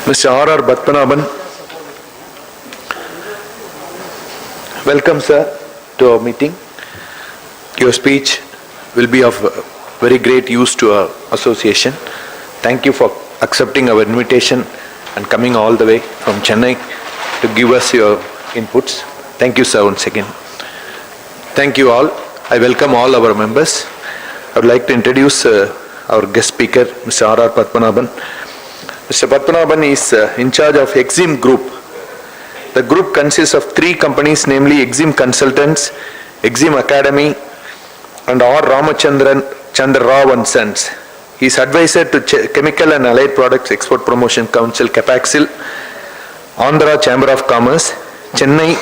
Mr. R.R.Padmanabhan. Welcome, sir, to our meeting. Your speech will be of very great use to our association. Thank you for accepting our invitation and coming all the way from Chennai to give us your inputs. Thank you, sir, once again. Thank you all. I welcome all our members. I would like to introduce our guest speaker, Mr. R.R.Padmanabhan. Mr. Padmanabhan is in charge of Exim Group. The group consists of 3 companies, namely Exim Consultants, Exim Academy, and R.Ramachandra Rao and Sons. He is advisor to Chemical and Allied Products Export Promotion Council, Capaxil, Andhra Chamber of Commerce, Chennai,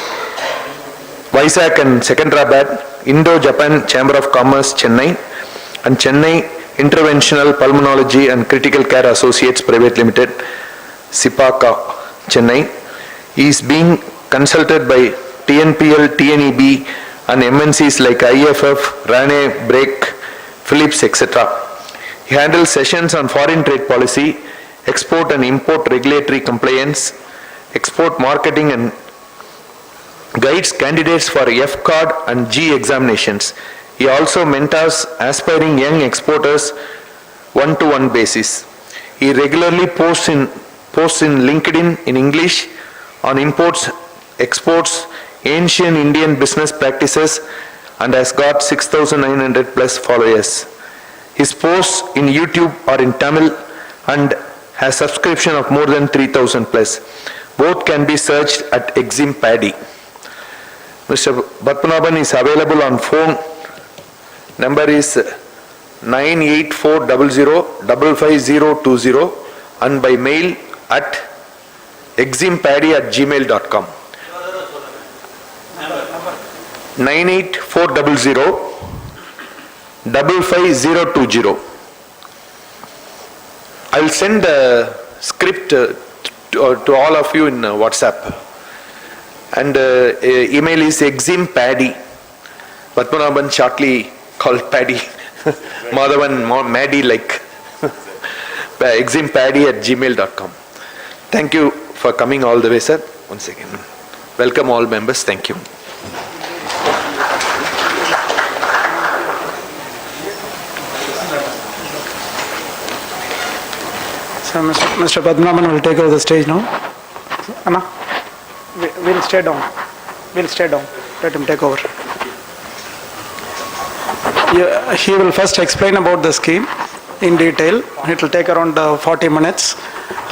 Vizag and Secunderabad, Indo-Japan Chamber of Commerce, Chennai, and Chennai Interventional Pulmonology and Critical Care Associates Private Limited, SIPACA, Chennai. He is being consulted by TNPL, TNEB and MNCs like IFF, Rane, Break, Philips, etc. He handles sessions on foreign trade policy, export and import regulatory compliance, export marketing, and guides candidates for F-Card and G examinations. He also mentors aspiring young exporters one-to-one basis. He regularly posts in LinkedIn in English on imports, exports, ancient Indian business practices, and has got 6,900 plus followers. His posts in YouTube are in Tamil and has subscription of more than 3,000 plus. Both can be searched at Exim Paddy. Mr. Padmanabhan is available on phone. Number is 98400555020 and by mail at eximpaddy@gmail.com. 98400555020. I will send the script to all of you in WhatsApp. And email is eximpaddy. Padmanabhan shortly called Paddy. Madhavan, Maddy like. eximpaddy@gmail.com. Thank you for coming all the way, sir. Once again. Welcome all members. Thank you. So Mr. Padmanabhan will take over the stage now. Anna, we'll stay down. We'll stay down. Let him take over. He will first explain about the scheme in detail. It will take around 40 minutes.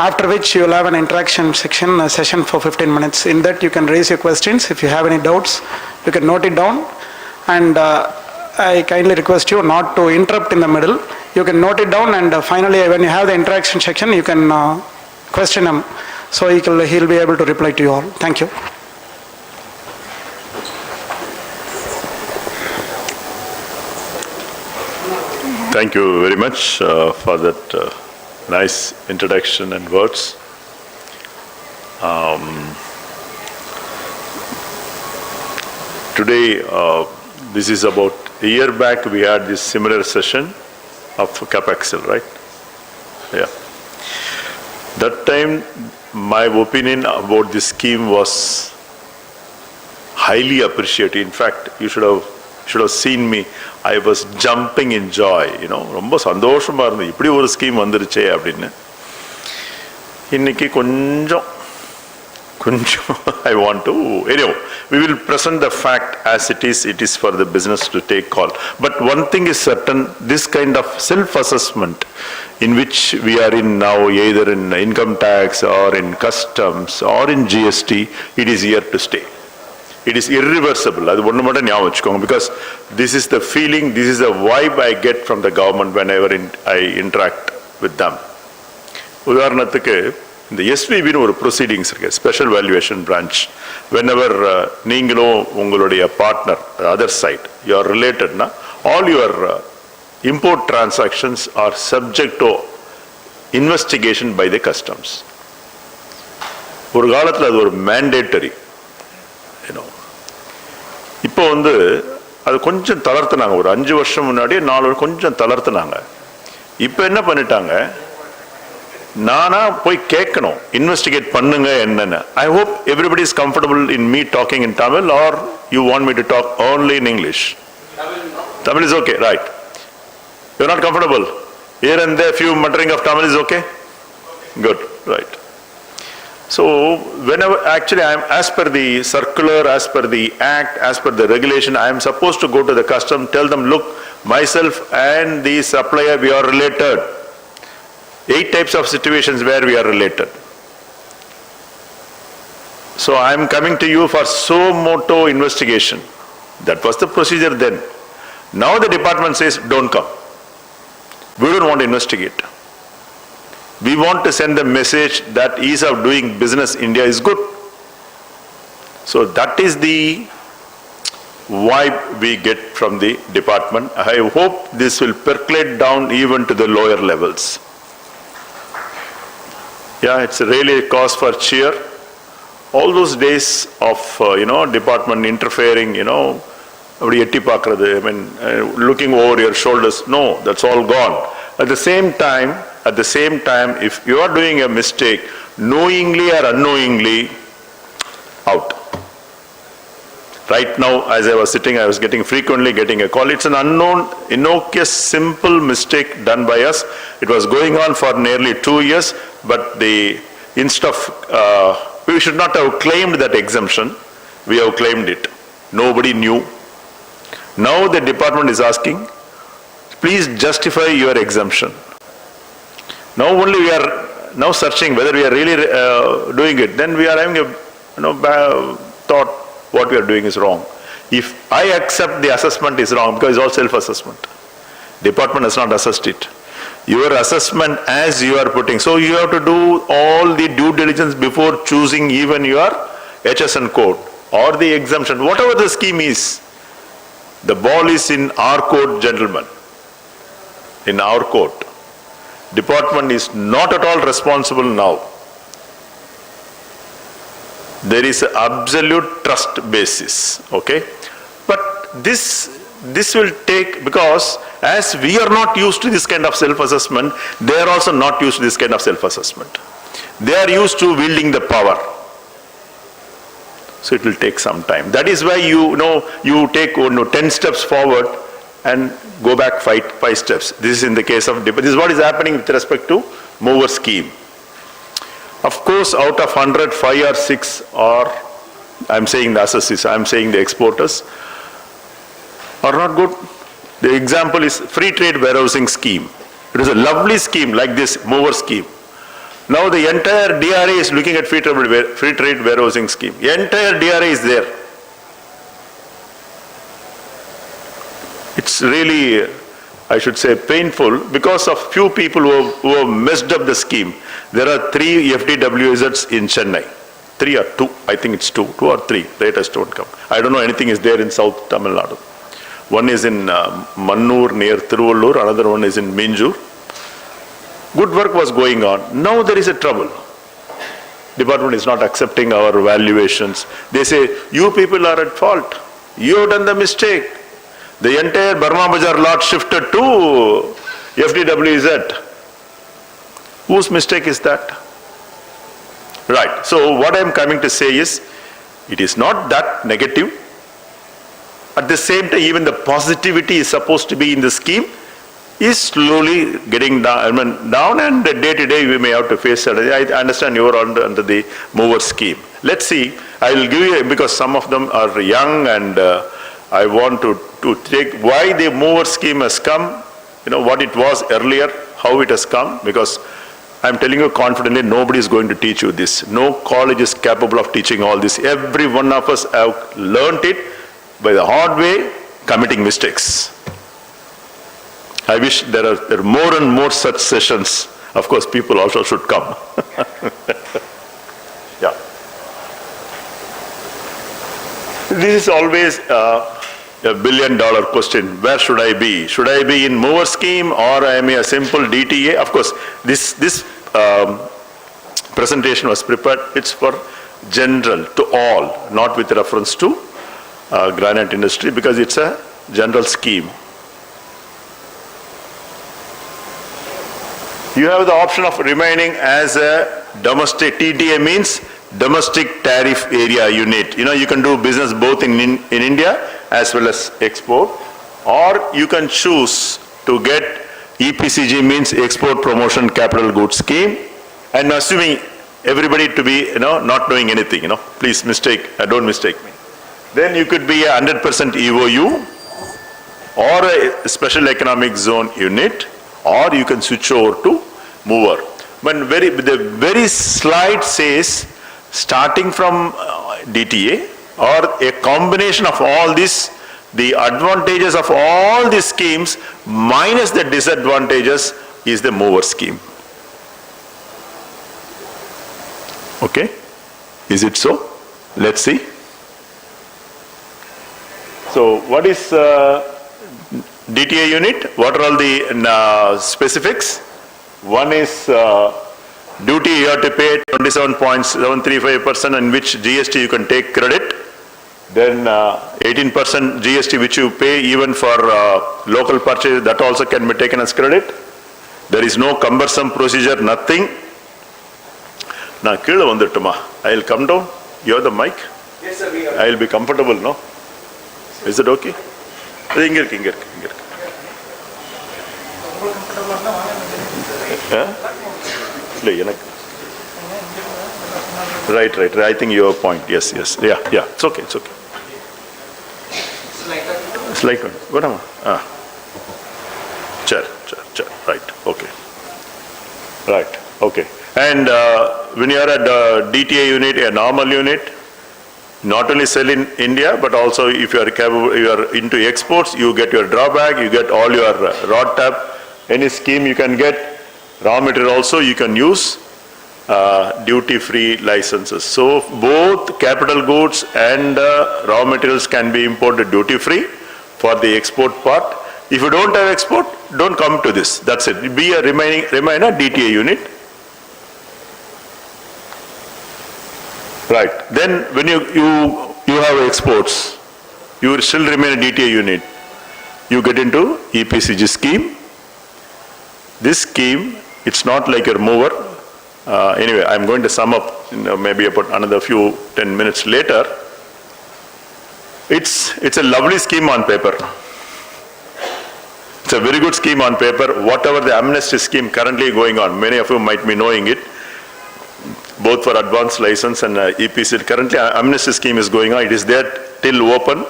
After which you will have an interaction section, a session for 15 minutes. In that you can raise your questions. If you have any doubts, you can note it down. And I kindly request you not to interrupt in the middle. You can note it down, and finally when you have the interaction section, you can question him. So he'll be able to reply to you all. Thank you. Thank you very much for that nice introduction and words. Today, this is about a year back we had this similar session of Capaxil, right? Yeah. That time, my opinion about this scheme was highly appreciated. In fact, you should have seen me. I was jumping in joy, ரொம்ப சந்தோஷமா இருந்தது. இப்படி ஒரு scheme வந்துருச்சே அப்படின்னு. இன்னைக்கு கொஞ்சம் I want to, we will present the fact as it is for the business to take call. But one thing is certain, this kind of self-assessment in which we are in now, either in income tax or in customs or in GST, it is here to stay. It is irreversible. Because this is the feeling, this is the vibe I get from the government whenever I interact with them. உதாரணத்துக்கு இந்த SVB ஒரு proceedings இருக்கு, special valuation branch. Whenever நீங்களும் உங்களுடைய partner other side you are ரிலேட்டட்னா all your import transactions are subject to investigation by the customs. ஒரு காலத்தில் அது ஒரு மேண்டேட்டரி. இப்போ அது கொஞ்சம் தளர்த்துனாங்க. ஒரு 5 வருஷம் முன்னாடி 4 கொஞ்சம் தளர்த்துனாங்க. இப்போ என்ன பண்ணிட்டாங்க, நானா போய் கேட்கணும், இன்வெஸ்டிகேட் பண்ணுங்க என்னன்னு. I hope everybody is comfortable in me talking in Tamil, or you want me to talk only in English? Tamil is okay, right? You're not comfortable? Here and there few muttering of Tamil is okay? Good, right. So whenever, actually I am, as per the circular, as per the act, as per the regulation, I am supposed to go to the custom, tell them, look, myself and the supplier, we are related. 8 types of situations where we are related. So I am coming to you for so moto investigation. That was the procedure then. Now the department says, don't come. We don't want to investigate. We want to send the message that ease of doing business India is good. So that is the vibe we get from the department. I hope this will percolate down even to the lower levels. Yeah, it's really a cause for cheer. All those days of, department interfering, looking over your shoulders, no, that's all gone. At the same time, if you are doing a mistake, knowingly or unknowingly, out. Right now, as I was sitting, I was frequently getting a call. It's an unknown, innocuous, simple mistake done by us. It was going on for nearly 2 years, but instead of, we should not have claimed that exemption, we have claimed it. Nobody knew. Now the department is asking, please justify your exemption. Now only we are now searching whether we are really doing it. Then we are having a thought, what we are doing is wrong. If I accept the assessment is wrong, because it's all self-assessment. Department has not assessed it. Your assessment as you are putting. So you have to do all the due diligence before choosing even your HSN code or the exemption. Whatever the scheme is, the ball is in our court, gentlemen. In our court. Department is not at all responsible now. There is an absolute trust basis, okay? But this will take, because as we are not used to this kind of self-assessment, they are also not used to this kind of self-assessment. They are used to wielding the power. So it will take some time. That is why you take 10 steps forward and go back 5 steps. This is in the case of, this is what is happening with respect to MOOWR scheme. Of course, out of 100, 5 or 6 are, I'm saying the assessees, I'm saying the exporters, are not good. The example is free trade warehousing scheme. It is a lovely scheme like this MOOWR scheme. Now the entire DRA is looking at free trade warehousing scheme. The entire DRA is there. It's really, I should say, painful because of few people who have messed up the scheme. There are 3 FDWZs in Chennai. 3 or 2, I think it's 2 or 3, latest don't come. I don't know anything is there in South Tamil Nadu. One is in Mannur near Thiruvallur, another one is in Minjur. Good work was going on. Now there is a trouble. Department is not accepting our valuations. They say, you people are at fault. You have done the mistake. The entire Burma Bazaar lot shifted to FDWZ. Whose mistake is that? Right. So what I am coming to say is, it is not that negative. At the same time, even the positivity is supposed to be in the scheme is slowly getting down, and day to day we may have to face it. I understand you are under the MOOWR scheme. Let's see. I will give you, because some of them are young, and I want to take why the MOOWR scheme has come, what it was earlier, how it has come, because I'm telling you confidently, nobody is going to teach you this. No college is capable of teaching all this. Every one of us have learnt it by the hard way, committing mistakes. I wish there are more and more such sessions. Of course, people also should come. Yeah. This is always a $1 billion question. Where should I be? Should I be in MOOWR scheme, or I am a simple DTA? Of course, this presentation was prepared. It's for general, to all, not with reference to granite industry, because it's a general scheme. You have the option of remaining as a domestic, TTA means domestic tariff area unit. You can do business both in India as well as export, or you can choose to get EPCG, means Export Promotion Capital Goods Scheme. I'm assuming everybody to be, not knowing anything, please don't mistake me. Then you could be a 100% EOU or a special economic zone unit, or you can switch over to MOOWR. But the very slide says starting from DTA or a combination of all this, the advantages of all these schemes minus the disadvantages is the MOOWR scheme. Okay? Is it so? Let's see. So what is DTA unit? What are all the specifics? One is duty you have to pay 27.735%, in which GST you can take credit. Then 18% GST which you pay even for local purchase, that also can be taken as credit. There is no cumbersome procedure, nothing. Now, I'll come down. You have the mic? Yes, sir, we have. I'll be comfortable, no? Is it okay? Right. I think you have a point. Yes. Yeah. It's okay. Slide one. What am I? Chair. Right. Okay. And when you are at DTA unit, a normal unit, not only sell in India, but also if you are capable, you are into exports, you get your drawback, you get all your rod tab, any scheme you can get, raw material also you can use duty-free licenses. So both capital goods and raw materials can be imported duty-free for the export part. If you don't have export, don't come to this. That's it. Remain a DTA unit. Right. Then when you have exports, you will still remain a DTA unit. You get into EPCG scheme. This scheme, it's not like your MOOWR. Anyway, I'm going to sum up maybe about another 10 minutes later. It's a lovely scheme on paper. It's a very good scheme on paper. Whatever the amnesty scheme currently going on, many of you might be knowing it, both for advanced license and EPC. Currently, amnesty scheme is going on. It is there till open.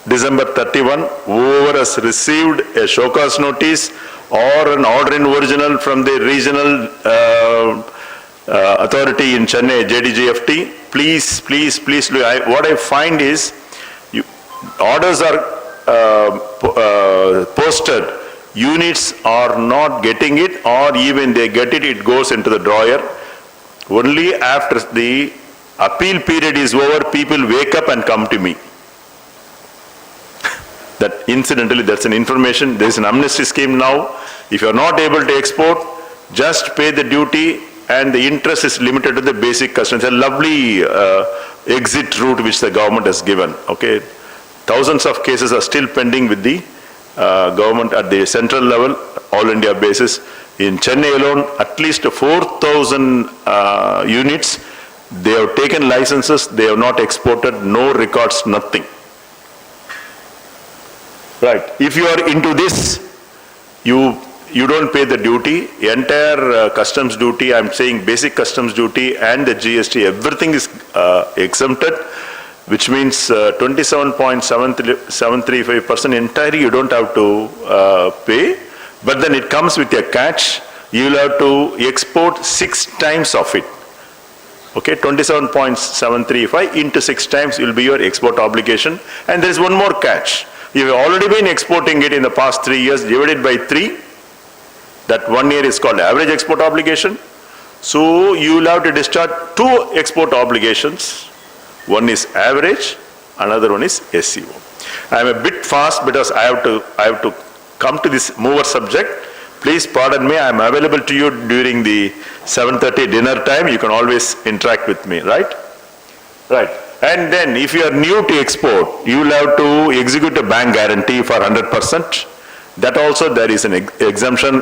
December 31, whoever has received a show cause notice or an order in original from the regional authority in Chennai, JDGFT, please. What I find is, orders are posted, units are not getting it, or even they get it, it goes into the drawer. Only after the appeal period is over, people wake up and come to me. That incidentally, that's an information. There is an amnesty scheme now. If you are not able to export, just pay the duty, and the interest is limited to the basic customs. It's a lovely exit route which the government has given. Okay, thousands of cases are still pending with the government at the central level, all India basis. In Chennai alone, at least 4,000 units, they have taken licenses, they have not exported, no records, nothing. Right. If you are into this, you don't pay the duty, entire customs duty, I'm saying basic customs duty and the GST, everything is exempted, which means 27.735% entirely you don't have to pay. But then it comes with a catch. You will have to export 6 times of it. Okay, 27.735 into 6 times will be your export obligation. And there is one more catch. You have already been exporting it in the past 3 years, divided by 3. That 1 year is called average export obligation. So you will have to discharge 2 export obligations. One is average, another one is SCO. I am a bit fast because I have to come to this MOOWR subject. Please pardon me, I am available to you during the 7:30 dinner time. You can always interact with me, right? Right. And then if you are new to export, you will have to execute a bank guarantee for 100%. That also there is an exemption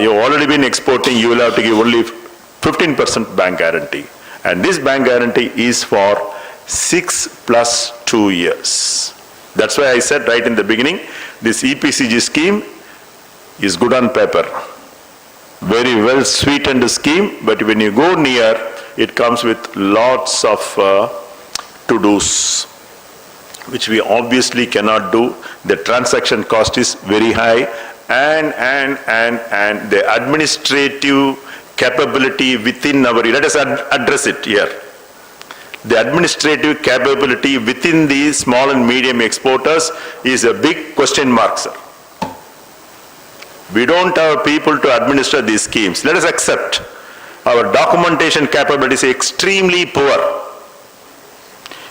you've already been exporting, you will have to give only 15% bank guarantee. And this bank guarantee is for 6 plus 2 years. That's why I said right in the beginning, this EPCG scheme is good on paper. Very well sweetened scheme, but when you go near, it comes with lots of to-dos, which we obviously cannot do. The transaction cost is very high, and the administrative capability within our, let us address it here. The administrative capability within the small and medium exporters is a big question mark, sir. We don't have people to administer these schemes. Let us accept our documentation capability is extremely poor.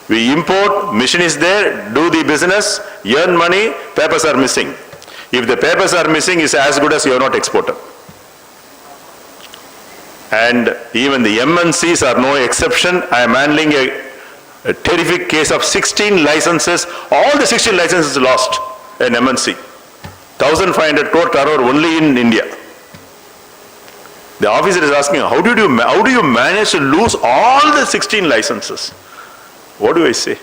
We import, machine is there, do the business, earn money, papers are missing. If the papers are missing, it's as good as you are not exporter. And even the MNCs are no exception. I am handling a terrific case of 16 licenses. All the 16 licenses lost in MNC. 1,500 crore turnover only in India. The officer is asking, how do you manage to lose all the 16 licenses? What do I say?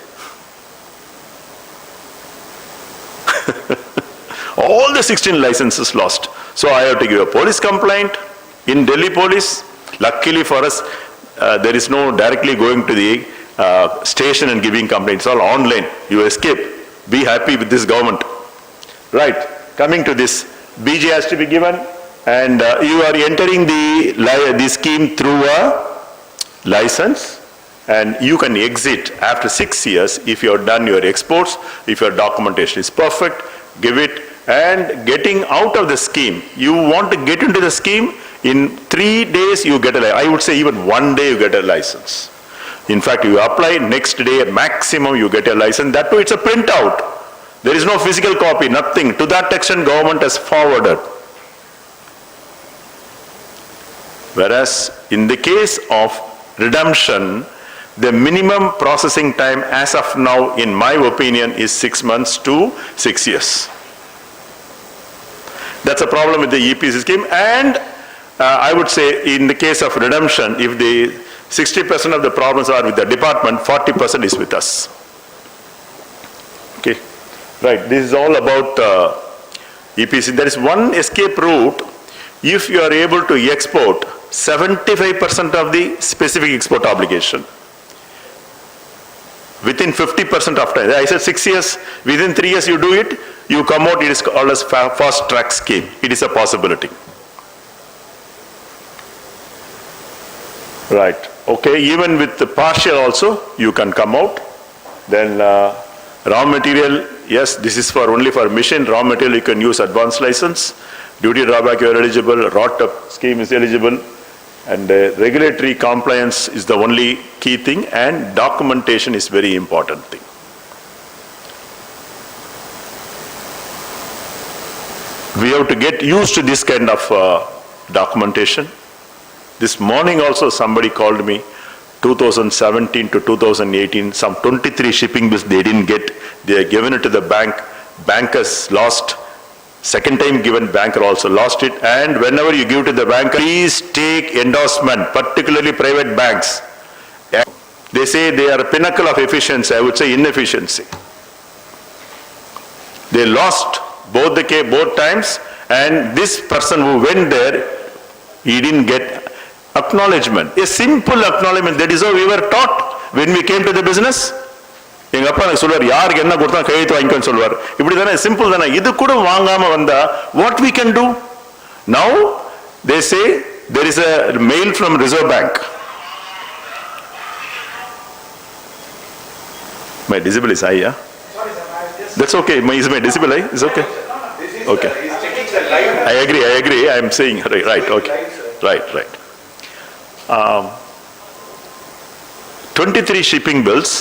All the 16 licenses lost. So I have to give a police complaint in Delhi police. Luckily for us, there is no directly going to the station and giving complaints. It's all online. You escape. Be happy with this government. Right. Coming to this, BG has to be given, and you are entering the scheme through a license, and you can exit after 6 years if you have done your exports, if your documentation is perfect, give it. And getting out of the scheme, you want to get into the scheme, in 3 days you get a license. I would say even 1 day you get a license. In fact, you apply, next day maximum you get a license. That too, it's a printout. There is no physical copy, nothing. To that extent, government has forwarded. Whereas in the case of redemption, the minimum processing time as of now, in my opinion, is 6 months to 6 years. That's a problem with the EPC scheme. And I would say in the case of redemption, if the 60% of the problems are with the department, 40% is with us. Okay. Right, this is all about EPC. There is one escape route. If you are able to export 75% of the specific export obligation, within 50% of time, I said 6 years, within 3 years you do it, you come out, it is called as fast track scheme. It is a possibility. Right, okay, even with the partial also, you can come out. Then raw material, yes, this is only for machine. Raw material, you can use advanced license. Duty drawback, you are eligible. ROT scheme is eligible. And regulatory compliance is the only key thing. And documentation is very important thing. We have to get used to this kind of documentation. This morning also somebody called me. 2017 to 2018, some 23 shipping bills they didn't get. They are given it to the bank. Bankers lost. Second time given, banker also lost it. And whenever you give to the banker, please take endorsement, particularly private banks. They say they are a pinnacle of efficiency. I would say inefficiency. They lost both times, and this person who went there, he didn't get acknowledgement, a simple acknowledgement. That is how we were taught when we came to the business. எங்க அப்பா எனக்கு சொல்வார், யாருக்கு என்ன கொடுத்தா கையெழுத்து வாங்கிக்கோன்னு சொல்வார். இப்படி தானே, சிம்பிள் தானே. இது கூட வாங்காம வந்தா what we can do? Now they say there is a mail from Reserve Bank. My decibel is high, yeah? Sorry, sir, that's okay. Is my decibel high? It's okay. Okay. I agree. I am saying right. Okay. Right. 23 shipping bills,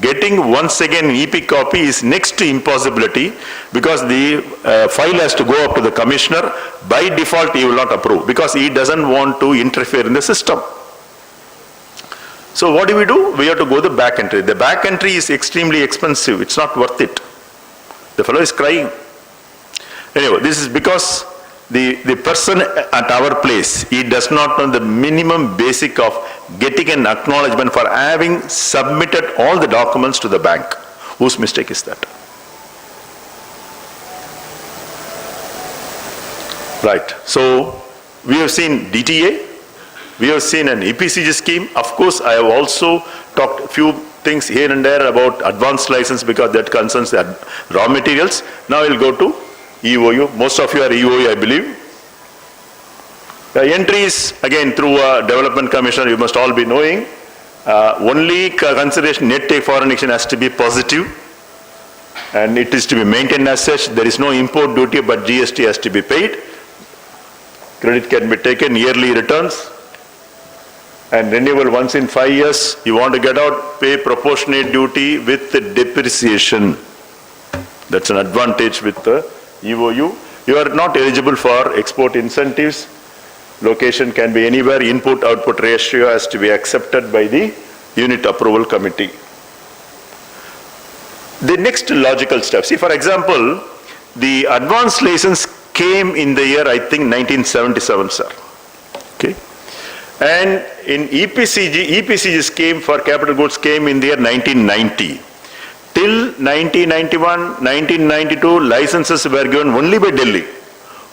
getting once again an EP copy is next to impossibility, because the file has to go up to the commissioner. By default, he will not approve because he doesn't want to interfere in the system. So what do? We have to go the back entry. The back entry is extremely expensive. It's not worth it. The fellow is crying. Anyway, this is because the person at our place, he does not know the minimum basic of getting an acknowledgement for having submitted all the documents to the bank. Whose mistake is that? Right. So we have seen DTA, we have seen an EPCG scheme. Of course, I have also talked a few things here and there about advanced license because that concerns the raw materials. Now we'll go to EOU. Most of you are EOU, I believe. The entries, again, through a development commissioner, you must all be knowing. Only consideration net take foreign exchange has to be positive, and it is to be maintained as such. There is no import duty, but GST has to be paid. Credit can be taken, yearly returns, and renewal once in 5 years. You want to get out, pay proportionate duty with the depreciation. That's an advantage with the EOU. You are not eligible for export incentives. Location can be anywhere. Input-output ratio has to be accepted by the unit approval committee. The next logical step. See, for example, the advanced license came in the year, I think, 1977, sir. Okay. And in EPCG scheme for capital goods came in the year 1990. Till 1991, 1992, licenses were given only by Delhi.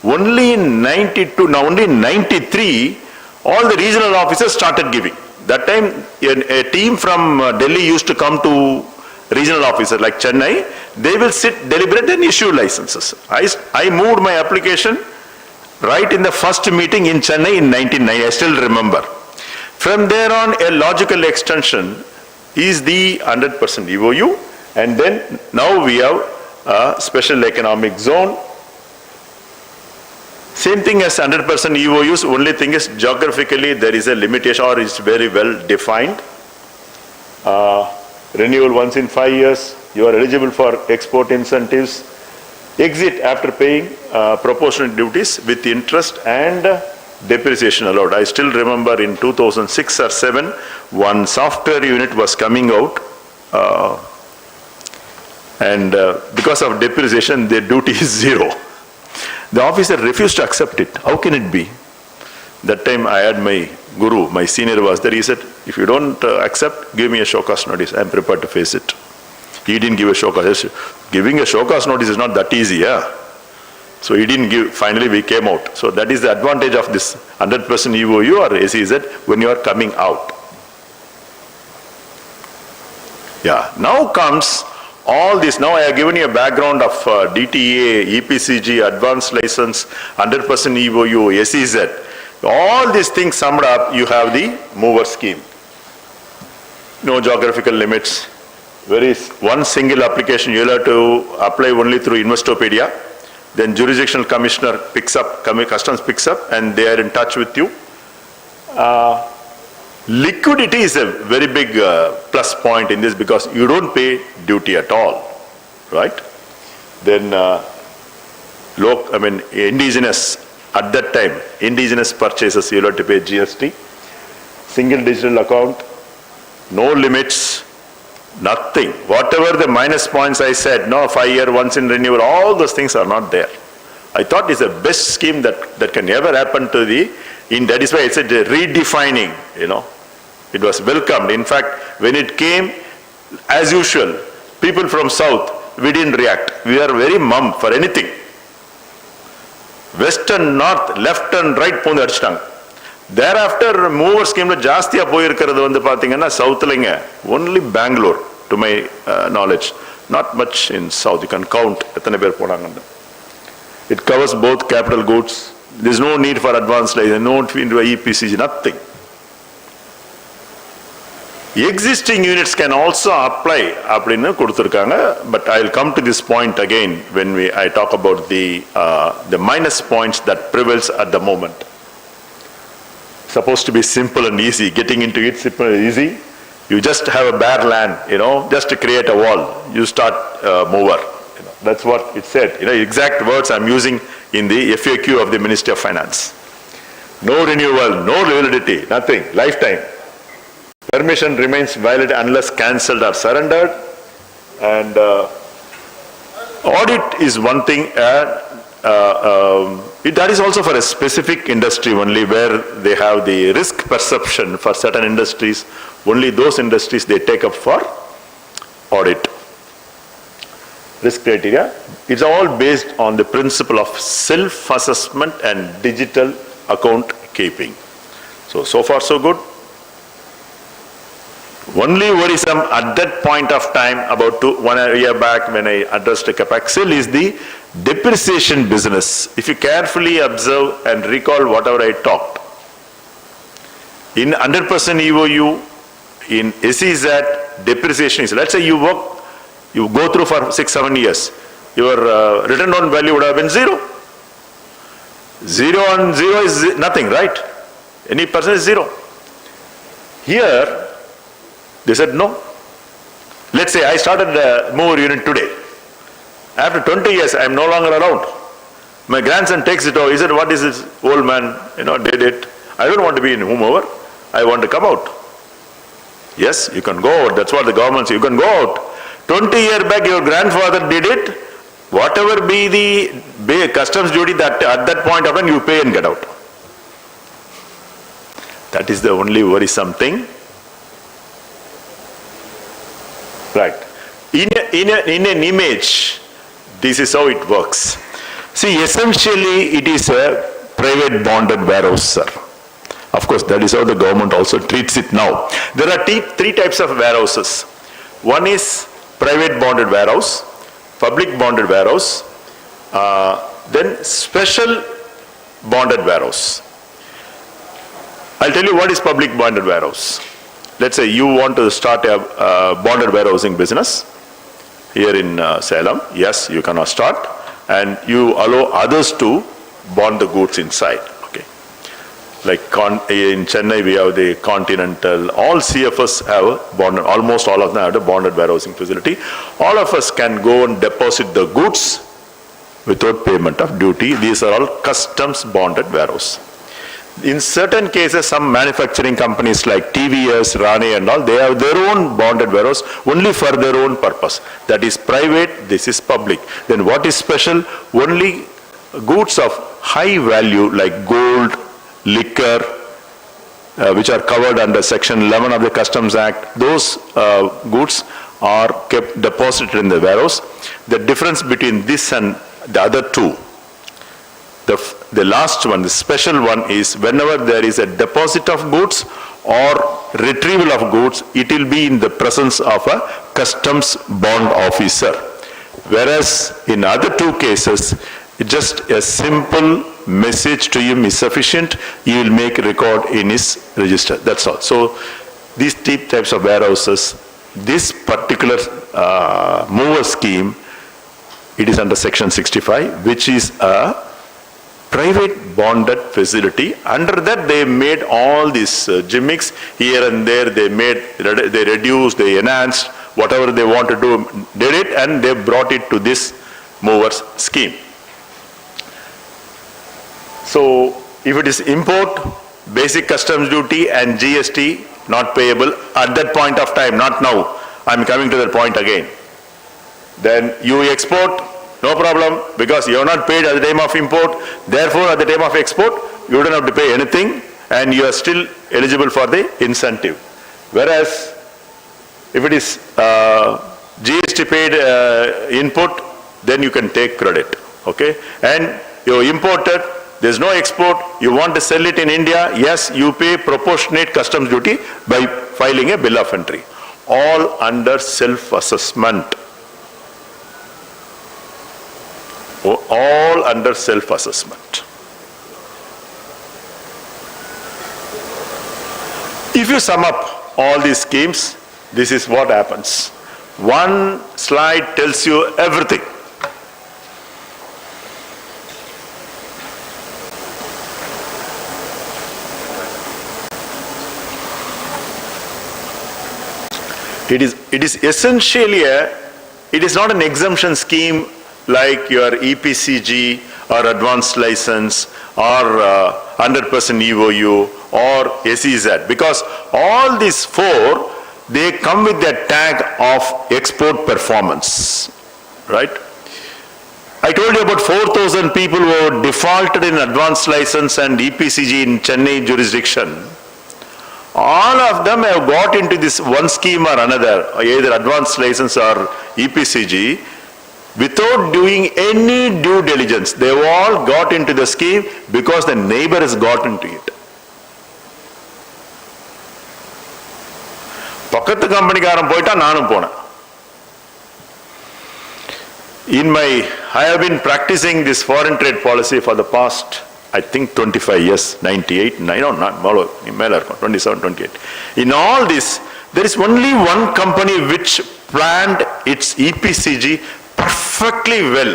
Only in 92, now only in 93, all the regional officers started giving. That time, a team from Delhi used to come to regional officers like Chennai. They will sit, deliberate and issue licenses. I moved my application right in the first meeting in Chennai in 1990, I still remember. From there on, a logical extension is the 100% EOU, and then now we have a special economic zone. Same thing as 100% EOUs, only thing is geographically there is a limitation or it's very well defined. Renewal once in 5 years, you are eligible for export incentives. Exit after paying proportionate duties with interest and depreciation allowed. I still remember in 2006 or 7, one software unit was coming out and because of depreciation, the duty is 0. The officer refused to accept it. How can it be? That time I had my guru, my senior was there. He said, if you don't accept, give me a show cause notice. I'm prepared to face it. He didn't give a show cause. Giving a show cause notice is not that easy, yeah. So he didn't give, finally we came out. So that is the advantage of this 100% EOU or SEZ when you are coming out. Yeah, now comes all this. Now I have given you a background of DTA, EPCG, advanced license, 100% EOU, SEZ. All these things summed up, you have the MOOWR scheme. No geographical limits. One single application, you will have to apply only through Investopedia. Then jurisdictional commissioner picks up, customs picks up, and they are in touch with you. Liquidity is a very big plus point in this because you don't pay duty at all, right? Then indigenous, at that time, indigenous purchases, you have to pay GST. Single digital account, no limits, nothing. Whatever the minus points I said, no 5 year once in renewal, all those things are not there. I thought it's the best scheme that can ever happen to that is why I said redefining, It was welcomed. In fact, when it came, as usual, people from South, we didn't react. We are very mum for anything. West and North, left and right, thereafter, MOOWR scheme, Jastia Poirkara, South only Bangalore, to my knowledge. Not much in South. You can count. It covers both capital goods. There is no need for advanced license, no need for EPCG, nothing. Existing units can also apply, but I will come to this point again when I talk about the minus points that prevails at the moment. Supposed to be simple and easy, getting into it simple and easy. You just have a bare land, just to create a wall. You start MOOWR. That's what it said. Exact words I'm using in the FAQ of the Ministry of Finance. No renewal, no validity, nothing, lifetime. Permission remains valid unless cancelled or surrendered. And audit is one thing, That is also for a specific industry only, where they have the risk perception for certain industries. Only those industries they take up for audit. Risk criteria. It's all based on the principle of self-assessment and digital account keeping. So far so good. Only worrisome at that point of time, about 1 year back when I addressed a CapExcel, is the depreciation business. If you carefully observe and recall whatever I talked, in 100% EOU, in SEZ, depreciation is, let's say you go through for 6-7 years, your return on value would have been 0. 0 on 0 is nothing, right? Any percent is 0. Here, they said no. Let's say I started the MOOWR unit today. After 20 years, I am no longer around. My grandson takes it over. He said, what is this old man, did it. I don't want to be in MOOWR. I want to come out. Yes, you can go out. That's what the government says. You can go out. 20 years back, your grandfather did it. Whatever be the customs duty that at that point of time, you pay and get out. That is the only worrisome thing. Right. In an image, this is how it works. See, essentially, it is a private bonded warehouse, sir. Of course, that is how the government also treats it now. There are three types of warehouses. One is private bonded warehouse, public bonded warehouse, then special bonded warehouse. I'll tell you what is public bonded warehouse. Let's say you want to start a bonded warehousing business here in Salem. Yes, you cannot start, and you allow others to bond the goods inside. Okay, like in Chennai we have the Continental. All CFS have bonded. Almost all of them have a bonded warehousing facility. All of us can go and deposit the goods without payment of duty. These are all customs bonded warehouse. In certain cases, some manufacturing companies like TVS, Rane and all, they have their own bonded warehouse only for their own purpose. That is private, this is public. Then what is special? Only goods of high value like gold, liquor, which are covered under Section 11 of the Customs Act, those goods are kept deposited in the warehouse. The difference between this and the other two, the last one, the special one, is whenever there is a deposit of goods or retrieval of goods, it will be in the presence of a customs bond officer. Whereas in other two cases, just a simple message to him is sufficient. He will make a record in his register. That's all. So these types of warehouses, this particular MOOWR scheme, it is under Section 65, which is a private bonded facility. Under that they made all these gimmicks here and there. They reduced, they enhanced, whatever they want to do, did it, and they brought it to this MOOWR scheme. So if it is import, basic customs duty and GST not payable at that point of time, not now. I'm coming to that point again. Then you export, no problem, because you are not paid at the time of import. Therefore, at the time of export, you don't have to pay anything, and you are still eligible for the incentive. Whereas, if it is GST paid input, then you can take credit. Okay, and you imported, there's no export. You want to sell it in India? Yes, you pay proportionate customs duty by filing a bill of entry. All under self-assessment. All under self-assessment. If you sum up all these schemes, this is what happens. One slide tells you everything. It is essentially it is not an exemption scheme like your EPCG or advanced license or 100% EOU or SEZ, because all these four, they come with the tag of export performance, right? I told you about 4,000 people who defaulted in advanced license and EPCG in Chennai jurisdiction. All of them have got into this one scheme or another, either advanced license or EPCG, without doing any due diligence. They've all got into the scheme because the neighbor has got into it. பக்கத்து கம்பெனிக்காரன் போயிட்டா நானும் போனேன். I have been practicing this foreign trade policy for the past, I think 25 years, 98, 27, 28. In all this, there is only one company which planned its EPCG perfectly well.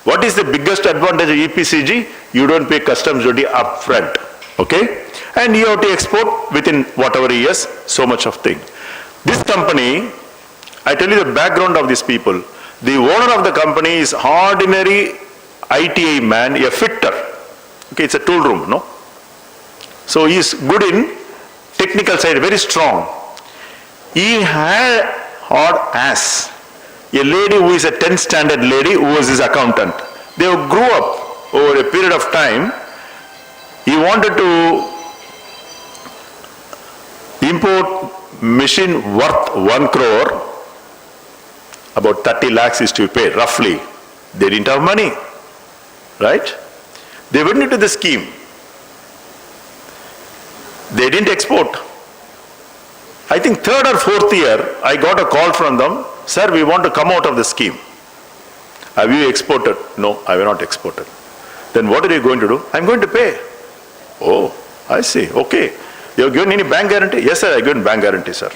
What is the biggest advantage of EPCG? You don't pay customs duty upfront, okay? And you have to export within whatever years, so much of thing. This company, I tell you the background of these people. The owner of the company is ordinary ITI man, a fitter. Okay, it's a tool room, no? So he is good in technical side, very strong. He had hard ass, a lady who is a 10th standard lady who was his accountant. They grew up over a period of time. He wanted to import machine worth 1 crore. About 30 lakhs is to be paid, roughly. They didn't have money, right? They went into the scheme. They didn't export. I think 3rd or 4th year, I got a call from them, sir, we want to come out of the scheme. Have you exported? No, I have not exported. Then what are you going to do? I'm going to pay. Oh, I see, okay. You have given any bank guarantee? Yes, sir, I have given bank guarantee, sir.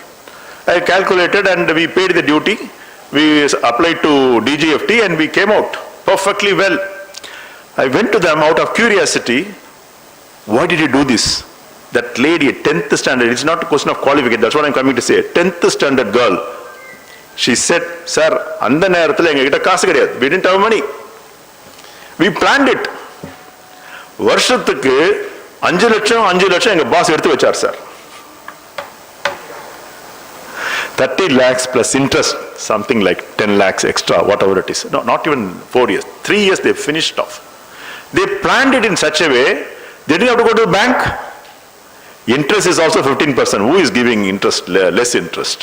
I calculated and we paid the duty. We applied to DGFT and we came out perfectly well. I went to them out of curiosity. Why did you do this? That lady, 10th standard, it's not a question of qualification, that's what I'm coming to say. 10th standard girl, she said, sir, அந்த நேரத்தில் எங்ககிட்ட காசு கிடையாது. We didn't have money. We planned it. வருஷத்துக்கு 5 லட்சம் எங்க pass எடுத்து வச்சார் sir. 30 lakhs plus interest, something like 10 lakhs extra, whatever it is. No, not even 4 years. 3 years they finished off. They planned it in such a way, they didn't have to go to the bank. Interest is also 15%. Who is giving interest, less interest?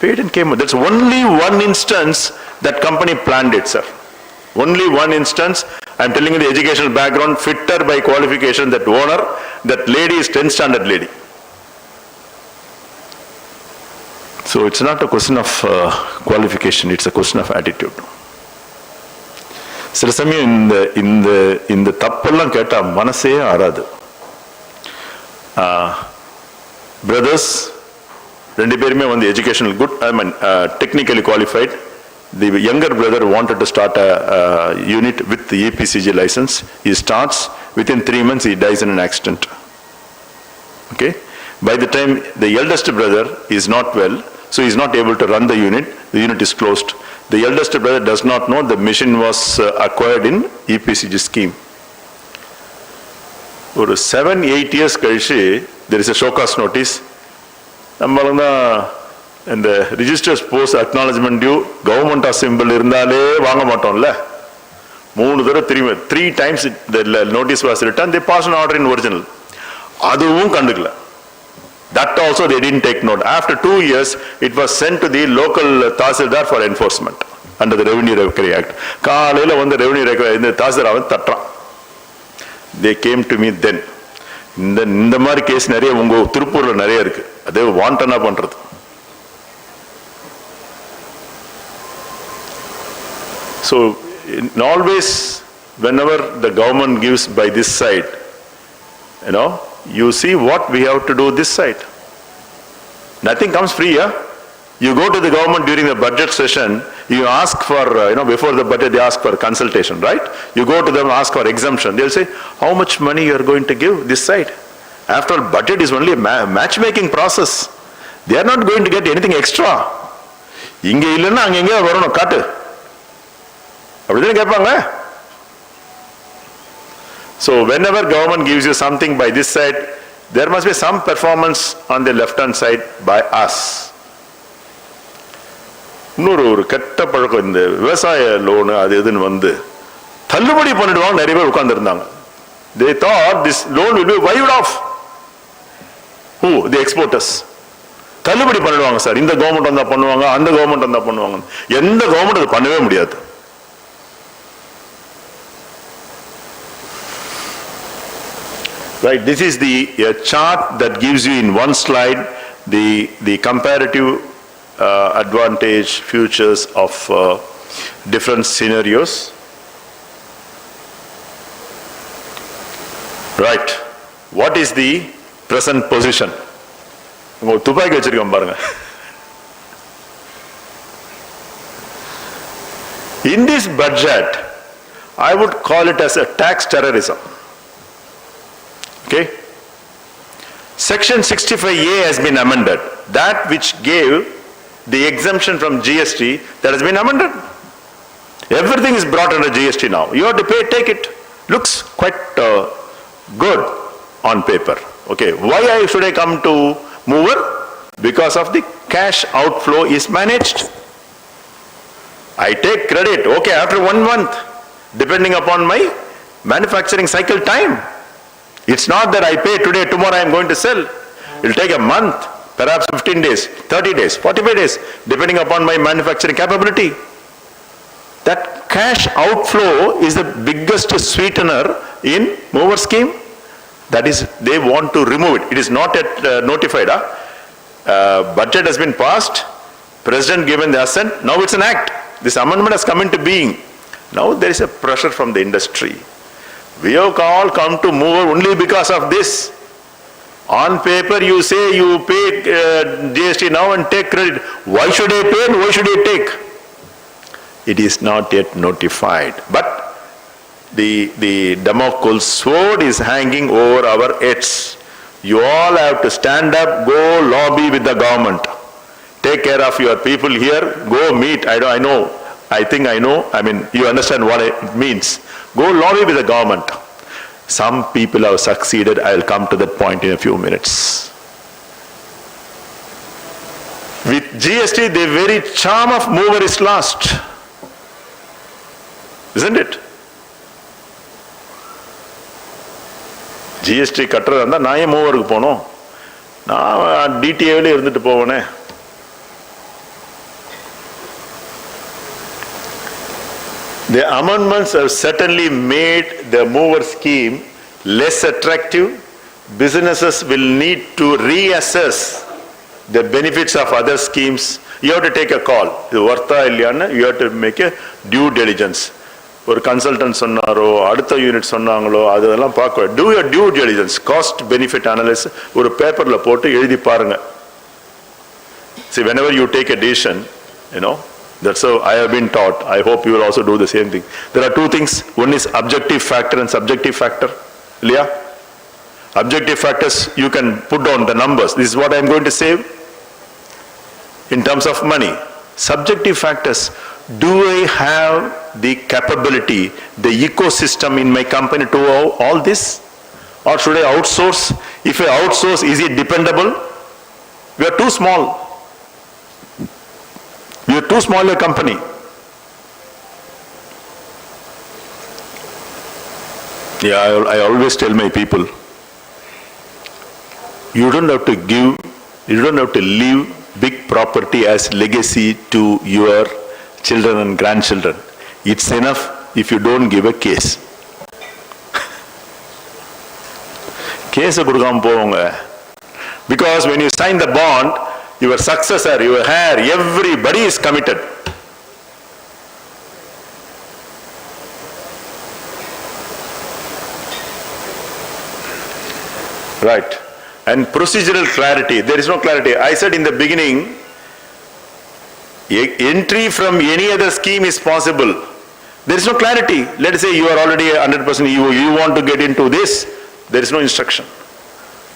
Paid and came out. That's only one instance that company planned it, sir. Only one instance. I'm telling you the educational background, fitter by qualification, that owner, that lady is 10th standard lady. So it's not a question of qualification, it's a question of attitude. சில சமயம் இந்த தப்பெல்லாம் கேட்டா மனசே ஆறாது. Brothers 2 பேருமே வந்து educational good, I mean technically qualified. The younger brother wanted to start a unit with the EPCG license. He starts, within 3 months he dies in an accident. Okay? By the time the eldest brother is not well, so he is not able to run the unit is closed. The eldest brother does not know the machine was acquired in EPCG scheme. For 7-8 years கழிச்சு, there is a show cause notice. நம்மளும் தான் இந்த registers post acknowledgement due government assemble இருந்தாலே வாங்க மாட்டோம்ல. 3 தடவை 3 times the notice was returned, they passed an order in original. அதுவும் கண்டுக்கல. That also they didn't take note. After 2 years, it was sent to the local Tahsildar for enforcement under the Revenue Recovery Act. காலையில வந்து revenue recovery இந்த தாசில்தார் அவன் தட்டுறான். They came to me then. இந்த மாதிரி case நிறைய உங்க திருப்பூர்ல நிறைய இருக்கு. அதே வாண்டனா பண்றது. So always, whenever the government gives by this side, you see what we have to do this side. Nothing comes free, yeah? You go to the government during the budget session, you ask for, before the budget they ask for consultation, right? You go to them, ask for exemption. They'll say, how much money you are going to give this side? After all, budget is only a matchmaking process. They are not going to get anything extra. இங்க இல்லைன்னா அங்க எங்கேயா வரணும் காட்டு. அப்படிதான் கேட்பாங்க. So whenever government gives you something by this side, there must be some performance on the left hand side by us. இன்னொரு ஒரு கெட்ட பழக்கம், இந்த விவசாய லோனு அது எதுன்னு வந்து தள்ளுபடி பண்ணிடுவாங்க. நிறைய பேர் உட்கார்ந்து இருந்தாங்க. They thought this loan will be wiped off. Who? The exporters. தள்ளுபடி பண்ணிடுவாங்க சார், இந்த கவர்மெண்ட் வந்தா பண்ணுவாங்க, அந்த கவர்மெண்ட் வந்தா பண்ணுவாங்க. எந்த கவர்மெண்ட் அது பண்ணவே முடியாது. Right, this is a chart that gives you in one slide the comparative advantage futures of different scenarios. Right, what is the present position? உங்க துப்பாக்கி வச்சிருக்கோம் பாருங்க. In this budget, I would call it as a tax terrorism. Okay? Section 65A has been amended. That which gave the exemption from GST, that has been amended. Everything is brought under GST now. You have to pay, take it. Looks quite good on paper. Okay, why should I come to MOOWR? Because of the cash outflow is managed. I take credit, okay, after 1 month, depending upon my manufacturing cycle time. It's not that I pay today, tomorrow I am going to sell. It will take a month, perhaps 15 days, 30 days, 45 days, depending upon my manufacturing capability. That cash outflow is the biggest sweetener in MOOWR scheme. That is, they want to remove it. It is not yet notified. Budget has been passed, President given the assent, now it's an act. This amendment has come into being. Now there is a pressure from the industry. We have all come to MOOWR only because of this. On paper you say you pay GST now and take credit. Why should I pay and why should I take? It is not yet notified. But the Damocles sword is hanging over our heads. You all have to stand up, go lobby with the government. Take care of your people here, go meet, I think I know, you understand what it means. Go lobby with the government. Some people have succeeded, I will come to that point in a few minutes. With GST, the very charm of MOOWR is lost. Isn't it? GST கட்டுறதா இருந்தா நான் ஏன் MOOWRக்கு போனோம்? நான் DTAவிலே இருந்துட்டு போவனே. The amendments have certainly made the MOOWR scheme less attractive. Businesses will need to reassess the benefits of other schemes. You have to take a call. இது வர்த்தா இல்லையான்னு you have to make a due diligence. ஒரு consultant சொன்னாரோ அடுத்த unit சொன்னாங்களோ அதெல்லாம் பார்க்க. Do your due diligence, cost benefit analysis ஒரு பேப்பர்ல போட்டு எழுதி பாருங்க. See, whenever you take a decision, that's how I have been taught. I hope you will also do the same thing. There are two things. One is objective factor and subjective factor. Ilya? Objective factors, you can put down the numbers. This is what I am going to save in terms of money. Subjective factors, do I have the capability, the ecosystem in my company to all this? Or should I outsource? If I outsource, is it dependable? We are too small. We are too small a company. Yeah, I always tell my people, you don't have to leave big property as legacy to your children and grandchildren. It's enough if you don't give a case. Case கொடுக்காம போவாங்க. Because when you sign the bond, your successor, your heir, everybody is committed. Right. And procedural clarity, there is no clarity. I said in the beginning, entry from any other scheme is possible. There is no clarity. Let us say you are already 100% you want to get into this, there is no instruction.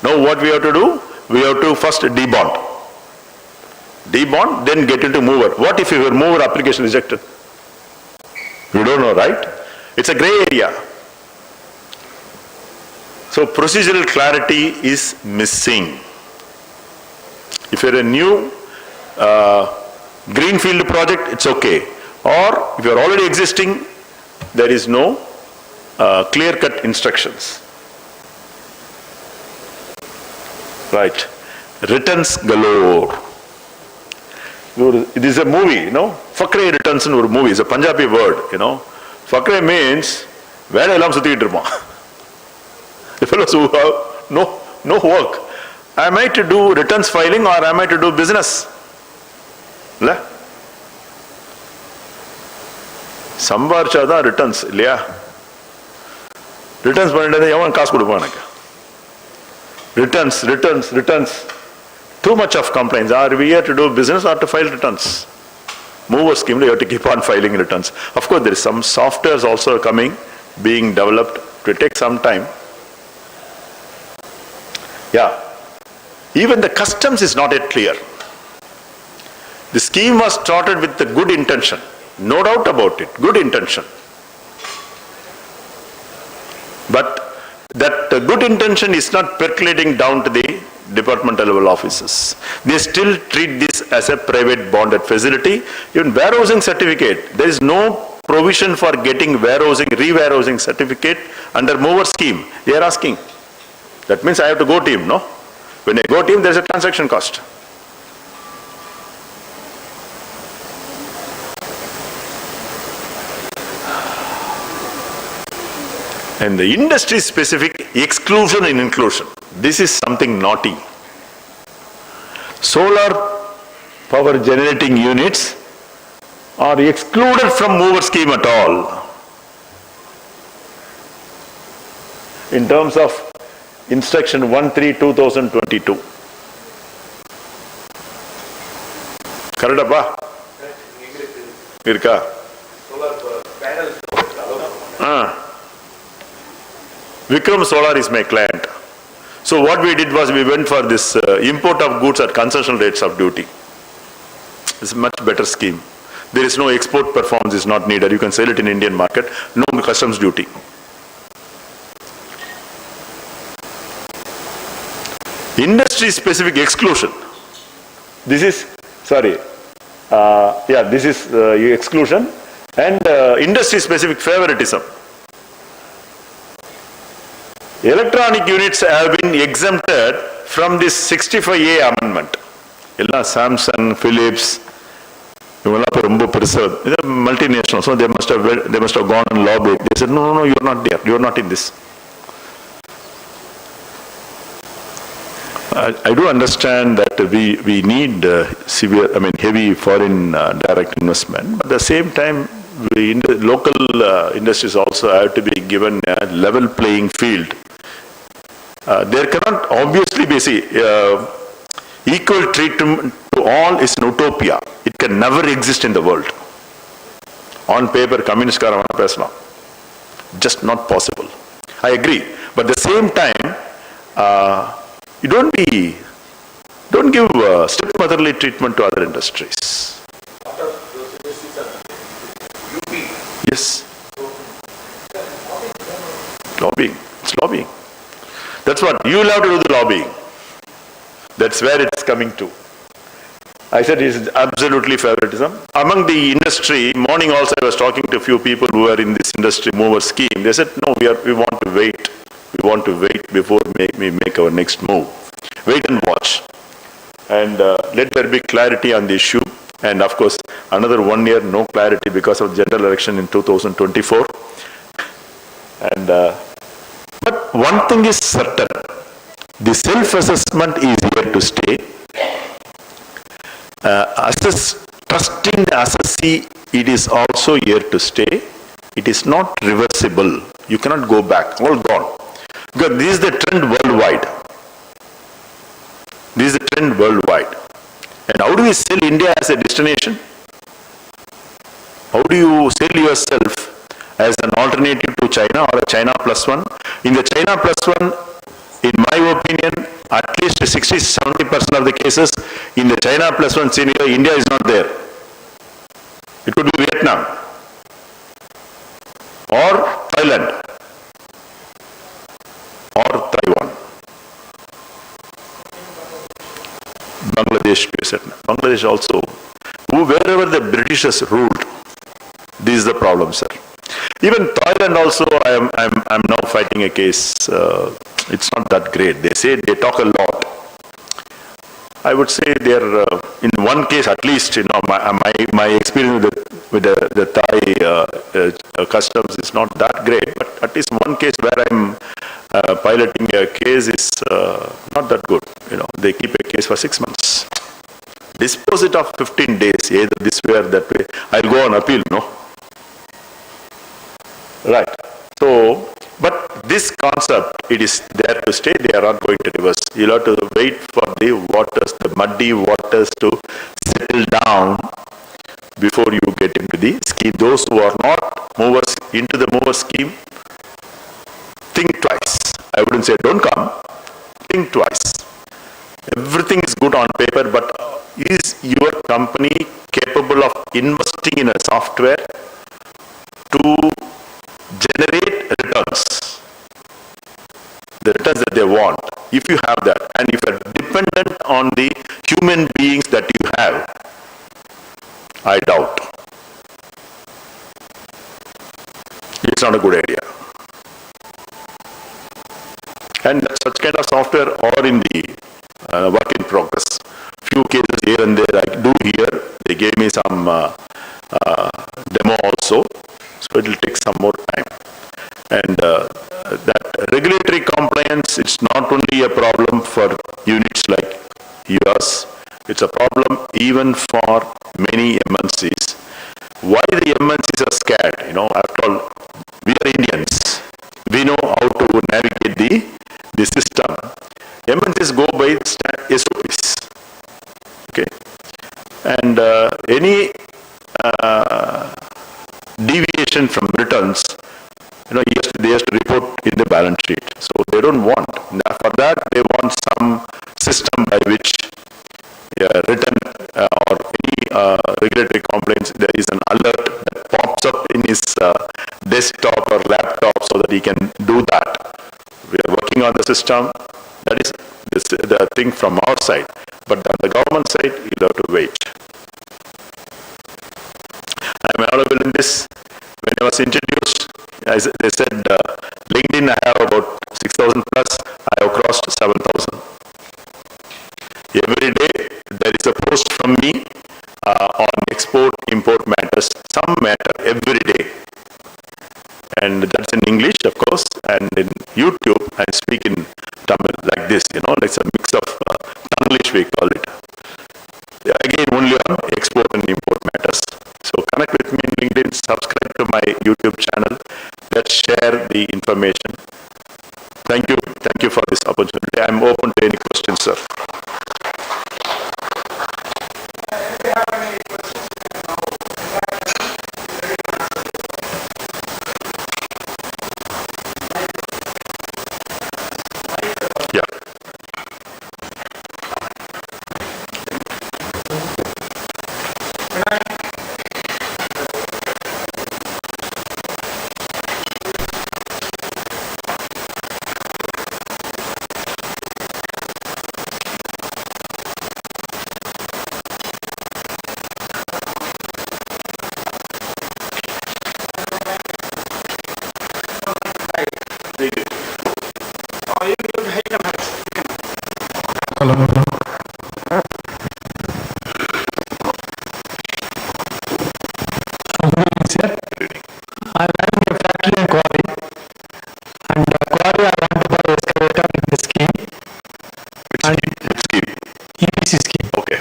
Now what we have to do? We have to first debond. Debond, then get into MOOWR. What if your MOOWR application is rejected? You don't know, right? It's a gray area. So procedural clarity is missing. If you're a new Greenfield project, it's okay. Or if you're already existing, there is no clear-cut instructions. Right. Returns galore. This is a movie, you know. Fakre returns in a movie. It's a Punjabi word, you know. Fakre means, where elam suthi irma. The fellows who have no work. Am I to do returns filing or am I to do business? La? Samvarchada returns, liya. Returns panidade yavan kaas kudupaanaka. Returns. Too much of complaints. Are we here to do business or to file returns? MOOWR scheme, you have to keep on filing returns. Of course, there is some softwares also coming, being developed. It will take some time. Yeah. Even the customs is not yet clear. The scheme was started with the good intention. No doubt about it. Good intention. But that good intention is not percolating down to the departmental level offices. They still treat this as a private bonded facility. Even warehousing certificate, there is no provision for getting re-warehousing certificate under MOOWR scheme. They are asking. That means I have to go to him, no? When I go to him, there is a transaction cost. And the industry-specific exclusion and inclusion. This is something naughty. Solar power generating units are excluded from MOOWR scheme at all. In terms of Instruction 13/2022. Karadappa? Irka? Vikram Solar is my client. So what we did was we went for this import of goods at concession rates of duty. It's a much better scheme. There is no export performance is not needed. You can sell it in Indian market. No customs duty. Industry specific exclusion. This is, this is exclusion and industry specific favoritism. Electronic units have been exempted from this 65A amendment. Samsung, Philips, multinational, so they must have gone and lobbied. They said, no, you're not there. You're not in this. I do understand that we need heavy foreign direct investment, but at the same time, local industries also have to be given a level playing field. There cannot obviously be equal treatment to all is an utopia. It can never exist in the world. On paper, communist karavana pesla. Just not possible. I agree. But at the same time, you don't give stepmotherly treatment to other industries. Yes. Lobbying. It's lobbying. That's what you will have to do, the lobbying. That's where it's coming to. I said it is absolutely favoritism. Among the industry, morning also I was talking to a few people who are in this industry MOOWR scheme. They said, no, we want to wait. We want to wait before we make our next move. Wait and watch. And let there be clarity on the issue. And of course, another 1 year, no clarity because of general election in 2024. And but one thing is certain, the self-assessment is here to stay. Trusting the assessee, it is also here to stay. It is not reversible. You cannot go back, all gone. Because this is the trend worldwide. This is the trend worldwide. And how do we sell India as a destination? How do you sell yourself as an alternative to China or a China plus one? In the China plus one, in my opinion, at least 60-70% of the cases, in the China plus one scenario, India is not there. It could be Vietnam or Thailand or Taiwan. Bangladesh also. Where the Britishers ruled. This is the problem, sir. Even Thailand also, I'm now fighting a case. It's not that great. They say they talk a lot. I would say they're in one case at least. You know, my experience with the Thai customs is not that great. But at least one case where I'm piloting a case is not that good. You know, they keep a case for 6 months. Dispose it of 15 days, either this way or that way. I'll go on appeal, no? Right. So, but this concept, it is there to stay. They are not going to reverse. You'll have to wait for the waters, the muddy waters to settle down before you get into the scheme. Those who are not movers into the mover scheme, think twice. I wouldn't say don't come. Think twice. Everything is good on paper, but is your company capable of investing in a software to generate returns? The returns that they want. If you have that, and if you are dependent on the human beings that you have, I doubt. It's not a good idea. And such kind of software are in the work in progress. Few cases here and there I do here. They gave me some demo also, so it will take some more time. And that regulatory compliance, it's not only a problem for units like yours, it's a problem even for many MNCs. Why the MNCs are scared? You know, after all, we are Indians. We know how to navigate the system. MNCs go by SOPs. Okay. And any deviation from returns, you know, they have to report in the balance sheet. So they don't want. Now for that, they want some system by which return or any regulatory complaints, there is an alert that pops up in his desktop or laptop so that he can do that. We are working on the system. That is the thing from our side. But on the government side, you'll have to wait. I'm available in this. When I was introduced, as they said, LinkedIn, I have about 6,000 plus. I have crossed 7,000. Every day, there is a post from me on export, import matters, some matter every day. And that's in English, of course, and in YouTube, I speak in Tamil like this, you know, it's a mix of Tanglish, we call it. Again, only on export and import matters. So connect with me in LinkedIn, subscribe to my YouTube channel. Let's share the information. Thank you for this opportunity. I'm open to any questions, sir. I'm having a factory and quarry, and quarry I want to buy excavator in the scheme. Which scheme? EPC scheme. Okay.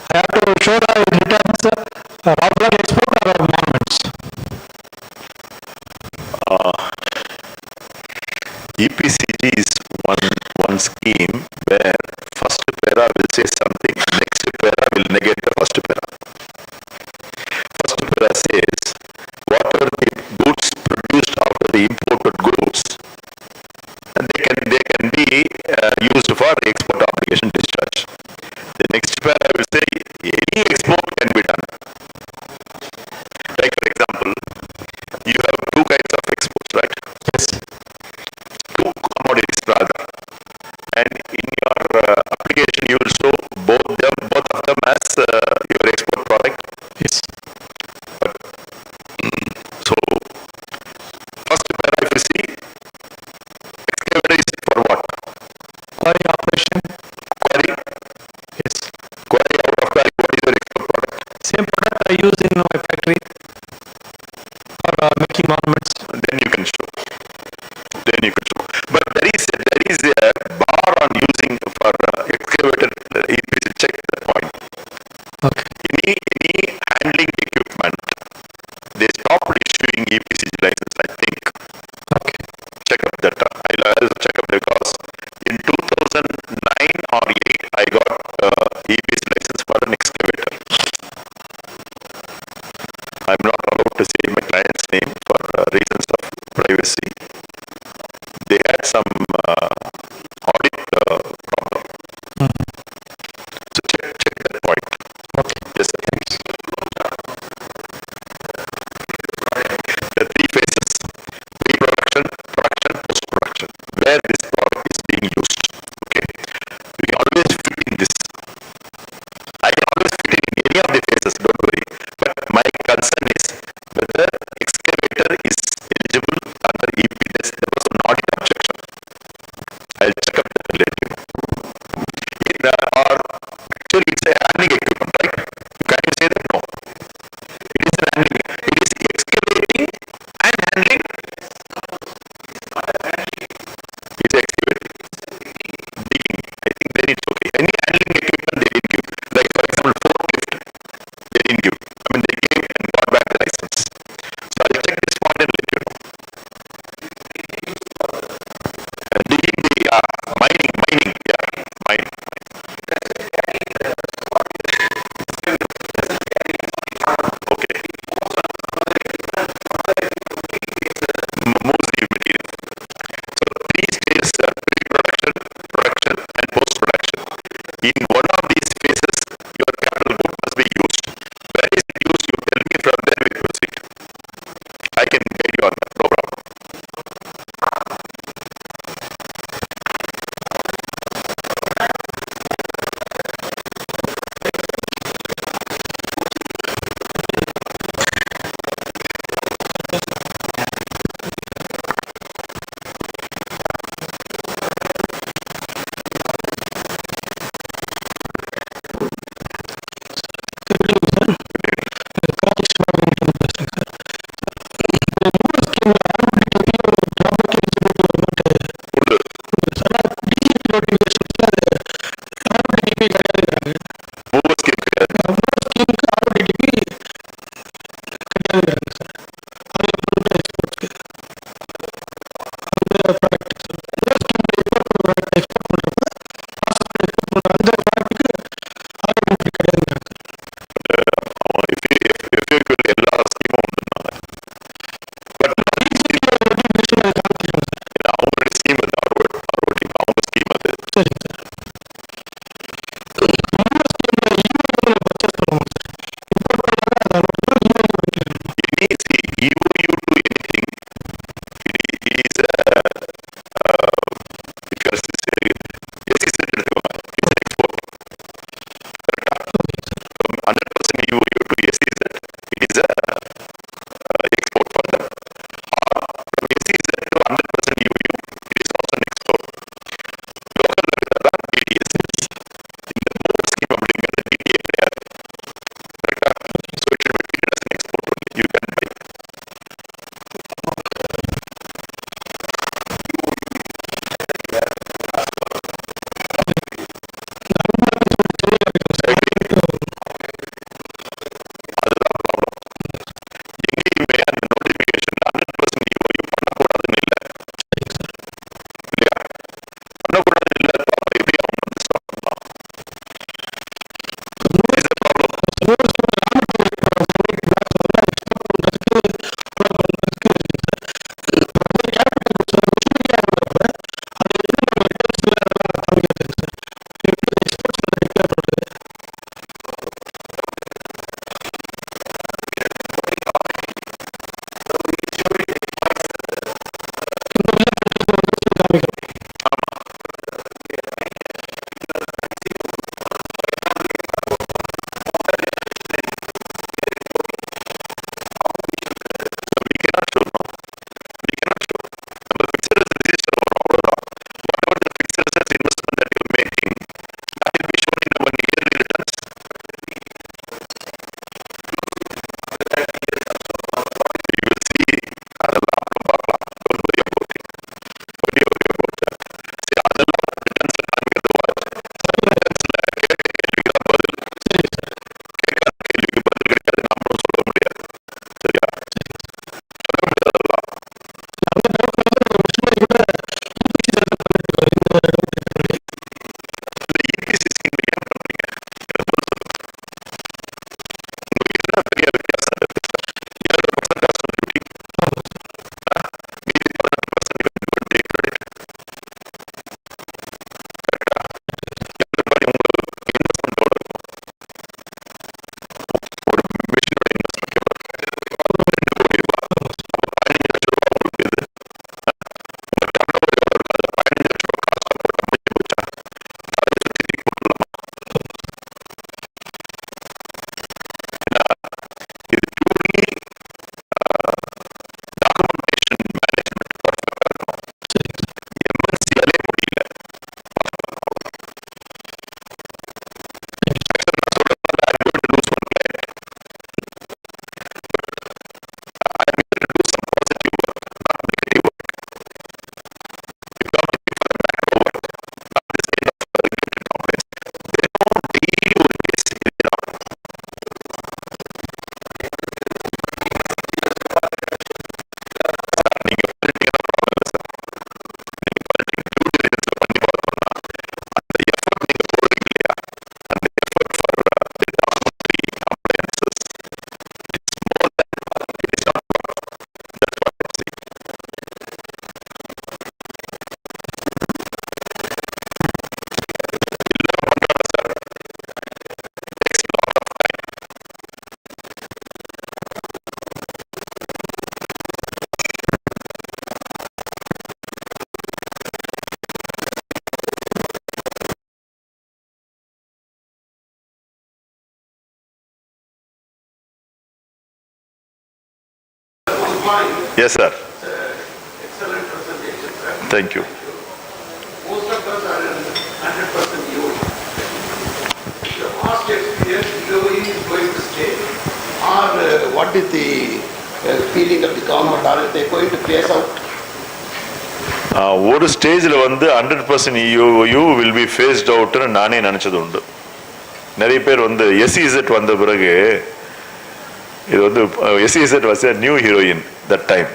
I have to show the returns, regular export or monuments. EPCG is one scheme where first para will say something, next para will negate the first para. First para says, what are the goods produced out of the imported goods, and they can be used for export obligation discharge. The next para will say, any export can be done. Like for example, you have two kinds of exports, right? Yes. Two commodities rather, and in your application you will show both of them as your export product. if you see, excavator is for what? Quarry operation. Quarry. Yes. Quarry, out of quarry, what is your export product? Same product I use in my factory for making ornaments. Then you can show. Then you can show. But there is a bar on using for excavator. If you check the point. Okay. Any handling equipment, they stopped issuing EPC license, I think. Okay. Check up that. I'll check up because in 2009 or 8, I got EPC license for an excavator. I'm not allowed to say my client's name for reasons of privacy. They had some audit problem. So check that point. Okay. Yes, sir. Thanks. The 3 phases: pre-production, production, post-production, where this product is being used. Okay, we always fit in this. I can always fit in any of the phases. Don't worry. But my concern is whether excavator is eligible under EP. There was not an objection. I'll check up that and let you know. Or actually, it's a handling equipment, right? Can you say that? No. It is an handling. It is excavating and handling. It's excavating. Digging. I think then it's okay. Any handling equipment they didn't give. Like for example, forklift, they didn't give. I mean, they gave and got back the license. So I'll check this point and let you know. Digging the mining, yeah, mining. Okay. Moves the material. So 3 stages: pre-production, production, and post-production. In one of these phases, your capital boat must be used. Where is it used? You tell me, from there we proceed. I can guide you on that, no problem. MOOWR scheme கிடையாது. FAQ எல்லா ஸ்கீமும் உண்டுனாங்க. But அவங்களுடைய scheme அது, அவங்க scheme அது. EOU to anything, it is because SEZ எடுத்துக்கோங்க, it's export. 100% EOU to SEZ, it is export for them. Or from SEZ to 100% EOU, it is also an export. Local தான் DDS. இந்த MOOWR scheme அப்படிங்கிறது DDA கிடையாது. So it should be treated as an export only. You can buy. Yes, sir. Excellent presentation, sir. Thank you. Most of us are in 100% EOE. The past experience, EOE is going to stay. Or what is the feeling of the government? Are they going to phase out? ஒரு ஸ்டேஜில் வந்து 100% EOU will be phased outன்னு நானே நினச்சது உண்டு. நிறைய பேர் வந்து SEZ வந்த பிறகு இது வந்து SEZ was a new heroine that time.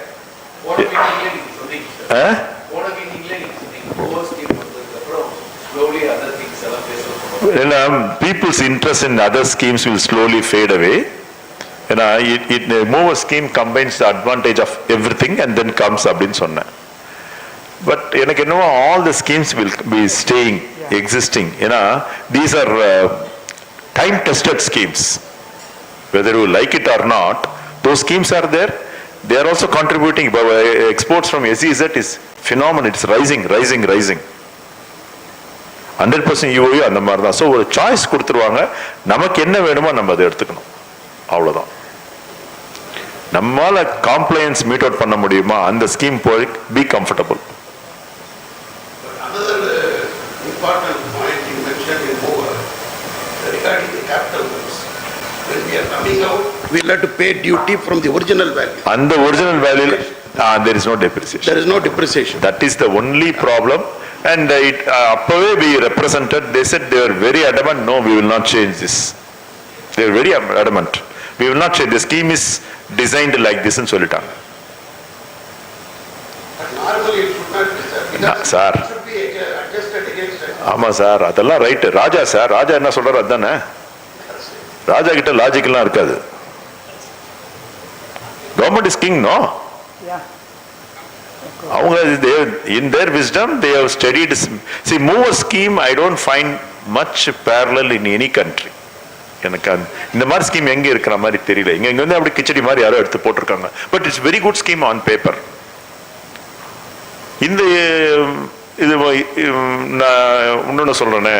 People's interest in other schemes will slowly fade away. MOOWR scheme combines the advantage of everything and then comes அப்படின்னு சொன்னேன். But all the schemes will be staying, existing. These are time-tested schemes. Whether you like it or not, those schemes are there. They are also contributing. Exports from SEZ is phenomenal. It's rising. 100% EOU அந்த மாதிரி தான். So ஒரு choice கொடுத்துருவாங்க. நமக்கு என்ன வேணுமோ நம்ம அதை எடுத்துக்கணும். அவ்வளோதான். நம்மால காம்ப்ளையன்ஸ் மீட் அவுட் பண்ண முடியுமா அந்த ஸ்கீம் போய் be comfortable. Important point you mentioned in MOOWR regarding the capital goods. When we are coming out, we will have to pay duty from the original value. And the original value, there is no depreciation. There is no depreciation. That is the only problem. And appave we represented, they said they were very adamant, no, we will not change this. They were very adamant. We will not change. The scheme is designed like this and சொல்லிட்டாங்க. But normally it should not be, sir. Sir. It should be adjusted against it. ஆமா sir, அதெல்லாம் right. Raja sir, Raja என்ன சொல்றாரு அதுதானே. ராஜா கிட்ட லாஜிக்கெல்லாம் இருக்காது. Government is king, no. அவங்க in their wisdom they have studied. See, MOOWR scheme I don't find much parallel in any country. எனக்கு இந்த மாதிரி ஸ்கீம் எங்க இருக்கிற மாதிரி தெரியல. இங்க வந்து அப்படி கிச்சடி மாதிரி யாரோ எடுத்து போட்டிருக்காங்க. But it's very good scheme on paper. இந்த இது நான் இன்னொன்னு சொல்றேனே,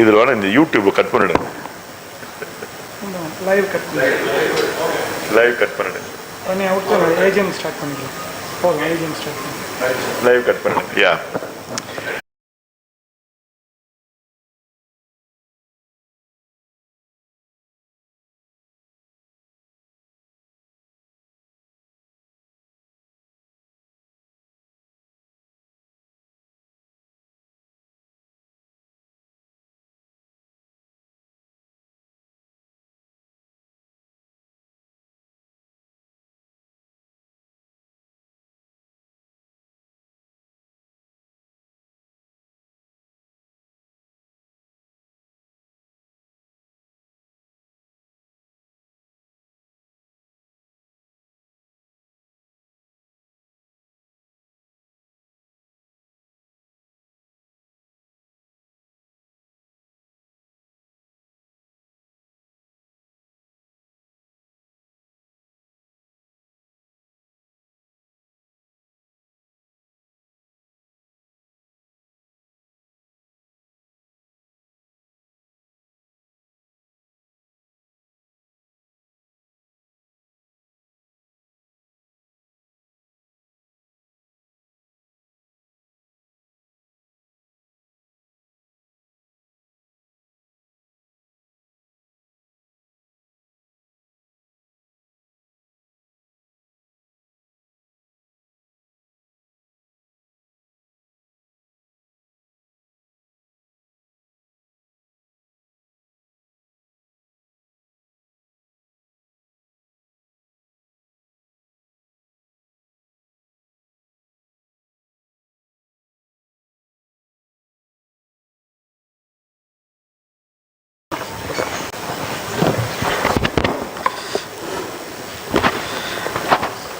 இதுல வேணா இந்த யூடியூப் கட் பண்ணிடுங்க. லைவ் கட் பண்ணிடுங்க. ஏஜிஎம் ஸ்டார்ட் பண்ணிக்கலாம். போதும், ஏஜிஎம் ஸ்டார்ட் பண்ணிக்கலாம். லைவ் கட் பண்ணிடுங்க. யா.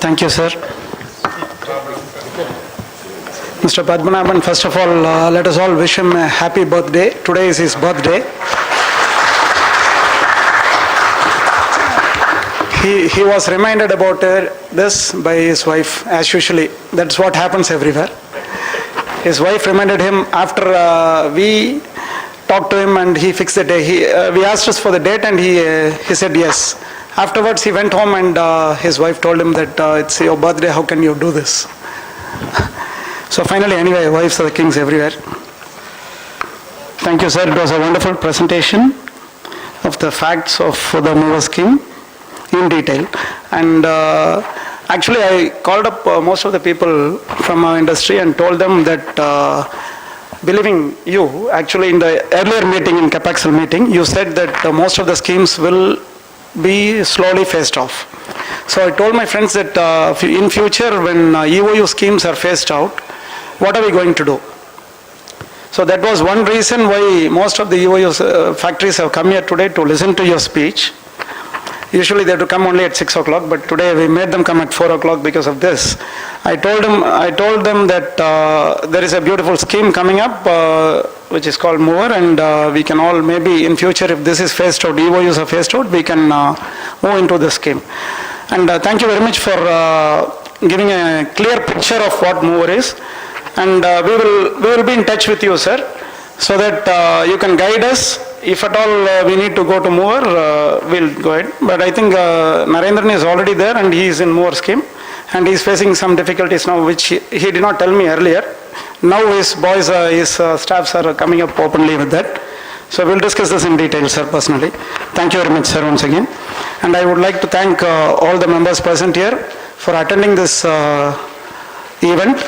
Thank you, sir. Mr. Padmanabhan, first of all, let us all wish him a happy birthday. Today is his birthday. He was reminded about this by his wife, as usually. That's what happens everywhere. His wife reminded him after we talked to him and he fixed the day. We asked us for the date and he said yes. Afterwards, he went home and his wife told him that it's your birthday, how can you do this? So finally, anyway, wives are the kings everywhere. Thank you, sir. It was a wonderful presentation of the facts of the MOOWR scheme in detail. And actually, I called up most of the people from our industry and told them that believing you, actually in the earlier meeting, in CAPAXL meeting, you said that most of the schemes will be slowly phased off. So I told my friends that in future when EOU schemes are phased out, what are we going to do? So that was one reason why most of the EOU factories have come here today to listen to your speech. Usually they have to come only at 6 o'clock, but today we made them come at 4 o'clock because of this. I told them that there is a beautiful scheme coming up, which is called MOOWR, and we can all maybe in future, if this is phased out, EOUs are phased out, we can move into this scheme. And thank you very much for giving a clear picture of what MOOWR is. And we will be in touch with you, sir, so that you can guide us. If at all we need to go to MOOWR, we'll go ahead. But I think Narendran is already there and he is in MOOWR scheme. And he is facing some difficulties now, which he did not tell me earlier. Now his boys, his staffs are coming up openly with that. So we'll discuss this in detail, sir, personally. Thank you very much, sir, once again. And I would like to thank all the members present here for attending this event.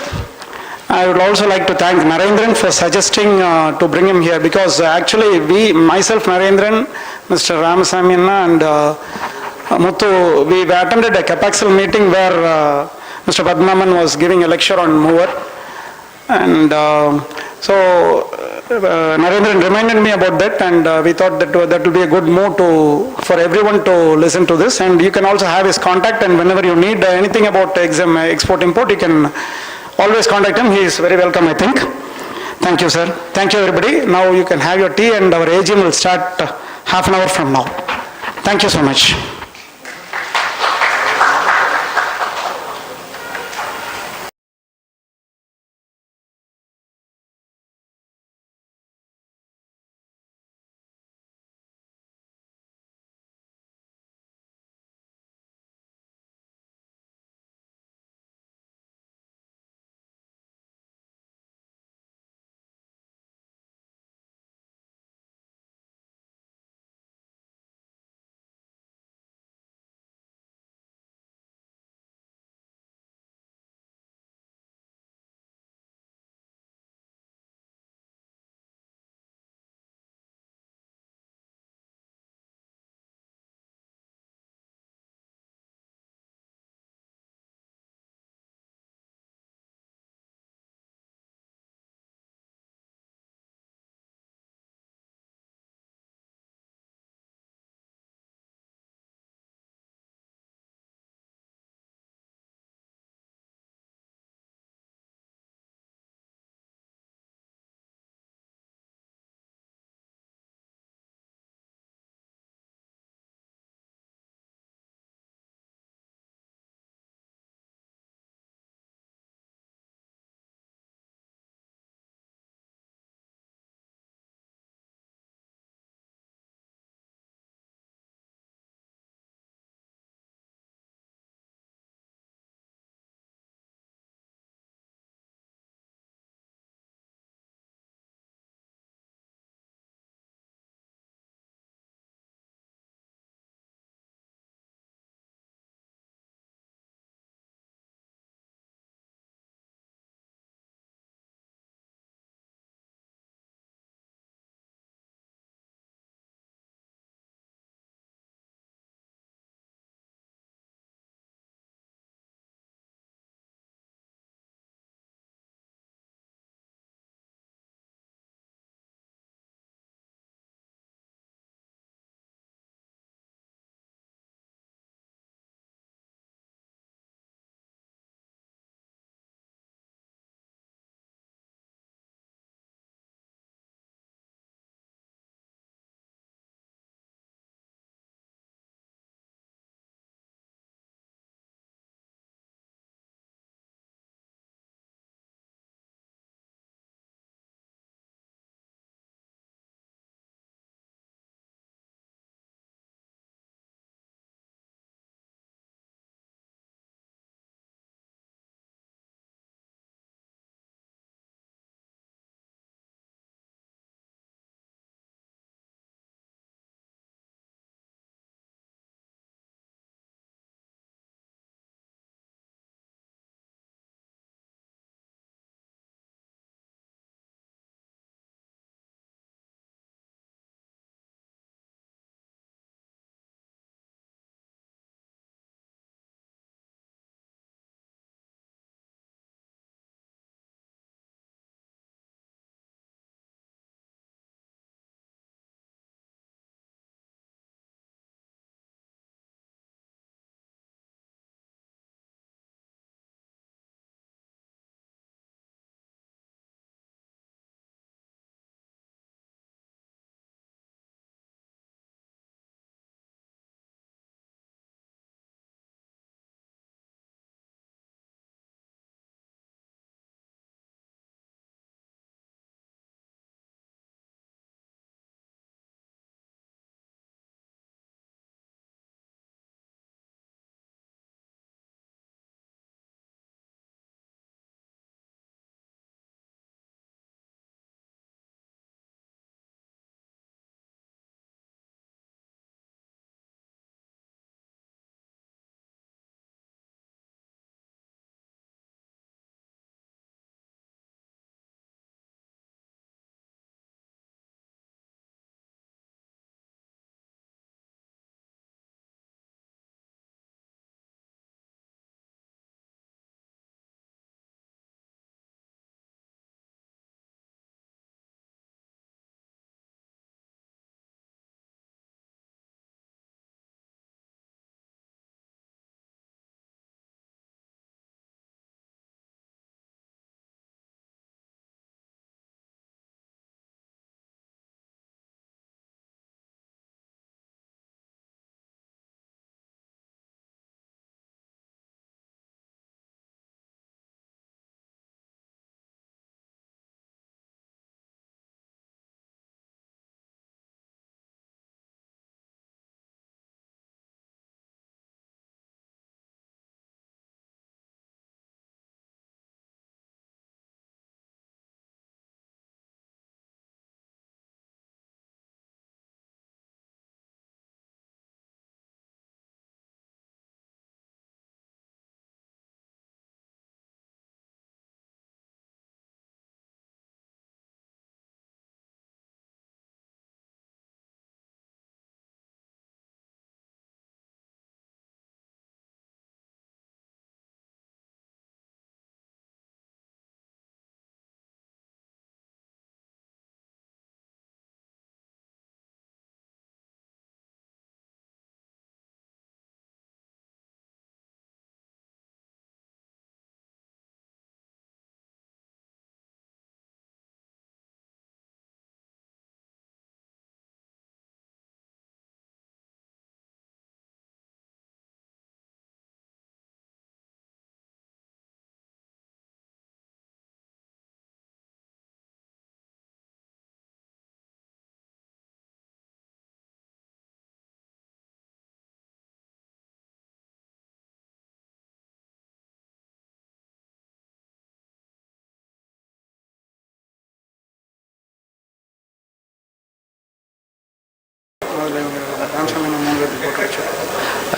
I would also like to thank Narendran for suggesting to bring him here, because actually myself, Narendran, Mr. Ramasamy and Muthu, we attended a CAPAXL meeting where Mr. Padmanabhan was giving a lecture on MOOWR. And so Narendran reminded me about that, and we thought that that will be a good move for everyone to listen to this. And you can also have his contact, and whenever you need anything about export-import, you can always contact him. He is very welcome, I think. Thank you, sir. Thank you, everybody. Now you can have your tea, and our AGM will start half an hour from now. Thank you so much.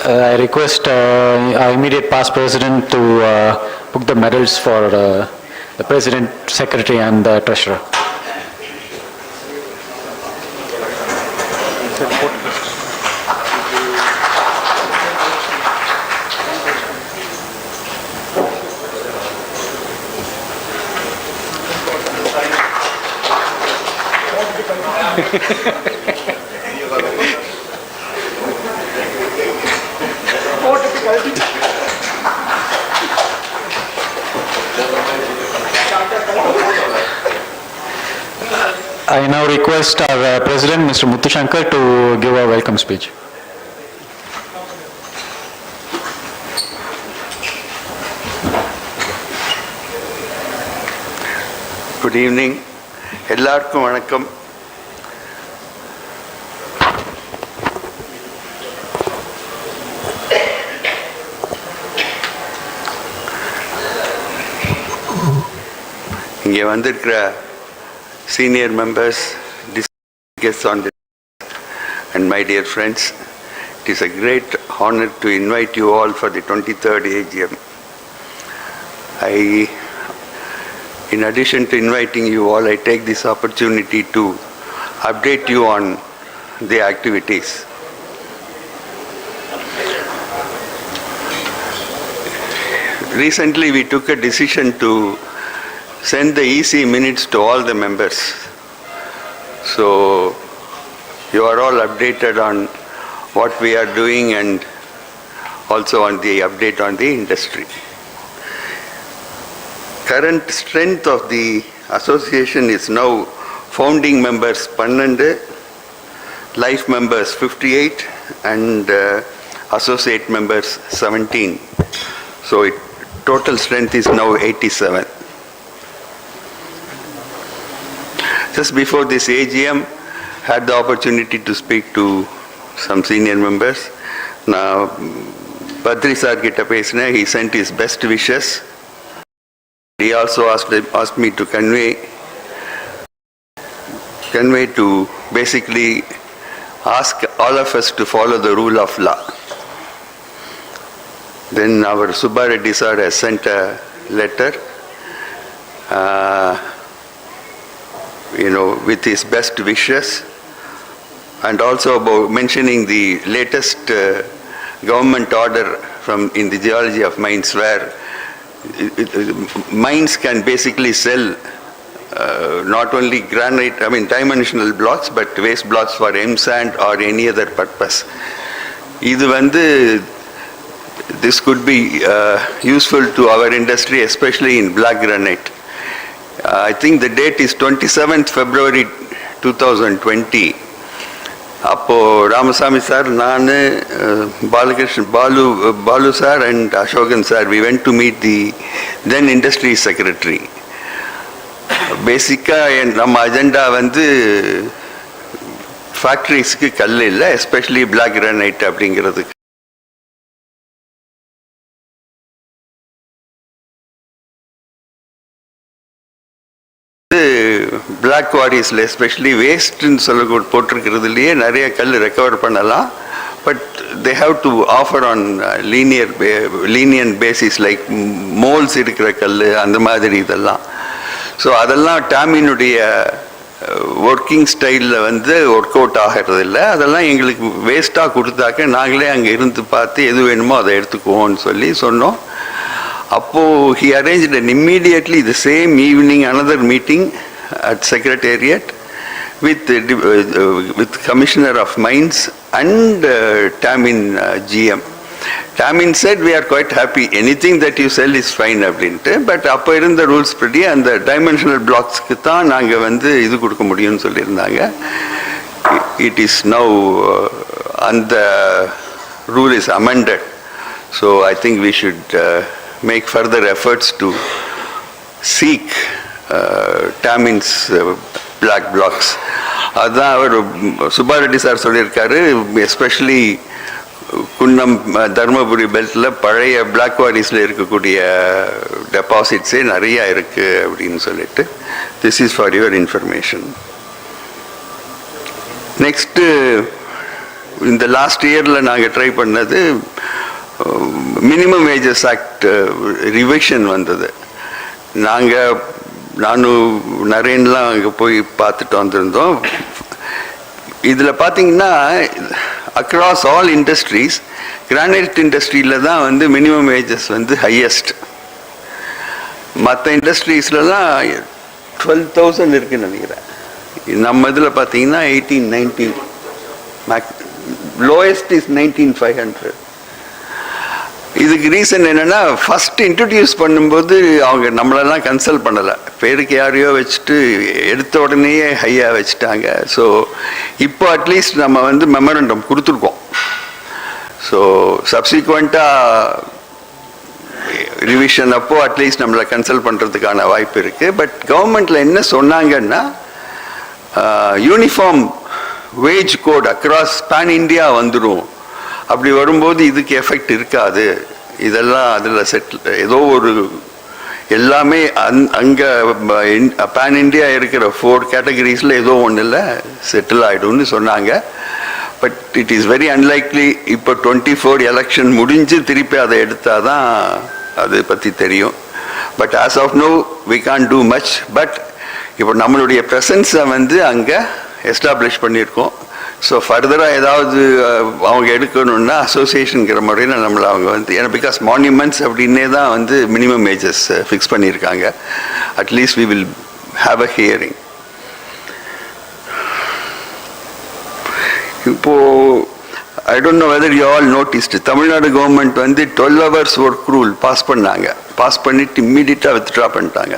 I request our immediate past president to book the medals for the president, secretary and the treasurer. I now request our President, Mr. Muthusankar, to give a welcome speech. Good evening. எல்லாருக்கும் வணக்கம். இங்கே வந்திருக்கிற senior members, guests on the and my dear friends, it is a great honor to invite you all for the 23rd AGM. In addition to inviting you all, I take this opportunity to update you on the activities. Recently, we took a decision to send the EC minutes to all the members. So, you are all updated on what we are doing and also on the update on the industry. Current strength of the association is now founding members 12, life members 58 and associate members 17. So, total strength is now 87. Just before this AGM, had the opportunity to speak to some senior members. Now, Badri sir gitta pesina, he sent his best wishes. He also asked me to convey to basically ask all of us to follow the rule of law. Then our Subba sir has sent a letter. With his best wishes, and also about mentioning the latest government order in the geology of mines, where mines can basically sell not only granite, dimensional blocks, but waste blocks for M-sand or any other purpose. This could be useful to our industry, especially in black granite. I think the date is 27th February 2020. Appo Ramasamy sir, Nanu, Balu sir and Ashokan sir, we went to meet the then industry secretary. Basically, our agenda vandu factories ku kallu illa, especially black granite அப்படிங்கிறதுக்கு. Black quarries, especially waste in Solagod போட்டிருக்கிறதுலயே நிறைய கல் recover பண்ணலாம், but they have to offer on lenient basis, like moles இருக்கிற கல் அந்த மாதிரி இதெல்லாம். So அதெல்லாம் டாமினுடைய ஒர்க்கிங் ஸ்டைலில் ஒர்க் அவுட் ஆகிறது இல்லை. அதெல்லாம் எங்களுக்கு வேஸ்ட்டாக கொடுத்தாக்க நாங்களே அங்கே இருந்து பார்த்து எது வேணுமோ அதை எடுத்துக்குவோம்னு சொன்னோம். அப்போது he arranged an immediately the same evening another meeting at Secretariat with Commissioner of Mines and Tamin GM. Tamin said, we are quite happy, anything that you sell is fine அப்படின்ட்டு, பட் அப்போ இருந்த rules படி அந்த dimensional பிளாக்ஸ்க்கு தான் நாங்கள் இது கொடுக்க முடியும்னு சொல்லியிருந்தாங்க. It is now and the rule is amended, so I think we should make further efforts to seek Tamin's black blocks. அதான் அவர் சுப்பாரெட்டி சார் சொல்லியிருக்காரு, எஸ்பெஷலி குன்னம் தர்மபுரி பெல்ட்டில் பழைய பிளாக் குவாரிஸில் இருக்கக்கூடிய டெபாசிட்ஸே நிறையா இருக்குது அப்படின்னு சொல்லிட்டு. This is for your information. Next இந்த லாஸ்ட் இயரில் நாங்கள் ட்ரை பண்ணது மினிமம் வேஜஸ் ஆக்ட் ரிவிஷன் வந்தது. நானும் நரேன்லாம் அங்கே போய் பார்த்துட்டு வந்திருந்தோம். இதில் பார்த்தீங்கன்னா அக்ராஸ் ஆல் இண்டஸ்ட்ரீஸ் கிரானைட் இண்டஸ்ட்ரியில் தான் வந்து மினிமம் வேஜஸ் வந்து ஹையஸ்ட். மற்ற இண்டஸ்ட்ரீஸ்லாம் 12,000 இருக்குன்னு நினைக்கிறேன். நம்ம இதில் பார்த்தீங்கன்னா 18-19, லோயஸ்ட் இஸ் 19,500. இதுக்கு ரீசன் என்னென்னா, ஃபஸ்ட் இன்ட்ரடியூஸ் பண்ணும்போது அவங்க நம்மளெல்லாம் கன்சல்ட் பண்ணலை, பேருக்கு யாரையோ வச்சுட்டு எடுத்த உடனேயே ஹையாக வச்சுட்டாங்க. ஸோ இப்போ அட்லீஸ்ட் நம்ம வந்து மெமரண்டம் கொடுத்துருக்கோம். ஸோ சப்சிக்வெண்ட்டாக ரிவிஷன் அப்போ அட்லீஸ்ட் நம்மளை கன்சல்ட் பண்ணுறதுக்கான வாய்ப்பு இருக்குது. பட் கவர்மெண்ட்டில் என்ன சொன்னாங்கன்னா, uniform wage code across pan India வந்துடும். அப்படி வரும்போது இதுக்கு எஃபெக்ட் இருக்காது. இதெல்லாம் அதில் செட்டில் ஏதோ ஒரு எல்லாமே அங்கே பேன் இண்டியா இருக்கிற 4 கேட்டகரிஸில் ஏதோ ஒன்றில் செட்டில் ஆகிடும்னு சொன்னாங்க. But it is very unlikely. இப்போ 24 எலெக்ஷன் முடிஞ்சு திருப்பி அதை எடுத்தால் தான் அதை பற்றி தெரியும். But as of now we can do much. But இப்போ நம்மளுடைய ப்ரெசன்ஸை வந்து அங்கே எஸ்டாப்ளிஷ் பண்ணியிருக்கோம். ஸோ ஃபர்தராக ஏதாவது அவங்க எடுக்கணுன்னா அசோசியேஷனுங்கிற முறையில் நம்மளை அவங்க வந்து, ஏன்னா பிகாஸ் மான்யூமெண்ட்ஸ் அப்படின்னே தான் வந்து மினிமம் வேஜஸ் ஃபிக்ஸ் பண்ணியிருக்காங்க. At least we will have a hearing. இப்போது I don't know whether you all noticed, Tamil Nadu government வந்து 12 hours ஒர்க் ரூல் பாஸ் பண்ணாங்க. பாஸ் பண்ணிட்டு இம்மீடியட்டாக வித்ட்ரா பண்ணிட்டாங்க.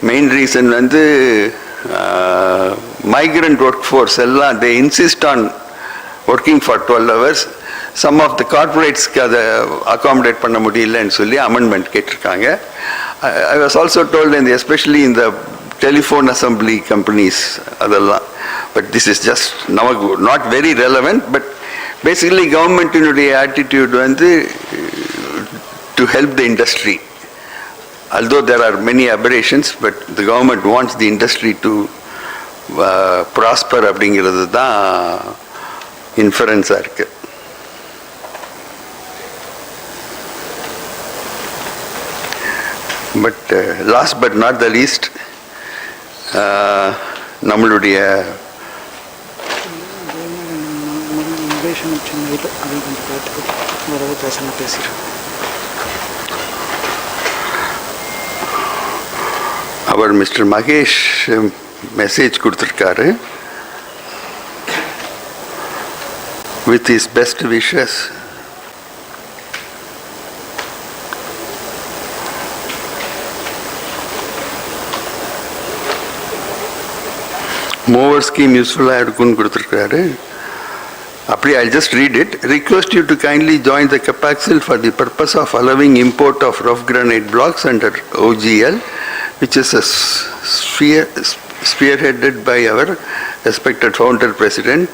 மெயின் ரீசன் வந்து மைக்ரண்ட் ஒர்க் ஃபோர்ஸ் எல்லாம் they insist on working for 12 hours. Some of the corporatesக்கு அதை accommodate பண்ண முடியலன்னு சொல்லி அமெண்ட்மெண்ட் கேட்டிருக்காங்க. I was also told, and especially in the telephone assembly companies, அதெல்லாம். But this is just not very relevant. But basically கவர்மெண்ட்டினுடைய attitude வந்து to help the industry. Although there are many aberrations, but the government wants the industry to prosper அப்படிங்கிறது தான் இன்ஃபரன்ஸாக இருக்கு. But last but not the least, நம்மளுடைய அவர் mister Mahesh message கொடுத்துருக்காரு. With his best wishes. மூவர் scheme யூஸ்ஃபுல்லாக இருக்குன்னு கொடுத்துருக்காரு. அப்படி I'll just read it. Request you to kindly join the CAPAXIL for the purpose of allowing import of rough granite blocks under OGL, which is a spearheaded by our respected founder president,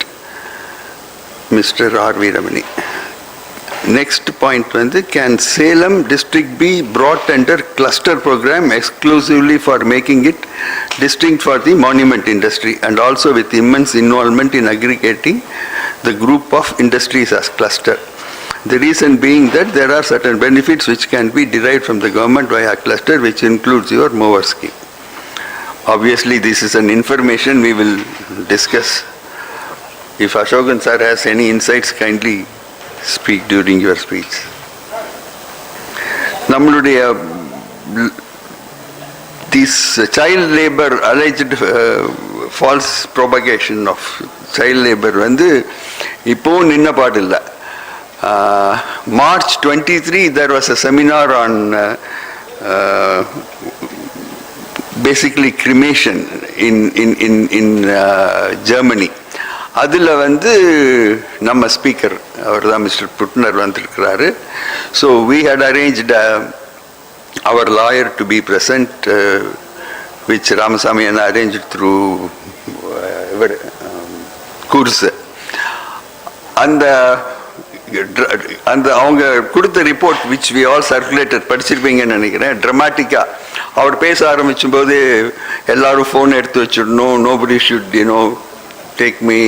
Mr. R.V. Ramani. Next point வந்து, can Salem district be brought under cluster program exclusively for making it distinct for the monument industry and also with immense involvement in aggregating the group of industries as cluster? The reason being that there are certain benefits which can be derived from the government via cluster, which includes your MOOWR scheme. Obviously this is an information we will discuss. If Ashokan sir has any insights, kindly speak during your speech. நம்மளுடைய this child labor, alleged false propagation of child labor வந்து இப்போ நின்ன பாடு இல்லை. March 23 there was a seminar on basically cremation in Germany. அதில் வந்து நம்ம speaker அவர் தான் மிஸ்டர் புட்னர் வந்திருக்கிறாரு. So we had arranged our lawyer to be present, which Ramasamy and arranged through course. அந்த அவங்க கொடுத்த report which we all circulated, படிச்சிருப்பீங்கன்னு நினைக்கிறேன். ட்ரமாட்டிக்காக அவர் பேச ஆரம்பிச்சும் போது எல்லாரும் ஃபோன் எடுத்து வச்சிடணும், nobody should take me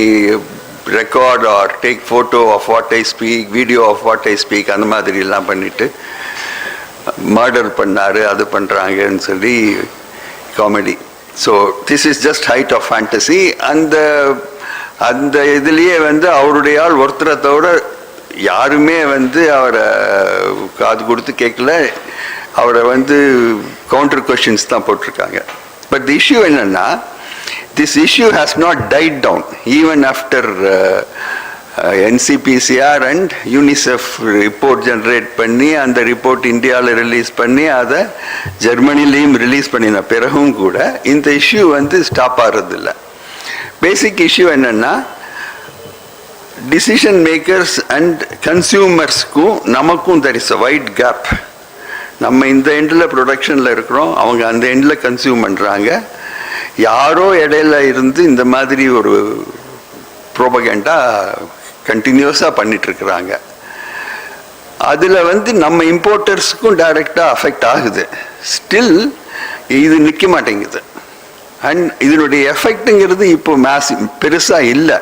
record or take photo of what I speak, video of what I speak, அந்த மாதிரி எல்லாம் பண்ணிட்டு மர்டர் பண்ணாரு அது பண்றாங்கன்னு சொல்லி comedy. So this is just height of fantasy. அந்த இதுலேயே அவருடைய ஆள் ஒருத்தரை தவிர யாருமே அவரை காது கொடுத்து கேட்கல. அவரை கவுண்டர் கொஸ்டின்ஸ் தான் போட்டிருக்காங்க. பட் தி இஷ்யூ என்னன்னா, this issue has not died down even after NCPCR and UNICEF report generate பண்ணி அந்த ரிப்போர்ட் இந்தியாவில் ரிலீஸ் பண்ணி அதை ஜெர்மனிலையும் ரிலீஸ் பண்ணின பிறகும் கூட இந்த இஷ்யூ ஸ்டாப் ஆகிறதில்ல. பேசிக் இஷ்யூ என்னன்னா, டிசிஷன் மேக்கர்ஸ் அண்ட் கன்சியூமர்ஸ்க்கும் நமக்கும் there is a wide gap. நம்ம இந்த எண்டில் ப்ரொடக்ஷனில் இருக்கிறோம், அவங்க அந்த எண்டில் கன்சியூம் பண்ணுறாங்க. யாரோ இடையில இருந்து இந்த மாதிரி ஒரு ப்ரோபகண்டா கண்டினியூஸாக பண்ணிட்டுருக்குறாங்க. அதில் நம்ம இம்போர்ட்டர்ஸுக்கும் டைரெக்டாக அஃபெக்ட் ஆகுது. ஸ்டில் இது நிற்க மாட்டேங்குது. அண்ட் இதனுடைய எஃபெக்ட்டுங்கிறது இப்போ பெருசாக இல்லை.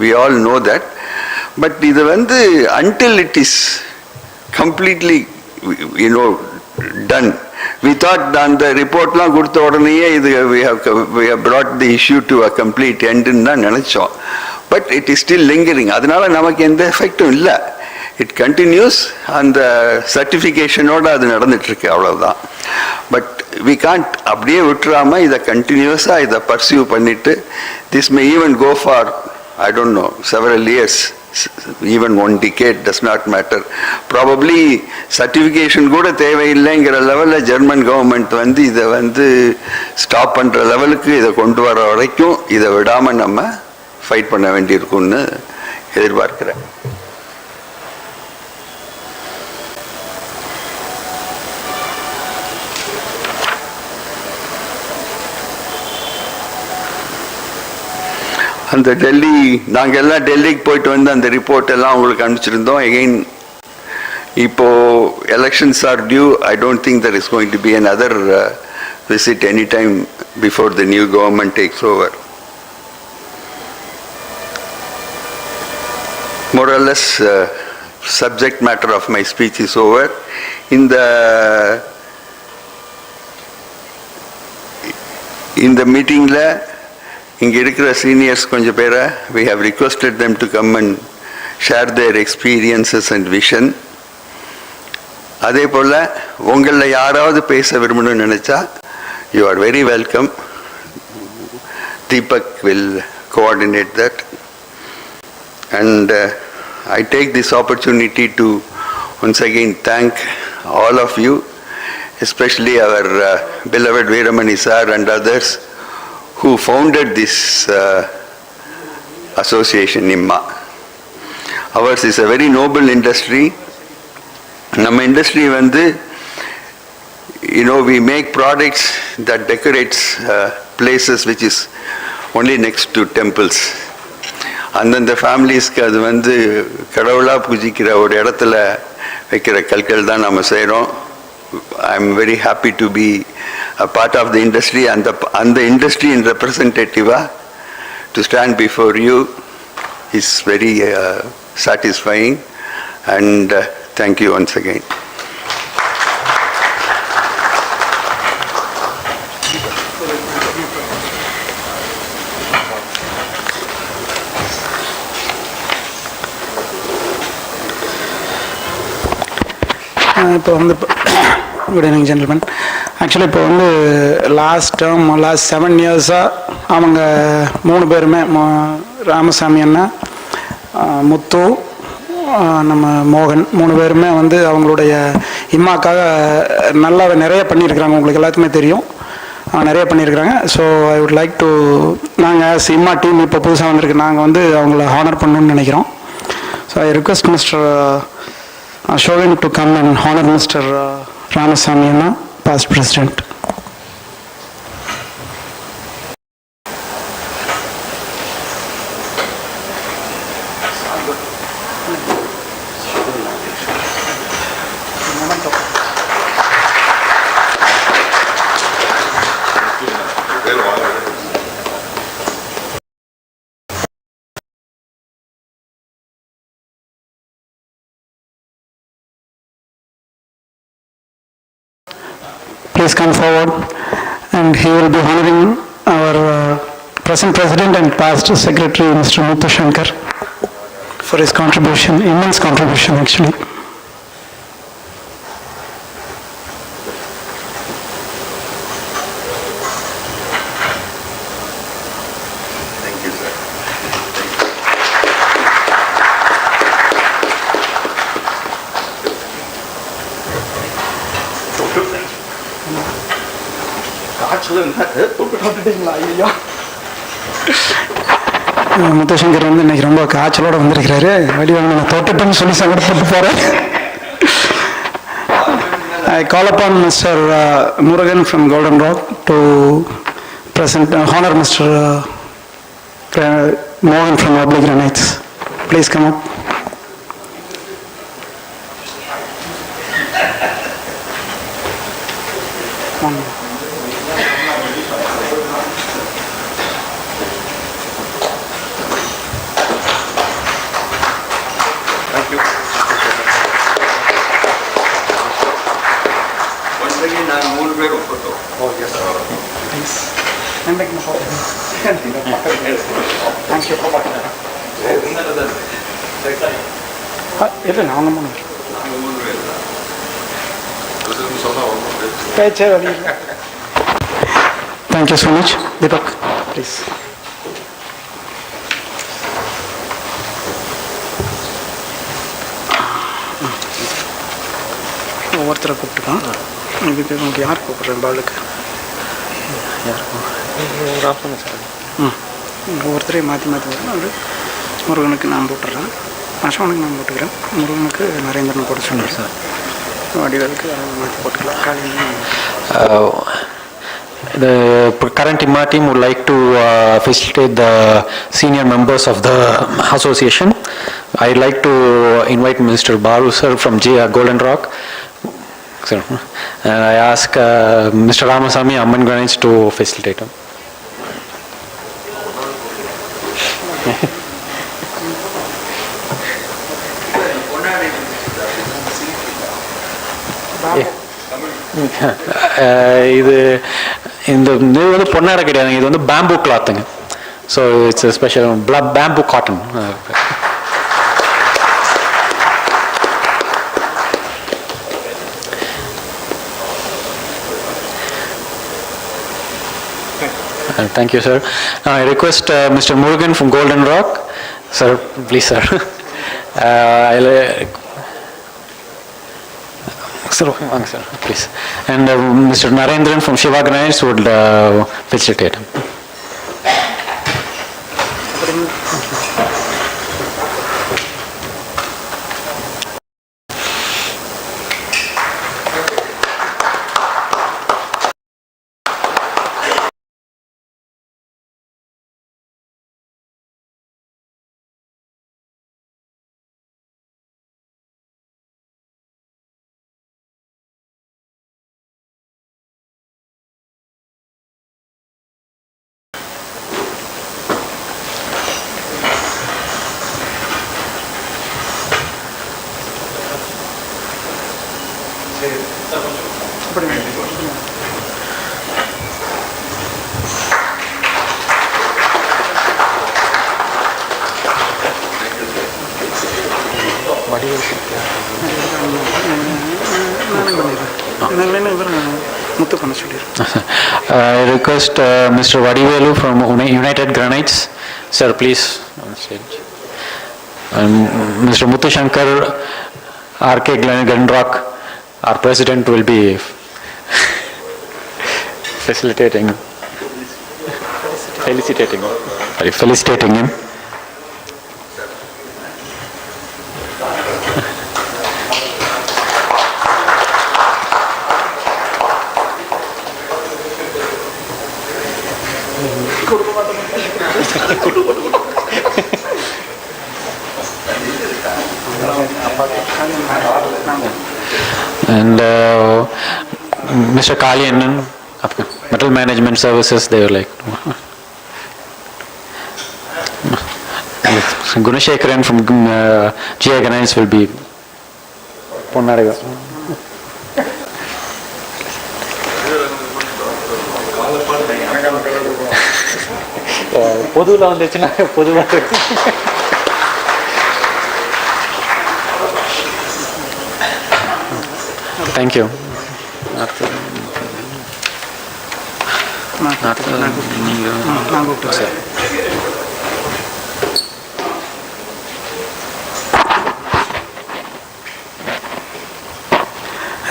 We all know that. But இது until it is completely done. We thought அந்த ரிப்போர்ட்லாம் கொடுத்த உடனேயே இது we have brought the issue to a complete end ன்னு தான் நினைச்சோம். But it is still lingering. அதனால நமக்கு எந்த எஃபெக்டும் இல்லை. It continuous. அந்த சர்டிஃபிகேஷனோட அது நடந்துட்டு இருக்கு, அவ்வளவுதான். பட் வி கான்ட் அப்படியே விட்டுறாம இதை கண்டினியூஸாக இதை பர்சியூ பண்ணிட்டு this may even go for I don't know, several years, even 1 decade, does not matter. Probably certification கூட தேவையில்லைங்கிற லெவலில் ஜெர்மன் கவர்மெண்ட் இதை ஸ்டாப் பண்ணுற லெவலுக்கு இதை கொண்டு வர வரைக்கும் இதை விடாமல் நம்ம ஃபைட் பண்ண வேண்டியிருக்கும்னு எதிர்பார்க்கிறேன். அந்த நாங்கள் எல்லாம் டெல்லிக்கு போயிட்டு அந்த ரிப்போர்ட் எல்லாம் உங்களுக்கு அனுப்பிச்சிருந்தோம். எகெயின் இப்போ elections are due. I don't think there is going to be another visit any time before the new government takes over. More or less subject matter of my speech is over. இந்த மீட்டிங்ல இங்கே இருக்கிற seniors கொஞ்சம் பேரை we have requested them to come and share their experiences and vision. அதே போல் உங்களில் யாராவது பேச விரும்பணும்னு நினச்சா you are very welcome. Deepak will coordinate that. And I take this opportunity to once again thank all of you, especially our beloved Veeramani sir and others who founded this association, IMMA. Ours is a very noble industry. ನಮ್ಮ industry we make products that decorates places which is only next to temples. அந்தந்த ஃபேமிலிஸ்க்கு அது கடவுளாக பூஜிக்கிற ஒரு இடத்துல வைக்கிற கற்கள் தான் நம்ம செய்கிறோம். I am very happy to be a part of the industry and the industry in representative to stand before you is very satisfying, and thank you once again. இப்போ குட் ஈவினிங் ஜென்டில்மேன். ஆக்சுவலி இப்போ last 7 இயர்ஸாக அவங்க 3 பேருமே ராமசாமி அண்ணா, முத்து, நம்ம மோகன் 3 பேருமே அவங்களுடைய இம்மாக்காக நல்லா நிறைய பண்ணியிருக்கிறாங்க. உங்களுக்கு எல்லாத்துக்குமே தெரியும், நிறைய பண்ணியிருக்கிறாங்க. So I would like to, நாங்கள் இம்மா டீம் இப்போ புதுசாக வந்திருக்கு, நாங்கள் அவங்கள ஹானர் பண்ணணும்னு நினைக்கிறோம். So I request mister Shogun to come and honor Mr. Ramasamy Anna, past president. come forward, and he will be honoring our present president and past secretary, Mr. Muthusankar, for his contribution, immense contribution actually. Thank you, sir. முத்துசங்கர் வந்து இன்னைக்கு ரொம்ப காய்ச்சலோட வந்திருக்கிறாரு. வடிவாங்க நான் தோட்டட்டுன்னு சொல்லி சங்கடப்பட்டு போறேன். I call upon Mr. Murugan from Golden Rock to present honor Mr. Mohan from Oblique Granites. Please come up. நான் 3 பேர் ஒப்பட்டோம். Please. Thank you. இல்லை நாங்கள் 3 பேர் பேச்சே வழி இல்லை. Thank you so much. Deepak, please. ஒவ்வொருத்தரை கூப்பிட்டுக்கலாம். இதுக்கு உங்களுக்கு யார் கூப்பிட்றேன் பாலுக்கு? ஒவ்வொருத்தரையும் மாற்றி வரணும். அது முருகனுக்கு நான் போட்டுறேன், அசோனுக்கு நான் போட்டுக்கிறேன், முருகனுக்கு நரேந்திரன் போட்டு சொல்கிறேன் சார். வடிவேலுக்கு மாற்றி போட்டுக்கலாம். காலையில் The current IMA team would like to facilitate the senior members of the association. I'd like to invite Mr. Baru sir from Golden Rock. Sir. And I ask Mr. Ramasamy M.Gunasekaran to facilitate him. இது வந்து பொன்னாடை கிடையாதுங்க, இது வந்து bamboo கிளாத்துங்க. So it's special bamboo cotton. Thank you, sir. I request Mr. Murugan from Golden Rock. Sir, please, sir. Sir, please. And Mr. Narendran from Shiva Granites would facilitate him. I request Mr. Vadivelu from United Granites. Sir, please on stage. And Mr. Muthusankar, R.K. Glenrock, our president, will be felicitating him. And Mr. Kalyan, Metal Management Services, they were like, M.Gunasekaran from G.I. Granites will be Ponnadiga. பொதுவில் வந்துச்சுன்னா பொதுவாக thank you. நான் கூப்பிட்டேன் sir.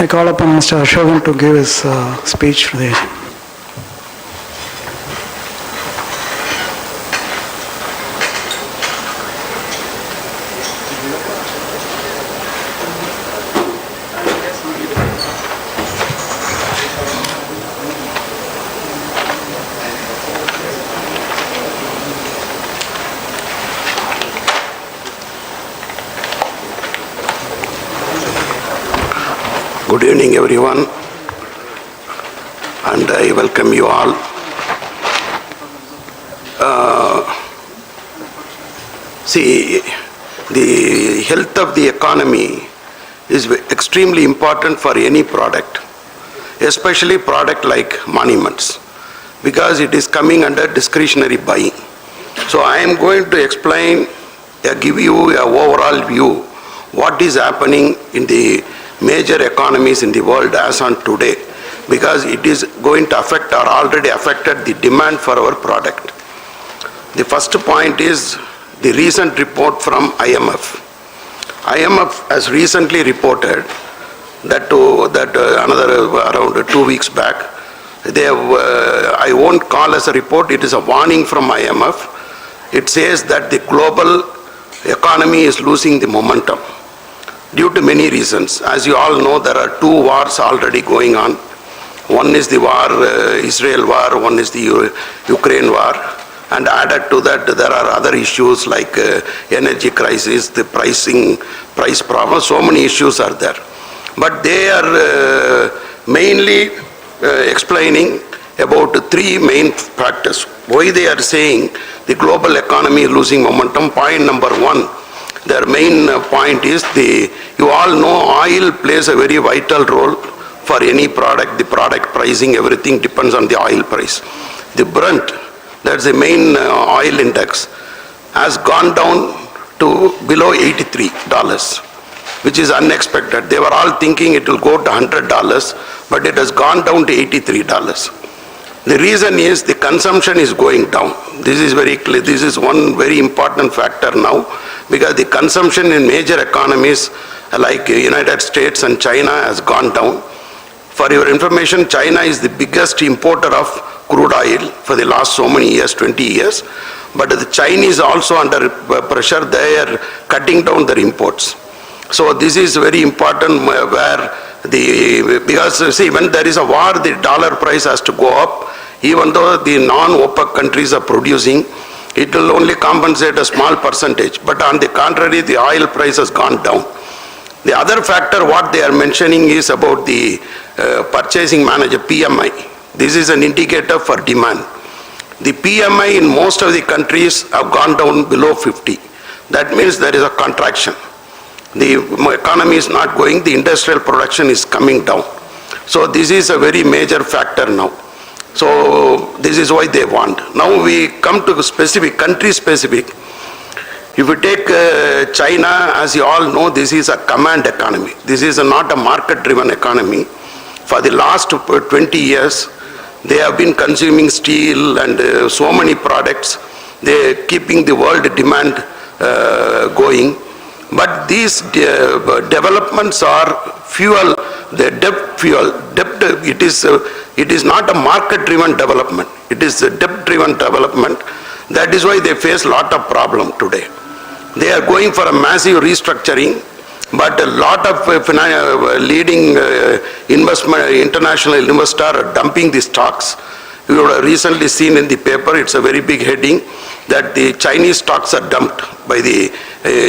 I call upon Mr. Ashokan to give his speech for the AGM. Good evening, everyone, and I welcome you all. See, the health of the economy is extremely important for any product, especially product like monuments, because it is coming under discretionary buying. So I am going to explain, give you an overall view, what is happening in the major economies in the world as on today, because it is going to affect or already affected the demand for our product. The first point is the recent report from IMF. IMF has recently reported that another around 2 weeks back, they have, I won't call as a report, it is a warning from IMF. It says that the global economy is losing the momentum due to many reasons. As you all know, there are 2 wars already going on. One is the war, Israel war, one is the Ukraine war. And added to that, there are other issues like energy crisis, the price problem, so many issues are there. But they are mainly explaining about 3 main factors. Why they are saying the global economy is losing momentum. Point number 1, their main point is you all know oil plays a very vital role for any product. The product pricing, everything depends on the oil price. The Brent, that's the main oil index, has gone down to below $83, which is unexpected. They were all thinking it will go to $100, but it has gone down to $83. The reason is the consumption is going down. This is very clear. This is one very important factor now, because the consumption in major economies like United States and China has gone down. For your information, China is the biggest importer of crude oil for the last so many years, 20 years. But the Chinese also under pressure, they are cutting down their imports. So this is very important where because see, when there is a war, the dollar price has to go up. Even though the non-OPEC countries are producing, it will only compensate a small percentage. But on the contrary, the oil price has gone down. The other factor what they are mentioning is about the purchasing manager, PMI. This is an indicator for demand. The PMI in most of the countries have gone down below 50. That means there is a contraction. The economy is not going, the industrial production is coming down. So this is a very major factor now. So this is why they want. Now we come to specific, country specific. If you take China, as you all know, this is a command economy. This is not a market-driven economy. For the last 20 years, they have been consuming steel and so many products. They are keeping the world demand going. But these developments are fuel, the debt fuel. Debt, it is not a market-driven development. It is a debt-driven development. That is why they face a lot of problem today. They are going for a massive restructuring, but a lot of leading international investors are dumping the stocks. You would have recently seen in the paper, it's a very big heading, that the Chinese stocks are dumped by the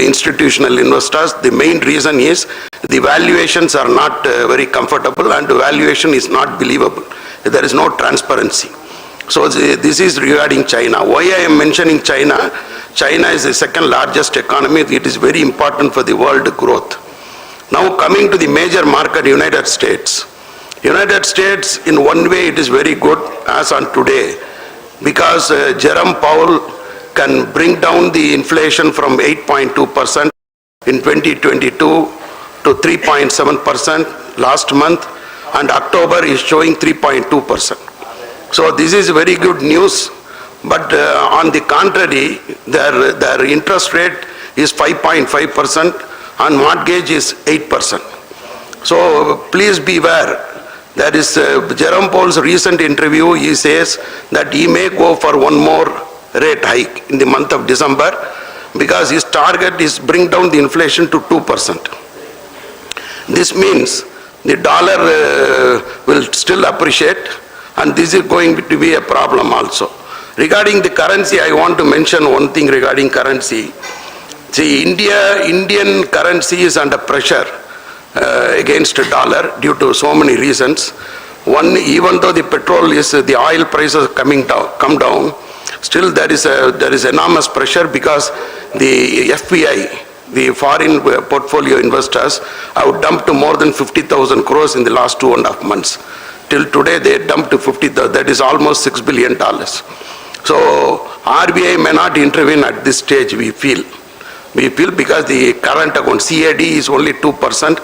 institutional investors. The main reason is the valuations are not very comfortable and the valuation is not believable. There is no transparency. So this is regarding China. Why I am mentioning China? China is the second largest economy. It is very important for the world growth. Now coming to the major market, United States. United States, in one way, it is very good as on today, because Jerome Powell can bring down the inflation from 8.2% in 2022 to 3.7% last month, and October is showing 3.2%. So this is very good news, but on the contrary, their interest rate is 5.5% and mortgage is 8%. So please beware. That is Jerome Powell's recent interview. He says that he may go for one more rate hike in the month of December, because his target is bring down the inflation to 2%. This means the dollar will still appreciate, and this is going to be a problem also. Regarding the currency, I want to mention one thing regarding currency. See, Indian currency is under pressure against the dollar due to so many reasons. One, even though the oil prices come down, still there is enormous pressure, because the FPI, the foreign portfolio investors, have dumped more than 50,000 crores in the last 2.5 months. Till today, they dumped 50,000, that is almost $6 billion. So RBI may not intervene at this stage, we feel. Because the current account, CAD is only 2%,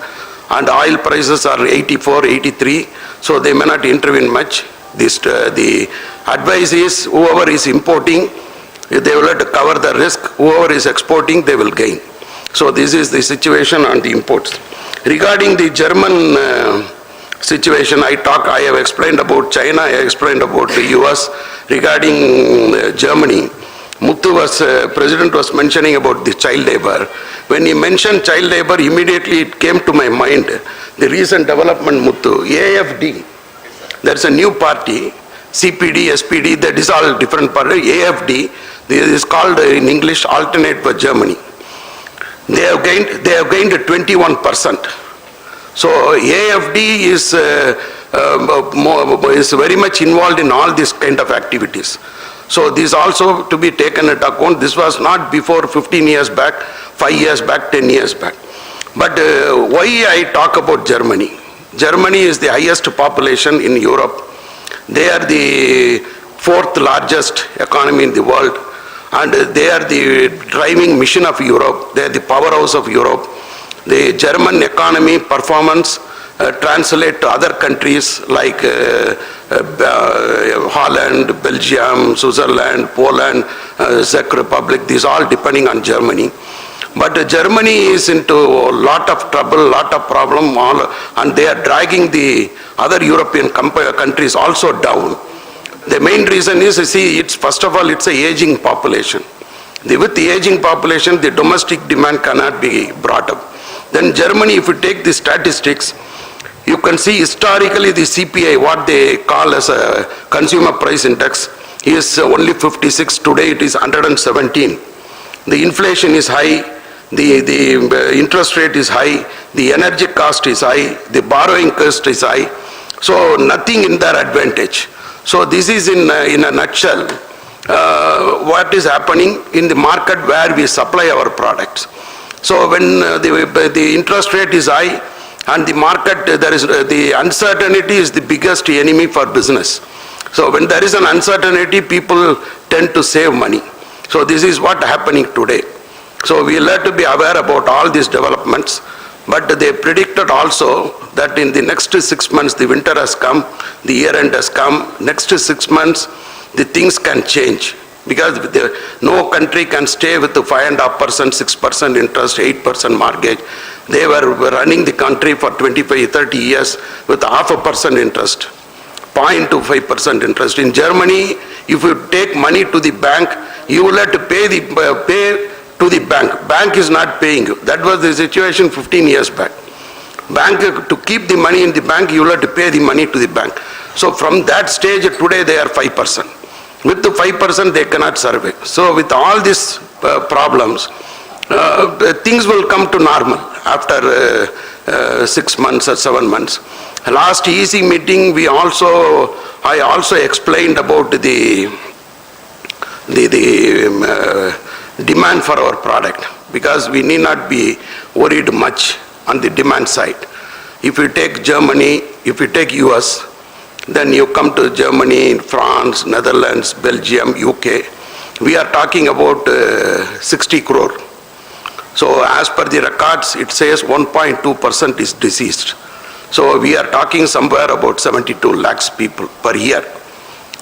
and oil prices are 84, 83, so they may not intervene much. The advice is, whoever is importing, they will have to cover the risk. Whoever is exporting, they will gain. So this is the situation on the imports. Regarding the German situation, I have explained about China, I explained about the US. Regarding Germany, President was mentioning about the child labor. When he mentioned child labor, immediately it came to my mind the recent development, AFD. There's a new party, CPD, SPD, that is all different party. AFD, this is called in English Alternate for Germany. They have gained 21%. So AFD is very much involved in all these kind of activities. So this also to be taken into account. This was not before 15 years back, 5 years back, 10 years back. But why I talk about Germany? Germany is the highest population in Europe. They are the 4th largest economy in the world, and they are the driving machine of Europe. They are the powerhouse of Europe. The German economy performance translate to other countries like Holland, Belgium, Switzerland, Poland, Czech Republic. These all depending on Germany. But Germany is into a lot of trouble, lot of problem, and they are dragging the other European countries also down. The main reason is, first of all, it's an aging population. With the aging population, the domestic demand cannot be brought up. Then Germany, if you take the statistics, you can see historically the CPI, what they call as a consumer price index, is only 56. Today it is 117. The inflation is high, the interest rate is high, the energy cost is high, the borrowing cost is high. So nothing in their advantage. So this is in a nutshell what is happening in the market where we supply our products. So when the interest rate is high and the market, the uncertainty is the biggest enemy for business. So when there is an uncertainty, people tend to save money. So this is what happening today. So we will have to be aware about all these developments. But they predicted also that in the next 6 months, the winter has come, the year end has come. Next 6 months, the things can change. Because no country can stay with the 5.5%, 6% interest, 8% mortgage. They were running the country for 25, 30 years with 0.5% interest, 0.25% interest. In Germany, if you take money to the bank, you will have to pay to the bank. Bank is not paying you. That was the situation 15 years back. Bank, to keep the money in the bank, you will have to pay the money to the bank. So from that stage, today they are 5%. With the 5%, they cannot survive. So with all these problems, things will come to normal after 6 months or 7 months. Last EC meeting, I also explained about the demand for our product, because we need not be worried much on the demand side. If you take Germany, if you take US, then you come to Germany, France, Netherlands, Belgium, UK, we are talking about 60 crore. So as per the records, it says 1.2% is deceased. So we are talking somewhere about 72 lakhs people per year.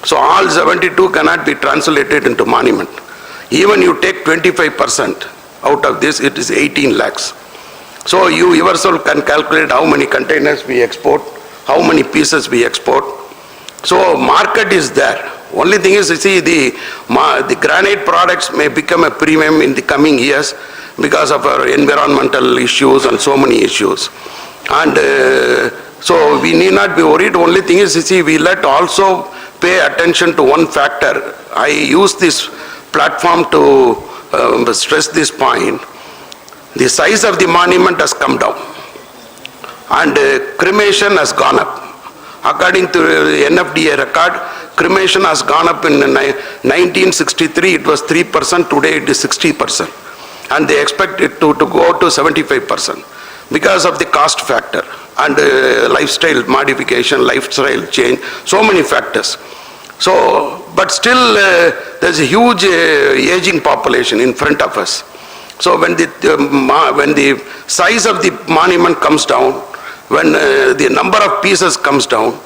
So all 72 cannot be translated into monument. Even you take 25% out of this, it is 18 lakhs. So you yourself can calculate how many containers we export, how many pieces we export. So market is there. Only thing is, you see, the granite products may become a premium in the coming years because of our environmental issues and so many issues. And so we need not be worried. Only thing is, you see, we let also pay attention to one factor. I use this platform to stress this point. The size of the monument has come down and cremation has gone up. According to the NFDA record, cremation has gone up in 1963, it was 3%, today it is 60%. And they expect it to go to 75% because of the cost factor and lifestyle modification, lifestyle change, so many factors. So, but still there's a huge aging population in front of us. So when the size of the monument comes down, when the number of pieces comes down,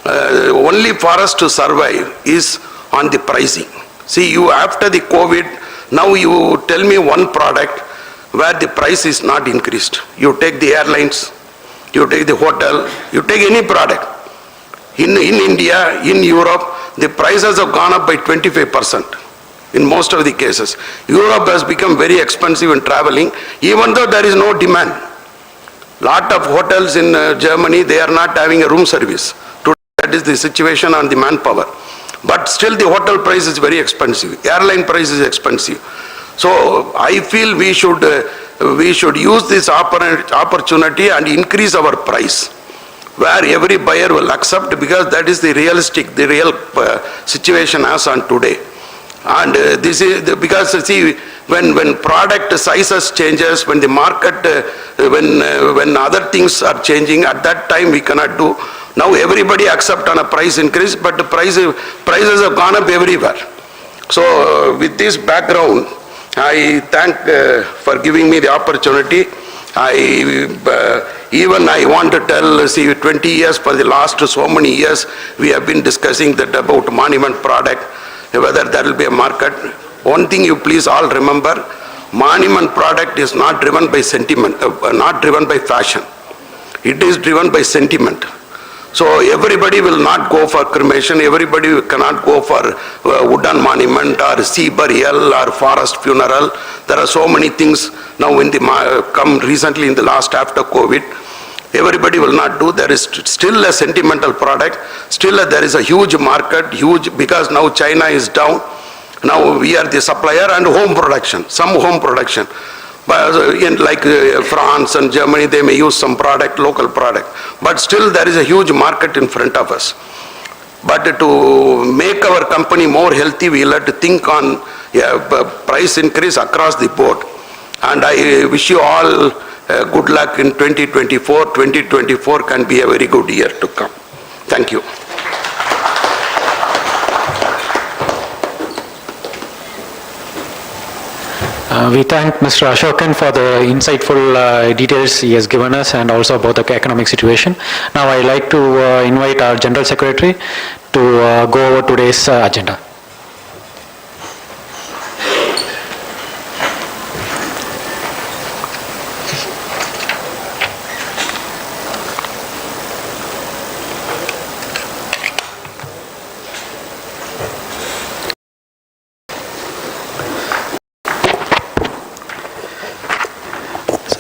only for us to survive is on the pricing. See, you after the COVID, now you tell me one product where the price is not increased. You take the airlines, you take the hotel, you take any product. In India, in Europe, the prices have gone up by 25% in most of the cases. Europe has become very expensive in traveling, even though there is no demand. Lot of hotels in Germany, they are not having a room service. Today, that is the situation on the manpower. But still the hotel price is very expensive. Airline price is expensive. So I feel we should use this opportunity and increase our price, where every buyer will accept, because that is the realistic, the real situation as on today. And this is because see, when product sizes changes, when the market, when other things are changing, at that time we cannot do. Now everybody accept on a price increase, but the prices have gone up everywhere. So with this background, I thank for giving me the opportunity. I want to tell, see, 20 years, for the last so many years, we have been discussing that about monument product, whether there will be a market. One thing you please all remember, monument product is not driven by sentiment, not driven by fashion. It is driven by sentiment. So everybody will not go for cremation, everybody cannot go for wooden monument or sea burial or forest funeral. There are so many things now come recently in the last after COVID. Everybody will not do. There is still a sentimental product. Still there is a huge market, huge, because now China is down. Now we are the supplier and home production, some home production. But in like France and Germany, they may use some product, local product. But still there is a huge market in front of us. But to make our company more healthy, we will have to think on price increase across the board. And I wish you all good luck in 2024. 2024 can be a very good year to come. Thank you. We thank Mr. Ashokan for the insightful details he has given us, and also about the economic situation. Now I would like to invite our General Secretary to go over today's agenda.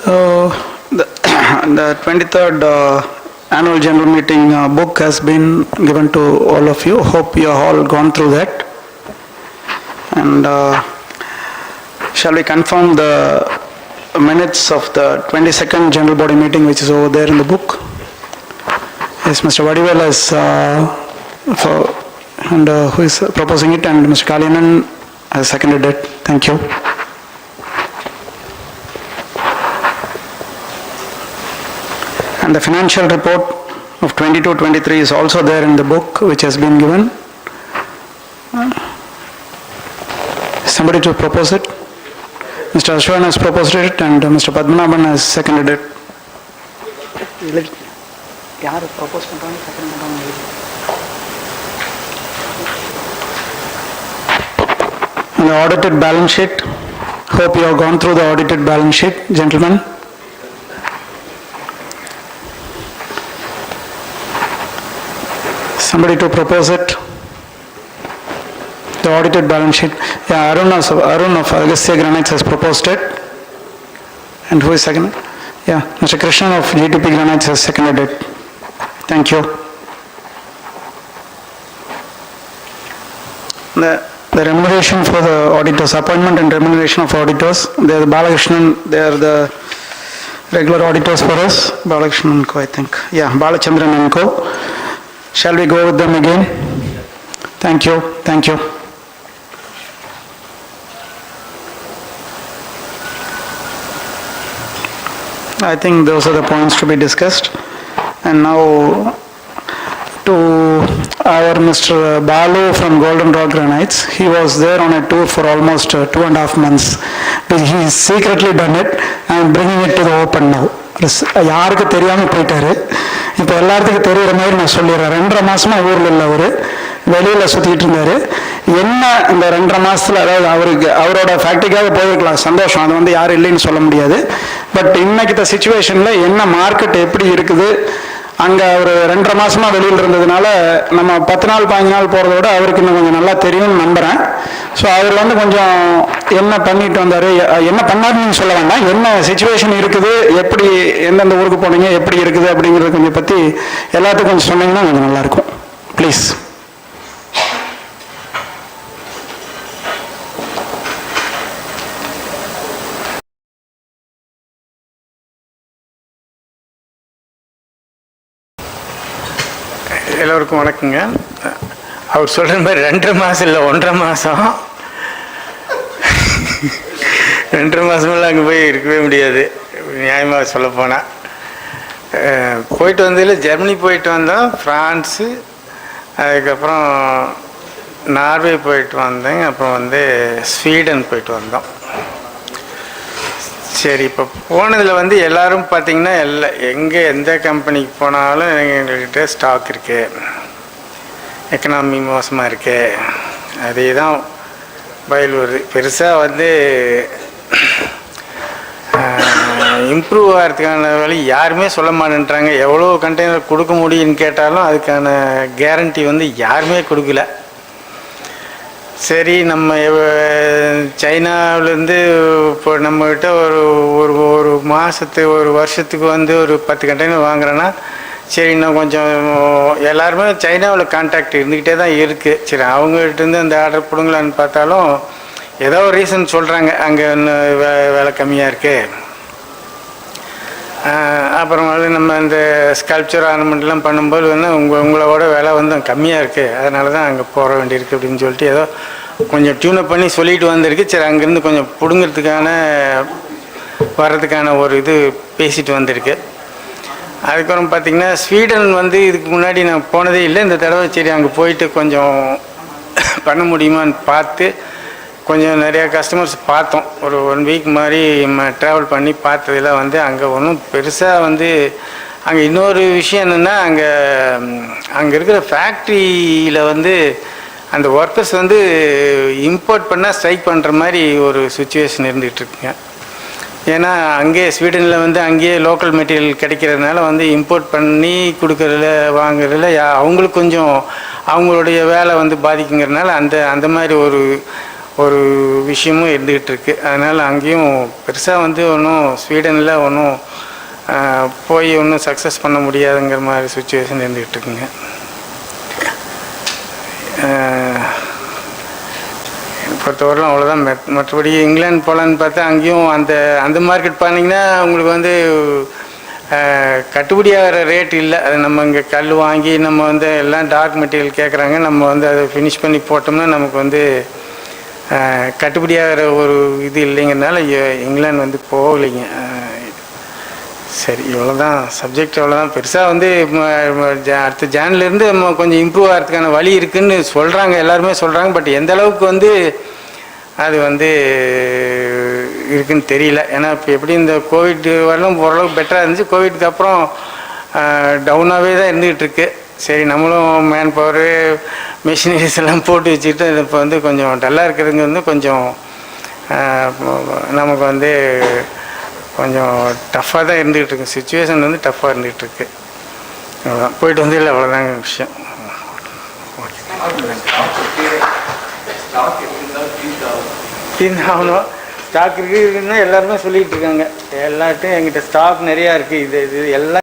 So the 23rd annual general meeting book has been given to all of you. Hope you have all gone through that. And shall we confirm the minutes of the 22nd general body meeting, which is over there in the book? Yes, Mr. Vadivel who is proposing it, and Mr. Kalyanan has seconded it. Thank you. And And the financial report of 22-23 is also there in the book which has been given. Somebody to propose it? Mr. Ashwan has proposed it and Mr. Padmanabhan has seconded it. And the audited balance sheet. Hope you have gone through the audited balance sheet, gentlemen. Somebody to propose it? The audited balance sheet. Yeah, Arun of Agastya Granites has proposed it. And who is seconded? Yeah, Mr. Krishnan of GTP Granites has seconded it. Thank you. The remuneration for the auditors, appointment and remuneration of auditors. They are the Balakrishnan, they are the regular auditors for us. Balakrishnan and Co, I think. Yeah, Balachandran and Co. Shall we go with them again? Thank you. Thank you. I think those are the points to be discussed. And now to our Mr. Balu from Golden Rock Granites. He was there on a tour for almost 2.5 months. But he secretly done it and bringing it to the open now. யாருக்கு தெரியாம போயிட்டாரு. இப்போ எல்லாத்துக்கும் தெரியுற மாதிரி நான் சொல்லிடுறேன். 2.5 மாசமா ஊர்ல இல்ல அவரு, வெளியில சுத்திட்டு இருந்தாரு. என்ன இந்த 2.5 மாசத்துல, அதாவது அவருக்கு அவரோட ஃபேக்டரிக்காக போயிருக்கலாம், சந்தோஷம், அது வந்து யாரும் இல்லைன்னு சொல்ல முடியாது. பட் இன்னைக்கு சிச்சுவேஷன்ல என்ன மார்க்கெட் எப்படி இருக்குது, அங்கே அவர் 2.5 மாசமா வெளியில் இருந்ததுனால நம்ம 10 நாள் 15 நாள் போகிறத விட அவருக்கு இன்னும் கொஞ்சம் நல்லா தெரியும்னு நம்புகிறேன். ஸோ அவர் வந்து கொஞ்சம் என்ன பண்ணிட்டு வந்தார், என்ன பண்ணாருன்னு சொல்ல வேண்டாம், என்ன சிச்சுவேஷன் இருக்குது, எப்படி எந்தெந்த ஊருக்கு போனீங்க, எப்படி இருக்குது அப்படிங்கிறத கொஞ்சம் பற்றி எல்லாத்துக்கும் கொஞ்சம் சொன்னீங்கன்னா கொஞ்சம் நல்லாயிருக்கும் ப்ளீஸ். எல்லோருக்கும் வணக்கங்க. அவர் சொல்கிற மாதிரி 2.5 மாதம் இல்லை, 1.5 மாதம். 2.5 மாதமெல்லாம் அங்கே போய் இருக்கவே முடியாது, நியாயமாக சொல்லப்போனால். போயிட்டு வந்ததில் ஜெர்மனி போயிட்டு வந்தோம், ஃப்ரான்ஸு, அதுக்கப்புறம் நார்வே போயிட்டு வந்தேங்க, அப்புறம் வந்து ஸ்வீடன் போயிட்டு வந்தோம். சரி, இப்போ போனதில் வந்து எல்லோரும் பார்த்திங்கன்னா எங்கே எந்த கம்பெனிக்கு போனாலும் எங்கள்கிட்ட ஸ்டாக் இருக்குது, எக்கனாமி மோசமாக இருக்குது, அதே தான் பயில் வருது. பெருசாக வந்து இம்ப்ரூவ் ஆகிறதுக்கான வழி யாருமே சொல்ல மாட்டேன்றாங்க. எவ்வளோ கண்டெய்னர் கொடுக்க முடியும்னு கேட்டாலும் அதுக்கான கேரண்டி வந்து யாருமே கொடுக்கல. சரி, நம்ம சைனாவிலேருந்து இப்போ நம்மக்கிட்ட ஒரு மாதத்துக்கு ஒரு வருஷத்துக்கு வந்து ஒரு 10 கண்டெய்னர் வாங்குறோன்னா, சரி இன்னும் கொஞ்சம் எல்லாருமே சைனாவில் கான்டாக்ட் இருந்துக்கிட்டே தான் இருக்குது. சரி, அவங்ககிட்டருந்து அந்த ஆர்டர் பிடுங்கலான்னு பார்த்தாலும் ஏதோ ஒரு ரீசன் சொல்கிறாங்க, அங்கே இன்னும் வேலை கம்மியாக இருக்குது. அப்புறம் வந்து நம்ம இந்த ஸ்கல்ப்சர் ஆர்னமெண்ட்லாம் பண்ணும்போது வந்து உங்களோட விலை வந்து கம்மியாக இருக்குது, அதனால தான் அங்கே போக வேண்டியிருக்கு அப்படின்னு சொல்லிட்டு ஏதோ கொஞ்சம் டியூனப் பண்ணி சொல்லிட்டு வந்திருக்கு. சரி, அங்கேருந்து கொஞ்சம் பிடுங்கிறதுக்கான வர்றதுக்கான ஒரு இது பேசிட்டு வந்திருக்கு. அதுக்கப்புறம் பார்த்திங்கன்னா ஸ்வீடன் வந்து இதுக்கு முன்னாடி நான் போனதே இல்லை, இந்த தடவை சரி அங்கே போயிட்டு கொஞ்சம் பண்ண முடியுமான்னு பார்த்து கொஞ்சம் நிறையா கஸ்டமர்ஸ் பார்த்தோம். ஒரு 1 வீக் மாதிரி ட்ராவல் பண்ணி பார்த்ததில் வந்து அங்கே ஒன்றும் பெருசாக வந்து அங்கே இன்னொரு விஷயம் என்னென்னா, அங்கே இருக்கிற ஃபேக்ட்ரியில் வந்து அந்த ஒர்க்கர்ஸ் வந்து இம்போர்ட் பண்ணால் ஸ்ட்ரைக் பண்ணுற மாதிரி ஒரு சுச்சுவேஷன் இருந்துகிட்ருக்குங்க. ஏன்னா அங்கேயே ஸ்வீடனில் வந்து அங்கேயே லோக்கல் மெட்டீரியல் கிடைக்கிறதுனால வந்து இம்போர்ட் பண்ணி கொடுக்கறதுல வாங்குறதுல அவங்களுக்கு கொஞ்சம் அவங்களுடைய வேலை வந்து பாதிக்குங்கிறதுனால அந்த மாதிரி ஒரு விஷயமும் இருந்துகிட்டு இருக்கு. அதனால் அங்கேயும் பெருசாக வந்து ஒன்றும் ஸ்வீடனில் ஒன்றும் போய் ஒன்றும் சக்ஸஸ் பண்ண முடியாதுங்கிற மாதிரி சுச்சுவேஷன் இருந்துகிட்டு இருக்குங்க. பொறுத்தவரையிலும் அவ்வளோதான். மற்றபடி இங்கிலாந்து போகலான்னு பார்த்தா அங்கேயும் அந்த மார்க்கெட் பார்த்தீங்கன்னா உங்களுக்கு வந்து கட்டுப்படியாகிற ரேட் இல்லை. அது நம்ம இங்கே கல் வாங்கி நம்ம வந்து எல்லாம் டார்க் மெட்டீரியல் கேட்குறாங்க, நம்ம வந்து அதை ஃபினிஷ் பண்ணி போட்டோம்னா நமக்கு வந்து கட்டுப்படியாகிற ஒரு இது இல்லைங்கிறதுனால இங்கிலாந்து வந்து போகலைங்க. சரி, இவ்வளோதான் சப்ஜெக்ட், இவ்வளோதான். பெருசாக வந்து அடுத்த ஜான்லேருந்து கொஞ்சம் இம்ப்ரூவ் ஆகிறதுக்கான வழி இருக்குதுன்னு சொல்கிறாங்க, எல்லாருமே சொல்கிறாங்க. பட் எந்த அளவுக்கு வந்து அது வந்து இருக்குன்னு தெரியல. ஏன்னா இப்போ எப்படி இந்த கோவிட் வரலும் ஓரளவுக்கு பெட்டராக இருந்துச்சு, கோவிட்க்கு அப்புறம் டவுனாகவே தான் இருந்துகிட்டு இருக்கு. சரி, நம்மளும் மேன் பவர் மிஷினரிஸ் எல்லாம் போட்டு வச்சுக்கிட்டு இப்போ வந்து கொஞ்சம் டல்லாக இருக்கிறதுங்க வந்து கொஞ்சம் நமக்கு வந்து கொஞ்சம் டஃப்பாக தான் இருந்துகிட்டு இருக்கு. சுச்சுவேஷன் வந்து டஃப்பாக இருந்துகிட்டு இருக்கு. அவ்வளோதான், போயிட்டு வந்து இல்லை, அவ்வளோதாங்க விஷயம். ஆகணும், ஸ்டாக் இருக்குதுன்னா எல்லாருமே சொல்லிகிட்டு இருக்காங்க. எல்லாட்டும் எங்கிட்ட ஸ்டாக் நிறையா இருக்குது, இது எல்லா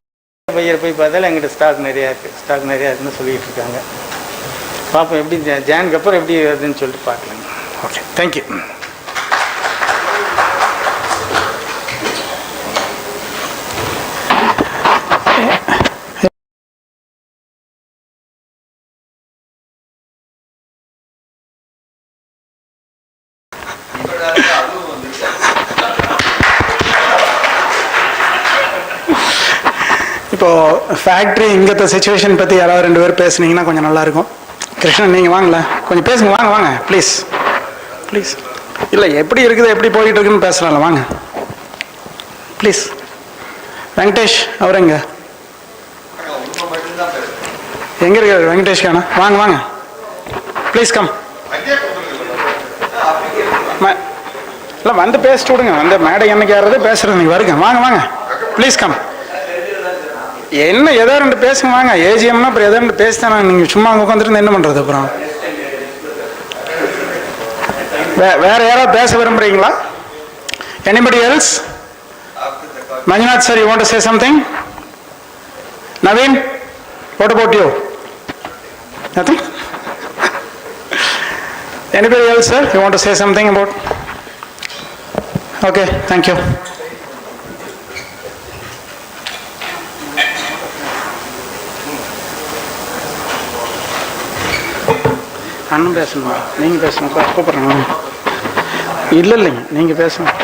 பையரை போய் பார்த்தாலும் எங்கிட்ட ஸ்டாக் நிறையா இருக்குதுன்னு சொல்லிகிட்டு இருக்காங்க. பார்ப்போம் எப்படி ஜானுக்கு அப்புறம் எப்படி வருதுன்னு சொல்லிட்டு பார்க்கலாங்க. Okay, thank you. இப்போது ஃபேக்ட்ரி இங்கத்த சிச்சுவேஷன் பற்றி யாராவது 2 பேர் பேசுனீங்கன்னா கொஞ்சம் நல்லாயிருக்கும். கிருஷ்ணன், நீங்கள் வாங்கல, கொஞ்சம் பேசுங்க, வாங்க ப்ளீஸ். இல்லை, எப்படி இருக்குது, எப்படி போயிட்டு இருக்குன்னு பேசலாம்ல, வாங்க ப்ளீஸ். வெங்கடேஷ் அவர் எங்கே இருக்காரு? வெங்கடேஷ் காணா, வாங்க ப்ளீஸ் கம். இல்லை, வந்து பேசிட்டு விடுங்க, வந்து மேடை என்னைக்கு யாராவது பேசுகிறது நீங்கள் வருங்க, வாங்க ப்ளீஸ் கம். என்ன ஏதோ 2 பேசுங்க, வாங்க. ஏஜிஎம்னா அப்புறம் ஏதோ 2 பேசித்தானே, நீங்கள் சும்மா அங்கே உட்காந்துருந்து என்ன பண்ணுறது அப்புறம்? வேற யாராவது பேச விரும்புறீங்களா? Anybody else? Manjunath sir, you want to say something? Naveen, what about you? Nothing? Anybody else, sir? You want to say something about? Okay, thank you. அண்ணன் பேசணும், நீங்கள் பேசணும், கூப்பிட்றேன். இல்லைங்க, நீங்கள் பேசணும்.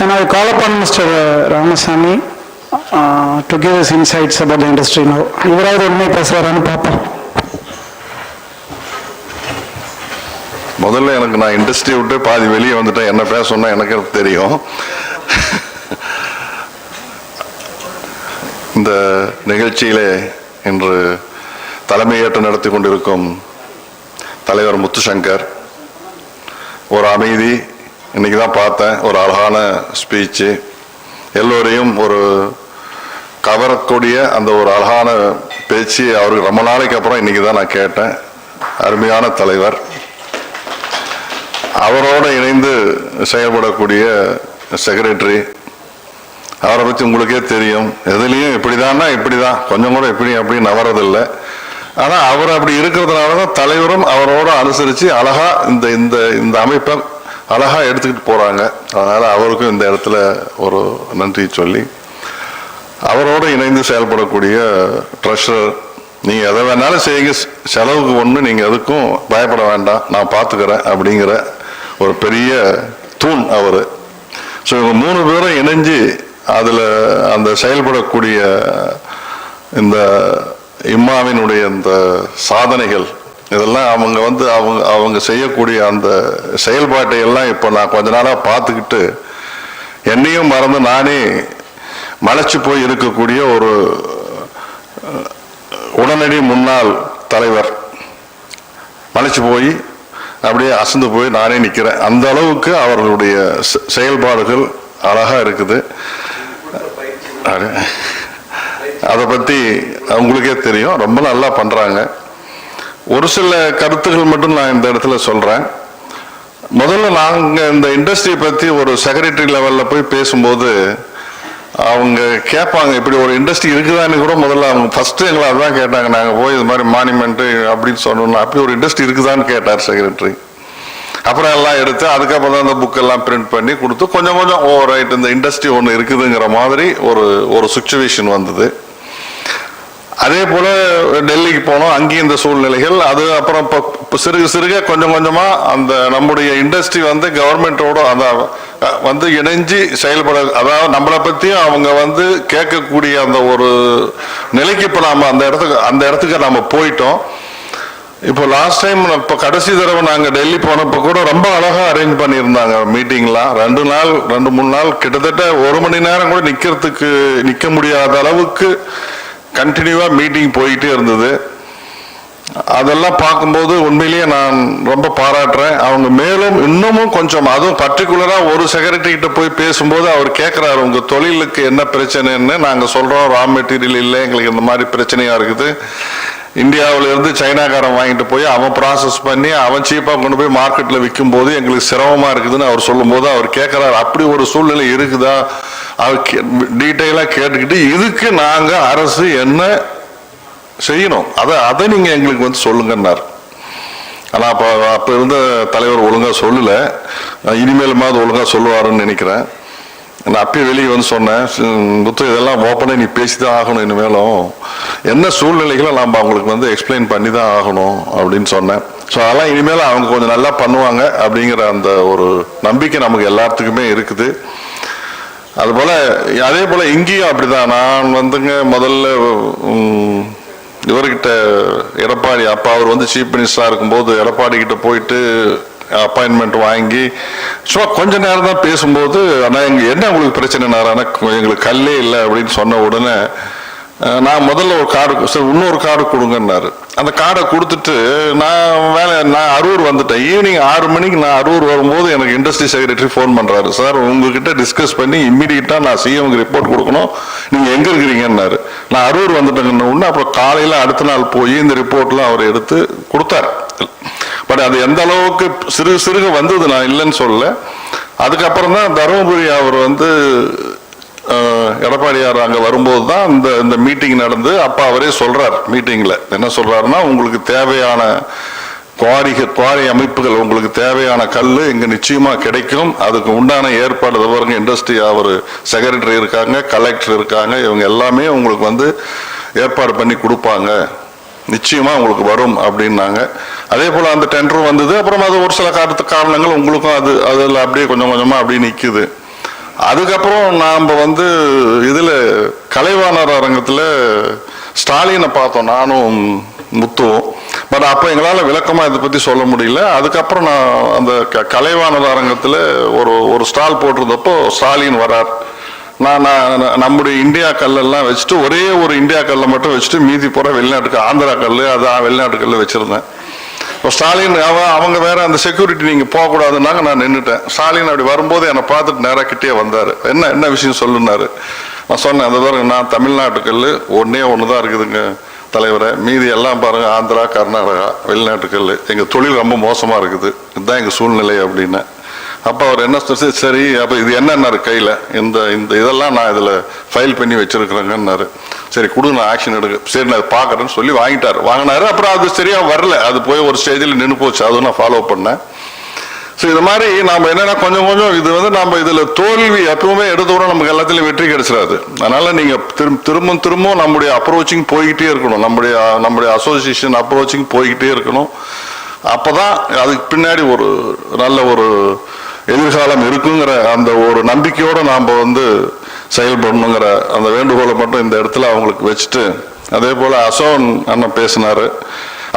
And I call upon Mr. Ramasamy to give his insights about the industry now. இவராவது உண்மை பேசுகிறாரான்னு பார்ப்போம். முதல்ல நான் இண்டஸ்ட்ரி விட்டு பாதி வெளியே வந்துட்டேன், என்ன பேசணும்னா எனக்கு தெரியும். இந்த நிகழ்ச்சியிலே இன்று தலைமையேற்று நடத்தி கொண்டிருக்கும் தலைவர் முத்துசங்கர், ஒரு அமைதி, இன்னைக்கு தான் பார்த்தேன், ஒரு அழகான ஸ்பீச்சு, எல்லோரையும் ஒரு கவரக்கூடிய அந்த ஒரு அழகான பேச்சு அவருக்கு ரொம்ப நாளைக்கு அப்புறம் இன்னைக்கு தான் நான் கேட்டேன். அருமையான தலைவர். அவரோடு இணைந்து செயல்படக்கூடிய செக்ரட்டரி, அவரை பற்றி உங்களுக்கே தெரியும். எதுலேயும் இப்படிதான்னா இப்படிதான், கொஞ்சம் கூட இப்படி அப்படி நவறதில்லை. ஆனால் அவர் அப்படி இருக்கிறதுனால தான் தலைவரும் அவரோட அனுசரித்து அழகா இந்த அமைப்பை அழகா எடுத்துக்கிட்டு போறாங்க. அதனால அவருக்கும் இந்த இடத்துல ஒரு நன்றி சொல்லி, அவரோடு இணைந்து செயல்படக்கூடிய ட்ரெஷரர், நீங்க எதை வேணாலும் செய்யுங்க, செலவுக்கு ஒன்று நீங்க எதுக்கும் பயப்பட வேண்டாம், நான் பார்த்துக்கிறேன் அப்படிங்கிற ஒரு பெரிய தூண் அவர். ஸோ இவங்க 3 பேரும் இணைஞ்சு அதில் அந்த செயல்படக்கூடிய இந்த இம்மாவினுடைய இந்த சாதனைகள் இதெல்லாம் அவங்க செய்யக்கூடிய அந்த செயல்பாட்டை எல்லாம் இப்போ நான் கொஞ்ச நாளாக பார்த்துக்கிட்டு என்னையும் மறந்து நானே மலைச்சு போய் இருக்கக்கூடிய ஒரு உடனடி முன்னாள் தலைவர், மலைச்சு போய் அப்படியே அசந்து போய் நானே நிற்கிறேன். அந்த அளவுக்கு அவர்களுடைய செயல்பாடுகள் அழகா இருக்குது. அதை பற்றி உங்களுக்கே தெரியும், ரொம்ப நல்லா பண்ணுறாங்க. ஒரு சில கருத்துக்கள் மட்டும் நான் இந்த இடத்துல சொல்கிறேன். முதல்ல நாங்கள் இந்த இண்டஸ்ட்ரியை பற்றி ஒரு செக்ரட்டரி லெவலில் போய் பேசும்போது அவங்க கேட்பாங்க, இப்படி ஒரு இண்டஸ்ட்ரி இருக்குதான்னு கூட முதல்ல அவங்க ஃபஸ்ட்டு எங்களை அதுதான் கேட்டாங்க. நாங்கள் போய் இது மாதிரி மானிமெண்ட்டு அப்படின்னு சொன்னோம்னா, அப்படி ஒரு இண்டஸ்ட்ரி இருக்குதான்னு கேட்டார் செக்ரட்டரி. அப்புறம் எல்லாம் எடுத்து அதுக்கப்புறம் தான் அந்த புக்கெல்லாம் பிரிண்ட் பண்ணி கொடுத்து கொஞ்சம் கொஞ்சம் ரைட் இந்த இண்டஸ்ட்ரி ஒன்று இருக்குதுங்கிற மாதிரி ஒரு சுச்சுவேஷன் வந்தது. அதே போல டெல்லிக்கு போனோம், அங்கேயும் இந்த சூழ்நிலைகள். அது அப்புறம் இப்போ சிறுக சிறுக கொஞ்சம் கொஞ்சமா அந்த நம்முடைய இண்டஸ்ட்ரி வந்து கவர்மெண்டோட வந்து இணைஞ்சு செயல்பட, அதாவது நம்மளை பத்தியும் அவங்க வந்து கேட்கக்கூடிய அந்த ஒரு நிலைக்கு இப்போ நாம அந்த இடத்துக்கு நாம போயிட்டோம். இப்போ லாஸ்ட் டைம் இப்போ கடைசி தடவை நாங்கள் டெல்லி போனப்போ கூட ரொம்ப அழகா அரேஞ்ச் பண்ணியிருந்தாங்க மீட்டிங்லாம். 2-3 நாள் கிட்டத்தட்ட 1 மணி நேரம் கூட நிற்க முடியாத அளவுக்கு கண்டினியூவா மீட்டிங் போயிட்டே இருந்தது. அதெல்லாம் பார்க்கும்போது உண்மையிலேயே நான் ரொம்ப பாராட்டுறேன். அவங்க மேலும் இன்னமும் கொஞ்சம், அதுவும் பர்டிகுலரா ஒரு செக்ரட்டரி கிட்ட போய் பேசும்போது அவர் கேட்கிறாரு, உங்க தொழிலுக்கு என்ன பிரச்சனைன்னு. நாங்க சொல்றோம் ரா மெட்டீரியல் இல்லை, எங்களுக்கு இந்த மாதிரி பிரச்சனையா இருக்குது. இந்தியாவில இருந்து சைனாக்காரன் வாங்கிட்டு போய் அவன் ப்ராசஸ் பண்ணி அவன் சீப்பா கொண்டு போய் மார்க்கெட்ல விற்கும் போது எங்களுக்கு சிரமமா இருக்குதுன்னு அவர் சொல்லும் போது அவர் கேட்கிறார், அப்படி ஒரு சூழ்நிலை இருக்குதா? அவர் டீட்டெயிலா கேட்டுக்கிட்டு இதுக்கு நாங்க அரசு என்ன செய்யணும் அதை நீங்க எங்களுக்கு வந்து சொல்லுங்கன்னார். ஆனா அப்ப இருந்த தலைவர் ஒழுங்கா சொல்லல, இனிமேலுமாவது ஒழுங்கா சொல்லுவாருன்னு நினைக்கிறேன். நான் அப்பயே வெளியே வந்து சொன்னேன், முத்து இதெல்லாம் ஓப்பனாக நீ பேசிதான் ஆகணும், இனிமேலும் என்ன சூழ்நிலைகளை நாம் அவங்களுக்கு வந்து எக்ஸ்பிளைன் பண்ணி தான் ஆகணும் அப்படின்னு சொன்னேன். ஸோ அதெல்லாம் இனிமேல் அவங்க கொஞ்சம் நல்லா பண்ணுவாங்க அப்படிங்கிற அந்த ஒரு நம்பிக்கை நமக்கு எல்லாத்துக்குமே இருக்குது. அதுபோல் அதே போல் இங்கேயும் அப்படிதான். நான் வந்துங்க முதல்ல இவர்கிட்ட எடப்பாடி, அப்போ அவர் வந்து சீஃப் மினிஸ்டராக இருக்கும்போது எடப்பாடி கிட்ட போயிட்டு அப்பாயின்மெண்ட் வாங்கி சும்மா கொஞ்ச நேரம் தான் பேசும்போது, ஆனால் என்ன உங்களுக்கு பிரச்சனைனாரு, ஆனால் எங்களுக்கு கல்லே இல்லை அப்படின்னு சொன்ன உடனே நான் முதல்ல ஒரு கார்டு, சார் இன்னொரு கார்டு கொடுங்கன்னாரு. அந்த கார்டை கொடுத்துட்டு நான் அரூர் வந்துட்டேன். ஈவினிங் 6 மணிக்கு நான் அரூர் வரும்போது எனக்கு இண்டஸ்ட்ரி செக்ரட்டரி ஃபோன் பண்ணுறாரு, சார் உங்ககிட்ட டிஸ்கஸ் பண்ணி இம்மீடியட்டாக நான் சிஎம்க்கு ரிப்போர்ட் கொடுக்கணும், நீங்கள் எங்கே இருக்கிறீங்கன்னாரு. நான் அரூர் வந்துட்டேங்கன்னு ஒன்று. அப்புறம் காலையில் அடுத்த நாள் போய் இந்த ரிப்போர்ட்லாம் அவர் எடுத்து கொடுத்தார். பட் அது எந்த அளவுக்கு சிறுக வந்தது நான் இல்லைன்னு சொல்ல. அதுக்கப்புறம் தான் தருமபுரி அவர் வந்து எடப்பாடியார் அங்கே வரும்போது தான் இந்த மீட்டிங் நடந்து. அப்போ அவரே சொல்றார் மீட்டிங்கில், என்ன சொல்றாருன்னா, உங்களுக்கு தேவையான குவாரி அமைப்புகள், உங்களுக்கு தேவையான கல் இங்கே நிச்சயமாக கிடைக்கும், அதுக்கு உண்டான ஏற்பாடு பாருங்க. இண்டஸ்ட்ரி அவர் செக்ரட்டரி இருக்காங்க, கலெக்டர் இருக்காங்க, இவங்க எல்லாமே உங்களுக்கு வந்து ஏற்பாடு பண்ணி கொடுப்பாங்க, நிச்சயமா உங்களுக்கு வரும் அப்படின்னாங்க. அதே போல அந்த டெண்டரும் வந்தது. அப்புறம் அது ஒரு சில காரணங்கள் உங்களுக்கும் அதில் அப்படியே கொஞ்சம் கொஞ்சமா அப்படியே நிற்குது. அதுக்கப்புறம் நாம் வந்து இதுல கலைவாணர் அரங்கத்தில் ஸ்டாலினை பார்த்தோம், நானும் முத்துவும். பட் அப்போ எங்களால் விளக்கமாக இதை பற்றி சொல்ல முடியல. அதுக்கப்புறம் நான் அந்த கலைவாணர் அரங்கத்தில் ஒரு ஸ்டால் போட்டிருந்தப்போ ஸ்டாலின் வரார். நான் நம்முடைய இந்தியா கல்லெல்லாம் வச்சுட்டு ஒரே ஒரு இந்தியா கல்லை மட்டும் வச்சுட்டு மீதி போகிற வெளிநாட்டுக்கு ஆந்திரா கல், அதான் வெளிநாட்டு கல் வச்சுருந்தேன். இப்போ ஸ்டாலின் அவங்க வேற அந்த செக்யூரிட்டி நீங்கள் போகக்கூடாதுன்னாங்க. நான் நின்றுட்டேன். ஸ்டாலின் அப்படி வரும்போது என்னை பார்த்துட்டு நேராக கிட்டே வந்தார். என்ன விஷயம் சொல்லுனாரு. நான் சொன்னேன், அந்த பாருங்க நான் தமிழ்நாட்டு கல் ஒன்று தான் இருக்குதுங்க தலைவரை, மீதி எல்லாம் பாருங்க ஆந்திரா கர்நாடகா வெளிநாட்டு கல், எங்கள் தொழில் ரொம்ப மோசமாக இருக்குது, இதுதான் எங்கள் சூழ்நிலை அப்படின்னு. அப்போ அவர் என்ன சரி, அப்போ இது என்னன்னாரு கையில், இந்த இதெல்லாம் நான் இதில் ஃபைல் பண்ணி வச்சிருக்கிறேங்கன்னாரு. சரி கொடு, நான் ஆக்ஷன் எடுக்க, சரி நான் பார்க்குறேன்னு சொல்லி வாங்கினாரு. அப்புறம் அது சரியாக வரல, அது போய் ஒரு ஸ்டேஜில் நின்று போச்சு. அதுவும் நான் ஃபாலோ பண்ணேன். ஸோ இது மாதிரி நாம் என்னென்னா கொஞ்சம் கொஞ்சம் இது வந்து நம்ம இதில் தோல்வி எப்பவுமே எடுத்தோட நமக்கு எல்லாத்துலேயும் வெற்றி கிடைச்சிடாது. அதனால் நீங்கள் திரும்ப நம்முடைய அப்ரோச்சிங் போய்கிட்டே இருக்கணும், நம்முடைய அசோசியேஷன் அப்ரோச்சிங் போய்கிட்டே இருக்கணும். அப்போ தான் அதுக்கு பின்னாடி ஒரு நல்ல ஒரு எதிர்காலம் இருக்குங்கிற அந்த ஒரு நம்பிக்கையோடு நாம் வந்து செயல்படணுங்கிற அந்த வேண்டுகோளை மட்டும் இந்த இடத்துல அவங்களுக்கு வச்சுட்டு, அதே போல் அசோன் அண்ணன் பேசினார்.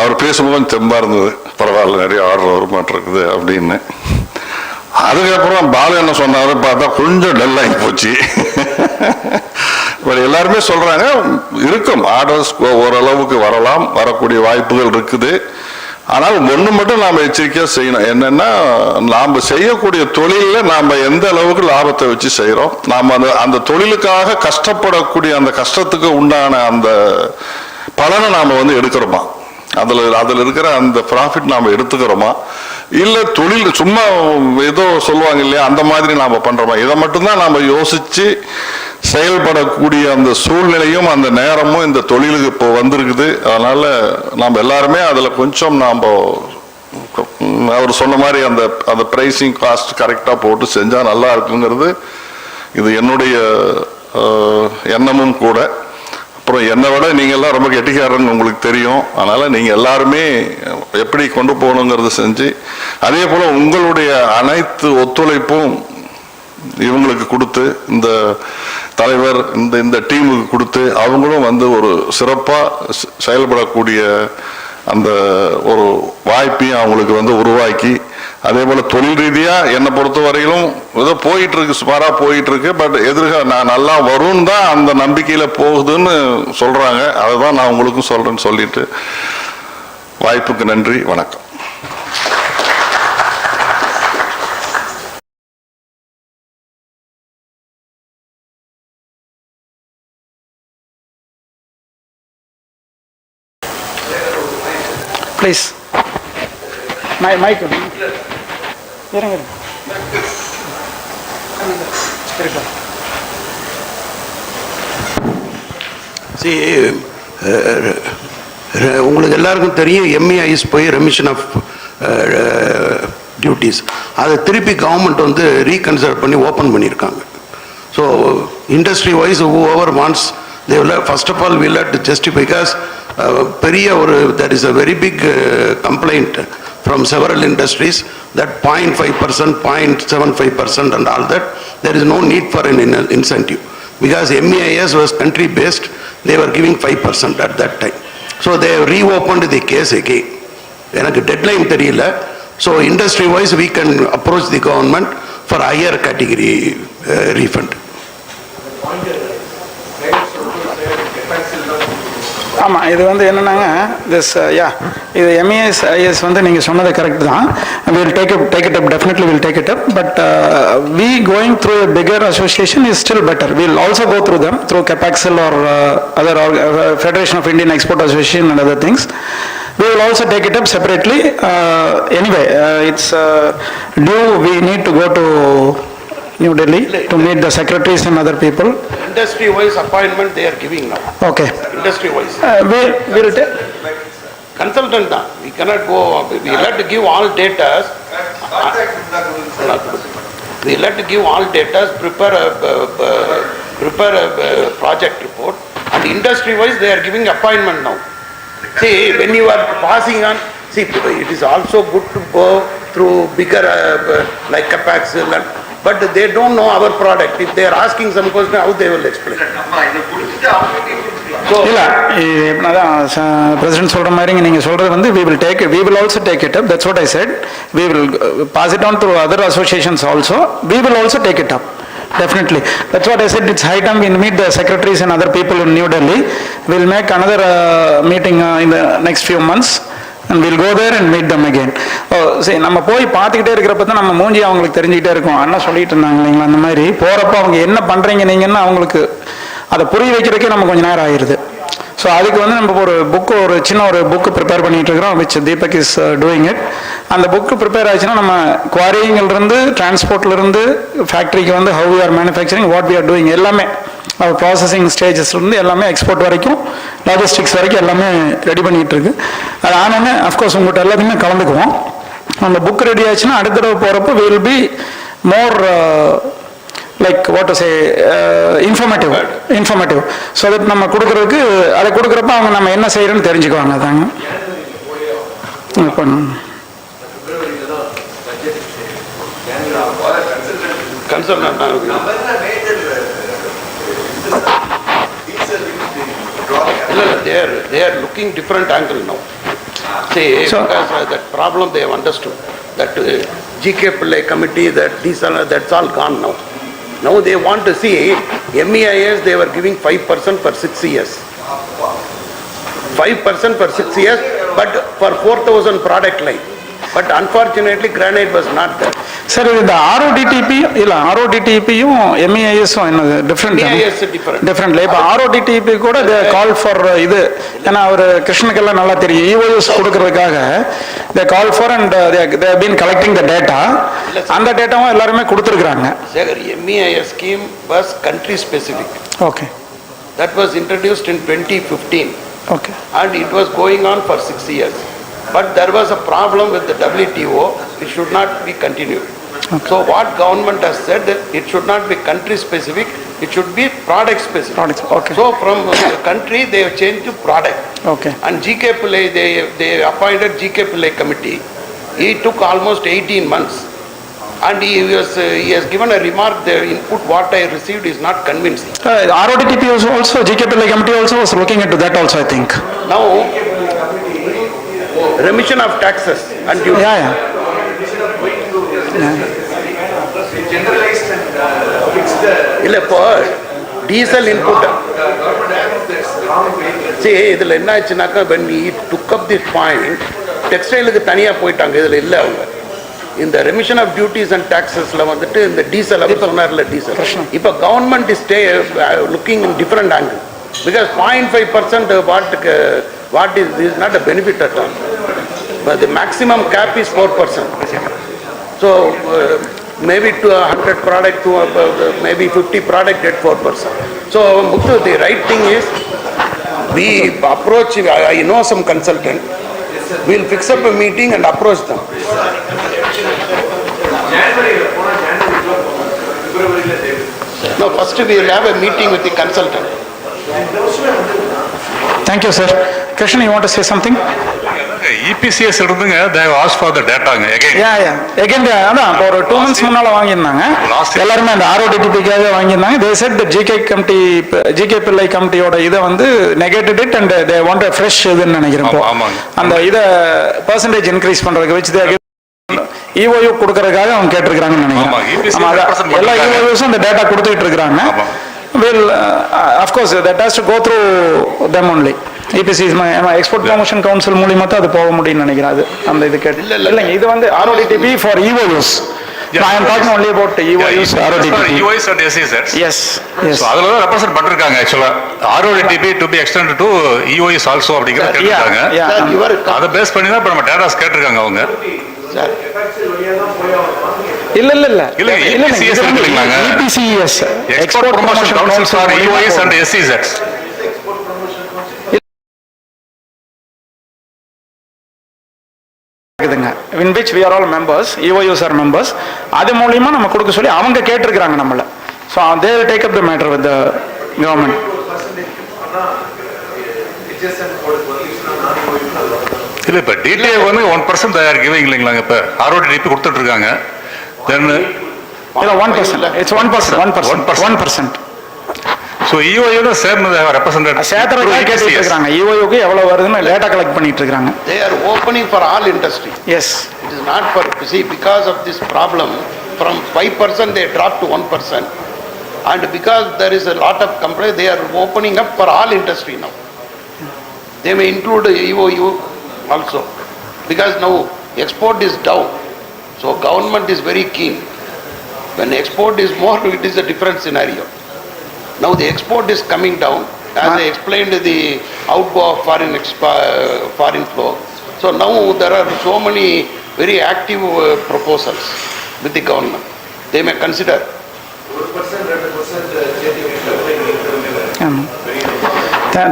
அவர் பேசும்போது தெம்பா இருந்தது, பரவாயில்ல நிறைய ஆர்டர் வருமாட்டிருக்குது அப்படின்னு. அதுக்கப்புறம் பாலு என்ன சொன்னாரு பார்த்தா கொஞ்சம் டல்லாகி போச்சு. எல்லாருமே சொல்றாங்க இருக்கும் ஆர்டர்ஸ் ஓரளவுக்கு வரக்கூடிய வாய்ப்புகள் இருக்குது. ஆனால் ஒன்று மட்டும் நாம் எச்சரிக்கையாக செய்யணும், என்னன்னா நாம் செய்யக்கூடிய தொழிலில் நாம் எந்த அளவுக்கு லாபத்தை வச்சு செய்கிறோம், நாம் அந்த தொழிலுக்காக கஷ்டப்படக்கூடிய அந்த கஷ்டத்துக்கு உண்டான அந்த பலனை நாம் வந்து எடுக்கிறோமா, அதில் இருக்கிற அந்த ப்ராஃபிட் நாம் எடுத்துக்கிறோமா, இல்லை தொழில் சும்மா ஏதோ சொல்லுவாங்க இல்லையா அந்த மாதிரி நாம் பண்ணுறோமா, இதை மட்டும்தான் நாம் யோசித்து செயல்படக்கூடிய அந்த சூழ்நிலையும் அந்த நேரமும் இந்த தொழிலுக்கு இப்போ வந்திருக்குது. அதனால் நாம் எல்லாருமே அதில் கொஞ்சம் நாம் அவர் சொன்ன மாதிரி அந்த ப்ரைஸிங் காஸ்ட் கரெக்டாக போட்டு செஞ்சால் நல்லா இருக்குங்கிறது இது என்னுடைய எண்ணமும் கூட. அப்புறம் என்னை விட நீங்கள் எல்லாம் ரொம்ப கெட்டிக்காரன்னு உங்களுக்கு தெரியும். அதனால் நீங்கள் எல்லாருமே எப்படி கொண்டு போகணுங்கிறத செஞ்சு, அதே போல் உங்களுடைய அனைத்து ஒத்துழைப்பும் இவங்களுக்கு கொடுத்து, இந்த தலைவர் இந்த டீமுக்கு கொடுத்து, அவங்களும் வந்து ஒரு சிறப்பாக செயல்படக்கூடிய அந்த ஒரு வாய்ப்பையும் அவங்களுக்கு வந்து உருவாக்கி, அதே போல் தொழில் ரீதியாக என்னை பொறுத்த வரையிலும் ஏதோ போயிட்டுருக்கு, சுமாராக போயிட்டுருக்கு. பட் நான் நல்லா வரும்னு தான் அந்த நம்பிக்கையில் போகுதுன்னு சொல்கிறாங்க. அதை தான் நான் உங்களுக்கும் சொல்கிறேன்னு சொல்லிட்டு, வாய்ப்புக்கு நன்றி, வணக்கம். Please. Mic. இருங்க. உங்களுக்கு எல்லாருக்கும் தெரியும் எம்ஏஐஸ் போய் ரெமிஷன் ஆஃப் டியூட்டிஸ் அதை திருப்பி கவர்மெண்ட் வந்து ரீகன்சிடர் பண்ணி ஓப்பன் பண்ணியிருக்காங்க. So industry wise whoever wants, they will have, first of all we'll have to justify, because பெரிய ஒரு there is a very big complaint from several industries that 0.5%, 0.75% and all that, there is no need for an incentive, because MEIS was country based, they were giving 5% at that time. So they have reopened the case again. எனக்கு deadline தெரியல. So industry wise we can approach the government for higher category refund. ஆமாம், இது வந்து என்னன்னாங்க, this இது MEIS வந்து நீங்கள் சொன்னது correct தான். Will take it up, definitely will take it up. But we going through a bigger association is still better. We'll also go through them, through CAPAXIL or other Federation of Indian Export Association and other things. We will also take it up separately. Anyway, it's due, we need to go to New Delhi to meet the secretaries and other people. Industry wise appointment they are giving now. Okay. Industry wise. We'll take. Consultant da. We cannot go, we will have to give all data. We will have to give all data, prepare a project report, and industry wise they are giving appointment now. See, when you are passing on, see, it is also good to go through bigger like CAPAXIL, but they don't know our product. If they are asking some question, how they will explain? So, இல்ல அதான் president சொல்ற மாதிரி நீங்க சொல்றது வந்து we will also take it up. That's what I said. We will pass it on to other associations also. We will also take it up. Definitely. That's what I said. It's high time we meet the secretaries and other people in New Delhi. We'll make another meeting in the next few months. And we'll go there and meet them again. சரி, நம்ம போய் பார்த்துக்கிட்டே இருக்கிறப்ப தான் நம்ம மூஞ்சி அவங்களுக்கு தெரிஞ்சுக்கிட்டே இருக்கும். அண்ணா சொல்லிட்டு இருந்தாங்க இல்லைங்களா, அந்த மாதிரி போகிறப்ப அவங்க என்ன பண்ணுறீங்க நீங்கன்னா அவங்களுக்கு அதை புரிய வைக்கிறதுக்கே நம்ம கொஞ்சம் நேரம் ஆயிடுது. ஸோ அதுக்கு வந்து நம்ம ஒரு சின்ன புக்கு ப்ரிப்பேர் பண்ணிட்டு இருக்கிறோம், which Deepak is doing it. அந்த புக்கு ப்ரிப்பேர் ஆச்சுன்னா நம்ம குவாரியிலிருந்து டிரான்ஸ்போர்ட்லேருந்து ஃபேக்ட்ரிக்கு வந்து how we are manufacturing, what we are doing, எல்லாமே ப்ராசஸிங் ஸ்டேஜஸ்லேருந்து எல்லாமே எக்ஸ்போர்ட் வரைக்கும், லாஜிஸ்டிக்ஸ் வரைக்கும் எல்லாமே ரெடி பண்ணிகிட்டு இருக்கு. அது ஆனோன்னு அஃப்கோர்ஸ் உங்கள்கிட்ட எல்லாத்தையுமே கலந்துக்குவோம். அந்த புக் ரெடி ஆச்சுன்னா அடுத்த தடவை போகிறப்போ we will be more like what to say, informative, so that நம்ம கொடுக்கறதுக்கு அதை கொடுக்குறப்ப அவங்க நம்ம என்ன செய்யறோம்னு தெரிஞ்சுக்குவாங்க. அதாங்க இப்போ they are looking different angle now. See, so, because that problem they have understood, that GK Pillai committee, that's all gone now. Now they want to see MEIS, they were giving 5% for 6 years. 5% for 6 years, but for 4,000 product line. But unfortunately, granite was not there. Sir, இந்த RODTP-யும் MEIS-ம் என்ன different? டிஃப்ரெண்ட்ல இப்போ RODTP கூட தே call for இது, ஏன்னா அவர் கிருஷ்ணனுக்கெல்லாம் நல்லா தெரியும், EOS கொடுக்கறதுக்காக they call for and they have been collecting the data. அந்த டேட்டாவும் எல்லாருமே கொடுத்துருக்காங்க. MEIS scheme was country specific. Okay. That was introduced in 2015. Okay. And it was going on for 6 years. But there was a problem with the WTO, it should not be continued. Okay. So what government has said that it should not be country specific, It should be product specific. Product, okay. So from country, they have changed to product. Okay. And GK Pillai, they appointed GK Pillai committee. He took almost 18 months. And he has given a remark, the input what I received is not convincing. ROTTP was also, GK Pillai committee also was looking into that also, I think. Now, remission of taxes and duties. Yeah, yeah. இல்லை இப்போ diesel input சரி இதில் என்ன ஆச்சுனாக்கா when we took up this point டெக்ஸ்டைலுக்கு தனியாக போயிட்டாங்க இதில் இல்லை அவங்க இந்த ரெமிஷன் ஆஃப் டியூட்டிஸ் அண்ட் டாக்ஸஸில் வந்துட்டு இந்த டீசல் அப்படி சொன்னார்ல டீசல் இப்போ government is looking in different angle because 0.5% what is not a benefit at all but the maximum cap is 4%. So maybe to 100 product to maybe 50 product at 4%. So Muthu, the right thing is we approach, I know some consultant, we'll fix up a meeting and approach them. No, first we will have a meeting with the consultant. Thank you, sir. Krishnan, you want to say something? EPCS இருந்துங்க they have asked for the dataங்க again. Again அதான் ஒரு 2 months முன்னால வாங்கியிருந்தாங்க எல்லாருமே அந்த ROTTP-க்காக வாங்கியிருந்தாங்க. they said the GK Pillai கமிட்டியோட இதை வந்து negated it and they want a fresh இதுன்னு நினைக்கிறேன். அந்த இதை percentage increase பண்றதுக்கு வச்சு EOU கொடுக்கறதுக்காக அவங்க கேட்டிருக்காங்கன்னு நினைக்கிறேன். எல்லா EOUஸும் அந்த டேட்டா கொடுத்துட்டு இருக்காங்க. Well, of course that has to go through them only. EPC is my Export Promotion Council மூலமா தான் அது போக முடியும்னு நினைக்கிறேன். அது அந்த இது கேட்டு இல்லைங்க இது வந்து ROTTP for EOUs. I am talking only about EOUs, ROTTP. EOUs and SEZs. Yes. So அதுல தான் ரெப்ரசன்ட் பண்ணிருக்காங்க actually ROTTP to be extended to EOUs also அப்படிங்கறத கேட்டிருக்காங்க. அத பேஸ் பண்ணி தான் நம்ம டேட்டாஸ் கேட்டிருக்காங்க அவங்க. இல்ல EPCS இருக்குங்களாங்க. EPCS Export Promotion Council for EOUs and SEZs. in which we are all members, EOUs are members. அது மூலமா நம்ம கொடுக்க சொல்லி அவங்க கேட்டிருக்காங்க நம்மள. So they will take up the matter with the government. இல்ல இப்ப DTA வந்து 1% they are giving இல்லங்களாங்க இப்ப ROTTP கொடுத்துட்டு இருக்காங்க. Then இல்ல 1%. It's 1%. So EOU ல சேர்ந்து they have represented. சேதரா கேட்டிட்டு இருக்காங்க. EOU க்கு எவ்வளவு வருதுன்னு டேட்டா கலெக்ட் பண்ணிட்டு இருக்காங்க. They are opening for all industry. Yes. It is not for, see, because of this problem from 5% they dropped to 1%. And because there is a lot of complaint, they are opening up for all industry now. They may include EOU also. Because now export is down. So government is very keen. When export is more, it is a different scenario. Now the export is coming down, as I explained the outgo of foreign flow. So now there are so many very active proposals with the government. They may consider. 1%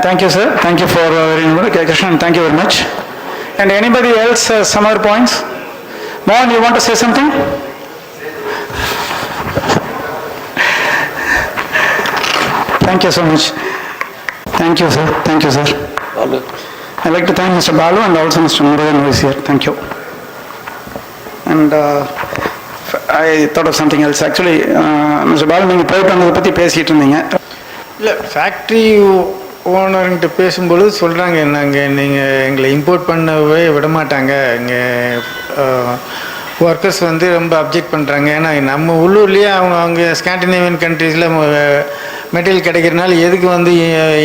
Thank you, sir. Thank you for Krishnan. Thank you very much. And anybody else some other points? Mohan, you want to say something? Thank you so much. Thank you, sir. Thank you, sir. Balu. I'd like to thank Mr. Balu and also Mr. Murugan who is here. Thank you. And I thought of something else. Actually, Mr. Balu, நீங்கள் போயிட்டு வந்ததை பற்றி பேசிகிட்டு இருந்தீங்க. இல்லை factory ஓனர்கிட்ட பேசும்பொழுது சொல்கிறாங்க நீங்கள் எங்களை இம்போர்ட் பண்ணவே விட மாட்டாங்க, இங்கே ஒர்க்கர்ஸ் வந்து ரொம்ப அப்ஜெக்ட் பண்ணுறாங்க. ஏன்னா நம்ம உள்ளூர்லேயே அவங்க ஸ்காண்டினேவியன் கண்ட்ரீஸில் மெட்டீரியல் கிடைக்கிறனால எதுக்கு வந்து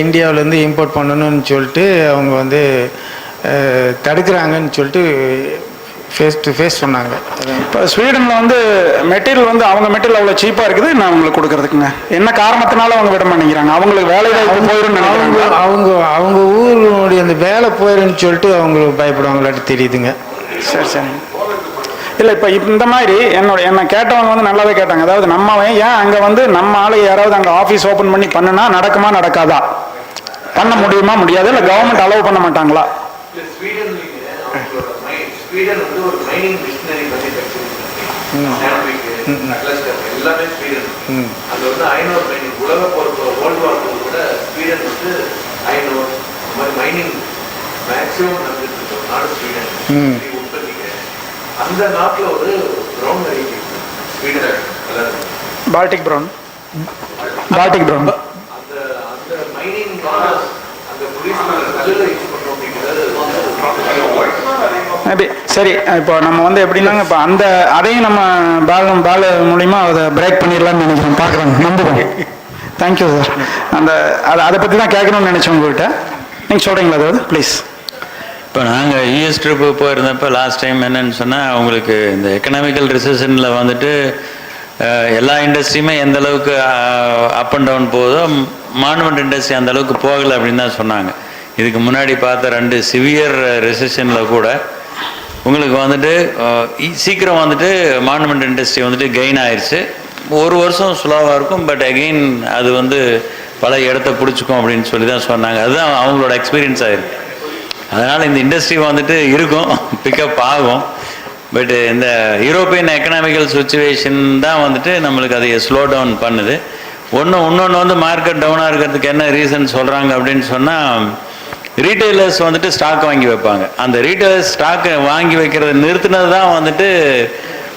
இந்தியாவிலேருந்து இம்போர்ட் பண்ணணும்னு சொல்லிட்டு அவங்க வந்து தடுக்கிறாங்கன்னு சொல்லிட்டு ஃபேஸ் டு ஃபேஸ் சொன்னாங்க. இப்போ ஸ்வீடனில் வந்து மெட்டீரியல் வந்து அவங்க மெட்டீரியல் அவ்வளோ சீப்பாக இருக்குது நான் அவங்களுக்கு கொடுக்குறதுக்குங்க என்ன காரணத்தினால அவங்க விட மாட்டேங்கிறாங்க? அவங்களுக்கு வேலை வாய்ப்பு போயிடும் அவங்க ஊருடைய அந்த வேலை போயிடும்னு சொல்லிட்டு அவங்களுக்கு பயப்படுவாங்களாட்டு தெரியுதுங்க. சரி சரி. இல்லை இப்போ இந்த மாதிரி என்னை கேட்டவங்க வந்து நல்லாவே கேட்டாங்க. அதாவது நம்ம ஏன் அங்கே வந்து நம்ம ஆளு யாராவது அங்கே ஆஃபீஸ் ஓப்பன் பண்ணி பண்ணுனா நடக்குமா நடக்காதா, பண்ண முடியுமா முடியாது, இல்லை கவர்மெண்ட் அலோவ் பண்ண மாட்டாங்களா? ஸ்வீடன் வந்து ஒரு மைனிங் மிஷினரி மேனுஃபேக்சரிங் எல்லாமே ஸ்வீடன். அது வந்து 500 மைனிங் உலக வேர்ல்டு வார் கூட ஸ்வீடன் வந்து ஐநூறு இந்த மாதிரி மைனிங் மேக்ஸிமம் நடந்துட்டு இருக்கோம் நாடு ஸ்வீடன் உற்பத்திக்கு. அந்த நாட்டில் ஒரு brown variety Sweden colour Baltic brown. Baltic brown அந்த அந்த மைனிங் அந்த புலிஸ் யூஸ் பண்ணுறோம் அப்படிங்கிறது மேபி. சரி, இப்போ நம்ம வந்து எப்படின்னாங்க, இப்போ அந்த அதையும் நம்ம பால் மூலிமா அதை பிரேக் பண்ணிடலாம்னு நினைக்கிறோம், பார்க்குறோங்க, நம்புகிறோம். Thank you sir. அந்த அதை பற்றி தான் கேட்கணும்னு நினச்சோம் உங்கள்கிட்ட. நீங்கள் சொல்கிறீங்களா அதாவது ப்ளீஸ்? இப்போ நாங்கள் யூஎஸ் ட்ரிப்பு போயிருந்தப்போ லாஸ்ட் டைம் என்னன்னு சொன்னால், உங்களுக்கு இந்த எக்கனாமிக்கல் ரிசெஷனில் வந்துட்டு எல்லா இண்டஸ்ட்ரியுமே எந்த அளவுக்கு அப் அண்ட் டவுன் போகுதோ மானுமெண்ட் இண்டஸ்ட்ரி அந்த அளவுக்கு போகலை அப்படின்னு தான் சொன்னாங்க. இதுக்கு முன்னாடி பார்த்த 2 சிவியர் ரெசெஷனில் கூட உங்களுக்கு வந்துட்டு சீக்கிரம் வந்துட்டு மானுமெண்ட் இண்டஸ்ட்ரி வந்துட்டு கெயின் ஆயிடுச்சு. ஒரு வருஷம் ஸ்லோவாக இருக்கும், பட் அகெயின் அது வந்து பல இடத்த பிடிச்சிக்கும் அப்படின்னு சொல்லி தான் சொன்னாங்க. அதுதான் அவங்களோட எக்ஸ்பீரியன்ஸ் ஆகிருக்கு. அதனால் இந்த இண்டஸ்ட்ரி வந்துட்டு இருக்கும், பிக்கப் ஆகும். பட் இந்த யூரோப்பியன் எக்கனாமிக்கல் சுச்சுவேஷன் தான் வந்துட்டு நம்மளுக்கு அதை ஸ்லோ டவுன் பண்ணுது. இன்னொன்று வந்து மார்க்கெட் டவுனாக இருக்கிறதுக்கு என்ன ரீசன் சொல்கிறாங்க அப்படின்னு சொன்னால், ரீட்டைலர்ஸ் வந்துட்டு ஸ்டாக் வாங்கி வைப்பாங்க. அந்த ரீட்டைலர்ஸ் ஸ்டாக்கை வாங்கி வைக்கிறத நிறுத்தினது தான் வந்துட்டு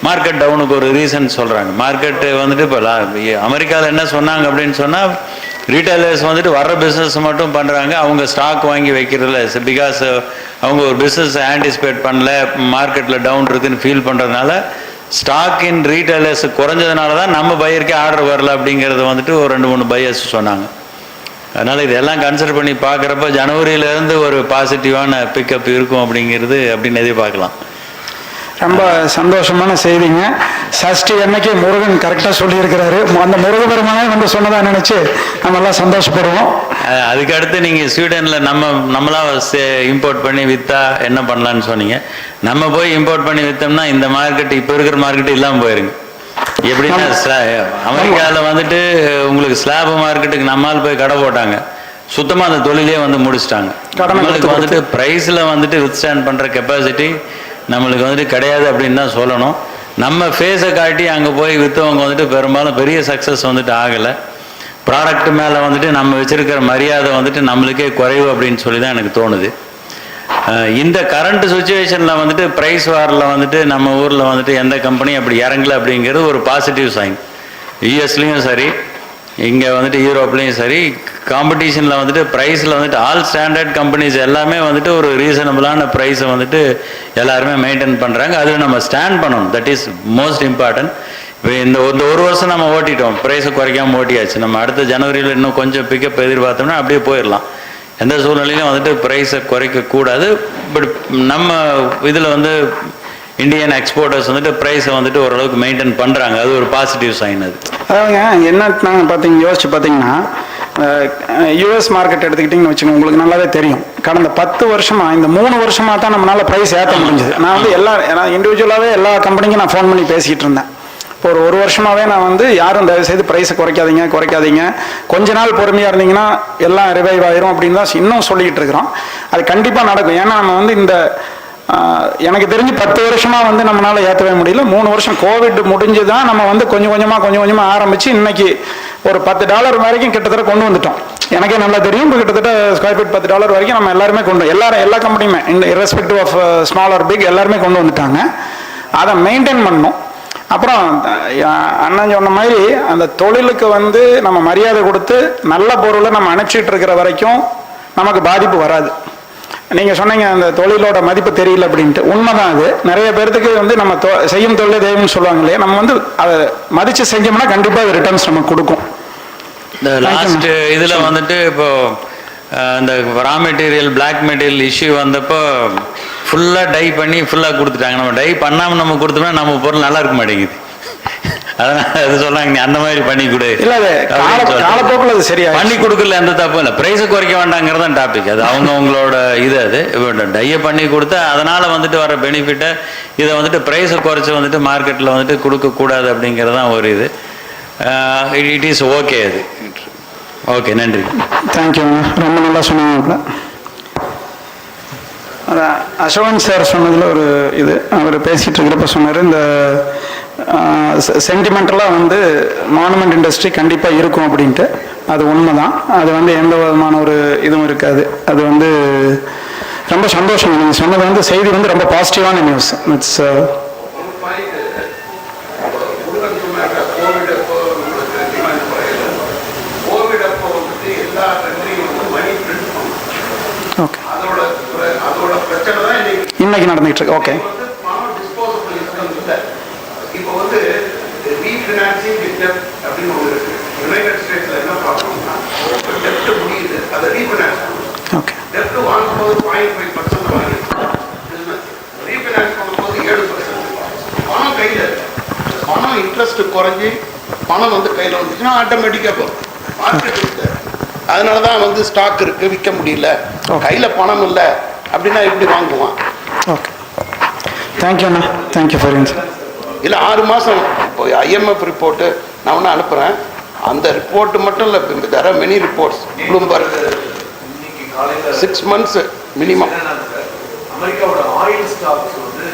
மார்க்கெட் டவுனுக்கு ஒரு ரீசன் சொல்கிறாங்க. மார்க்கெட்டு வந்துட்டு இப்போ அமெரிக்காவில் என்ன சொன்னாங்க அப்படின்னு சொன்னால், ரீட்டைலர்ஸ் வந்துட்டு வர்ற பிஸ்னஸ் மட்டும் பண்ணுறாங்க, அவங்க ஸ்டாக் வாங்கி வைக்கிறதில்ல. பிகாஸ் அவங்க ஒரு பிஸ்னஸ் ஆன்டிசிபேட் பண்ணல, மார்க்கெட்டில் டவுன் இருக்குதுன்னு ஃபீல் பண்ணுறதுனால ஸ்டாக் இன் ரீட்டைலர்ஸ் குறைஞ்சதுனால தான் நம்ம பையருக்கே ஆர்டர் வரல அப்படிங்கிறத வந்துட்டு ஒரு 2-3 பையர்ஸ் சொன்னாங்க. அதனால் இதெல்லாம் கன்சிடர் பண்ணி பார்க்குறப்ப ஜனவரியிலேருந்து ஒரு பாசிட்டிவான பிக்கப் இருக்கும் அப்படின்னு எதிர்பார்க்கலாம். ரொம்ப சந்தோஷமான செய்திங்க. சஷ்டி அன்னைக்கு முருகன் கரெக்டாக சொல்லியிருக்கிறாரு. அந்த முருகபெருமானே வந்து சொன்னதாக நினச்சி நம்ம எல்லாம் சந்தோஷப்படுவோம். அதுக்கடுத்து நீங்கள் ஸ்வீடனில் நம்மளாம் இம்போர்ட் பண்ணி விற்றா என்ன பண்ணலான்னு சொன்னீங்க. நம்ம போய் இம்போர்ட் பண்ணி விற்றோம்னா இந்த மார்க்கெட் இப்போ இருக்கிற மார்க்கெட்டு இல்லாமல் போயிருங்க. எப்படின்னா அமெரிக்காவில் வந்துட்டு உங்களுக்கு ஸ்லாப் மார்க்கெட்டுக்கு நம்மால் போய் கடை போட்டாங்க, சுத்தமாக அந்த தொழிலே வந்து முடிச்சிட்டாங்க. நம்மளுக்கு வந்துட்டு ப்ரைஸில் வந்துட்டு வித்ஸ்டாண்ட் பண்ணுற கெப்பாசிட்டி நம்மளுக்கு வந்துட்டு கிடையாது அப்படின்னு தான் சொல்லணும். நம்ம ஃபேஸை காட்டி அங்கே போய் விற்றவங்க வந்துட்டு பெரும்பாலும் பெரிய சக்ஸஸ் வந்துட்டு ஆகலை. ப்ராடக்ட் மேலே வந்துட்டு நம்ம வச்சுருக்கிற மரியாதை வந்துட்டு நம்மளுக்கே குறைவு அப்படின்னு சொல்லி தான் எனக்கு தோணுது. இந்த கரண்ட் சுச்சுவேஷனில் வந்துட்டு ப்ரைஸ் வாரில் வந்துட்டு நம்ம ஊரில் வந்துட்டு எந்த கம்பெனியும் அப்படி இறங்கலை அப்படிங்கிறது ஒரு பாசிட்டிவ் சைன். யூஎஸ்லேயும் சரி, இங்கே வந்துட்டு யூரோப்லேயும் சரி, காம்படிஷனில் வந்துட்டு ப்ரைஸில் வந்துட்டு ஆல் ஸ்டாண்டர்ட் கம்பெனிஸ் எல்லாமே வந்துட்டு ஒரு ரீசனபிளான ப்ரைஸை வந்துட்டு எல்லாருமே மெயின்டைன் பண்ணுறாங்க. அதில் நம்ம ஸ்டாண்ட் பண்ணணும், தட் இஸ் மோஸ்ட் இம்பார்ட்டன்ட். இப்போ இந்த ஒரு வருஷம் நம்ம ஓட்டிட்டோம், ப்ரைஸை குறைக்காமல் ஓட்டியாச்சு. நம்ம அடுத்த ஜனவரியில் இன்னும் கொஞ்சம் பிக்கப் எதிர்பார்த்தோம்னா அப்படியே போயிடலாம். எந்த சூழ்நிலையிலும் வந்துட்டு ப்ரைஸை குறைக்கக்கூடாது. பட் நம்ம இதில் வந்து இந்தியன் எக்ஸ்போர்ட்டர்ஸ் வந்துட்டு ப்ரைஸை வந்துட்டு ஓரளவுக்கு மெயின்டைன் பண்ணுறாங்க, அது ஒரு பாசிட்டிவ் சைன். அது அதாவதுங்க என்னன்னா யோசிச்சு பார்த்தீங்கன்னா, யூஎஸ் மார்க்கெட் எடுத்துக்கிட்டிங்கன்னு வச்சுக்கோங்க, உங்களுக்கு நல்லாவே தெரியும். கடந்த 10 வருஷமாக இந்த 3 வருஷமாக தான் நம்மளால் ப்ரைஸ் ஏற்ற முடிஞ்சது. நான் வந்து இண்டிவிஜுவலாகவே எல்லா கம்பெனிக்கும் நான் ஃபோன் பண்ணி பேசிக்கிட்டு இருந்தேன். இப்போ ஒரு வருஷமாகவே நான் வந்து யாரும் தயவுசெய்து ப்ரைஸை குறைக்காதீங்க, கொஞ்ச நாள் பொறுமையாக இருந்தீங்கன்னா எல்லாம் ரிவைவ் ஆயிரும் அப்படின்னு தான் இன்னும் சொல்லிக்கிட்டு இருக்கிறோம். அது கண்டிப்பாக நடக்கும். ஏன்னா நம்ம வந்து இந்த எனக்கு தெரிஞ்சு 10 வருஷமாக வந்து நம்மளால ஏற்றவே முடியல. 3 வருஷம் கோவிட் முடிஞ்சு தான் நம்ம வந்து கொஞ்சம் கொஞ்சமாக ஆரம்பித்து இன்னைக்கு ஒரு $10 வரைக்கும் கிட்டத்தட்ட கொண்டு வந்துட்டோம். எனக்கே நல்லா தெரியும். இப்போ கிட்டத்தட்ட ஸ்கொயர் ஃபீட் $10 வரைக்கும் நம்ம எல்லாருமே எல்லா கம்பெனியுமே irrespective of small or big எல்லாருமே கொண்டு வந்துட்டாங்க. அதை மெயின்டைன் பண்ணணும். அப்புறம் அண்ணன் சொன்ன மாதிரி அந்த தொழிலுக்கு வந்து நம்ம மரியாதை கொடுத்து நல்ல பொருளை நம்ம அனுப்பிச்சிட்டு இருக்கிற வரைக்கும் நமக்கு பாதிப்பு வராது. நீங்கள் சொன்னீங்க அந்த தொழிலோட மதிப்பு தெரியல அப்படின்ட்டு, உண்மைதான். அது நிறைய பேர்த்துக்கு வந்து நம்ம செய்யும் தொழிலே தெய்வம்னு சொல்லுவாங்க இல்லையா, நம்ம வந்து அதை மதித்து செஞ்சோம்னா கண்டிப்பாக அது ரிட்டர்ன்ஸ் நமக்கு கொடுக்கும். இந்த லாஸ்ட் இதில் வந்துட்டு இப்போ இந்த raw material black material issue வந்தப்போ ஃபுல்லாக டை பண்ணி ஃபுல்லாக கொடுத்துட்டாங்க. நம்ம டை பண்ணாமல் நம்ம கொடுத்தோம்னா நம்ம பொருள் நல்லா இருக்க மாட்டேங்குது. அதனால அது சொல்றாங்க, நீ அந்த மாதிரி பண்ணி கொடு. காலப்போக்கில் அது சரியா பண்ணி கொடுக்கல, எந்த தப்பும் இல்லை. ப்ரைஸை குறைக்க வேண்டாங்கிறது தான் டாபிக். அது அவங்களோட இது. அது டையை பண்ணி கொடுத்தா அதனால வந்துட்டு வர பெனிஃபிட்டை இதை வந்துட்டு ப்ரைஸை குறைச்சி வந்துட்டு மார்க்கெட்டில் வந்துட்டு கொடுக்கக்கூடாது அப்படிங்கிறது தான் ஒரு இது. It is okay. அது ஓகே, நன்றி. தேங்க்யூ, ரொம்ப நல்லா சொன்னாங்க. அசோகன் சார் சொன்னதில் ஒரு இது அவர் பேசிகிட்டு இருக்கிறப்ப சொன்னார், இந்த சென்டிமெண்டலாக வந்து மானுமெண்ட் இண்டஸ்ட்ரி கண்டிப்பாக இருக்கும் அப்படின்ட்டு, அது உண்மை தான். அது வந்து எந்த விதமான ஒரு இதுவும் இருக்காது. அது வந்து ரொம்ப சந்தோஷம். நீங்கள் சொன்னது வந்து செய்தி வந்து ரொம்ப பாசிட்டிவான நியூஸ். இட்ஸ் ஓகே, இன்னைக்கு நடந்துகிட்டு இருக்கு. ஓகே, இப்போ வந்து ரீஃபினான்சிங் வித் டெப்ட் அப்படின்னு ஒன்று இருக்கு. யுனைடெட் ஸ்டேட்ஸ்ல என்ன ப்ராப்ளம்னா, டெப்ட் முடியுது, அதை ரீஃபினான்ஸ் பண்ணுவோம். ஓகே, டெப்ட் வாங்கும்போது 0.5% வாங்கிருக்கோம், ரீஃபினான்ஸ் பண்ணும்போது 7%. பணம் கையில் இருக்கு, பணம் இன்ட்ரெஸ்ட் குறைஞ்சி பணம் வந்து கையில் வந்துச்சுன்னா ஆட்டோமேட்டிக்காக போகும். மார்க்கெட் இருக்கு, அதனால தான் வந்து ஸ்டாக் இருக்கு, விற்க முடியல, கையில் பணம் இல்லை அப்படின்னா எப்படி வாங்குவான்? ஓகே, தேங்க்யூ அண்ணா, தேங்க்யூ ஃபார் இன்சர். இல்லை 6 மாதம் இப்போ ஐஎம்எஃப் ரிப்போர்ட்டு நான் ஒன்று அனுப்புகிறேன். அந்த ரிப்போர்ட்டு மட்டும் இல்லை, there are many reports. Bloomberg 6 months minimum. அமெரிக்காவோட ஆயில் ஸ்டாக்ஸ் வந்து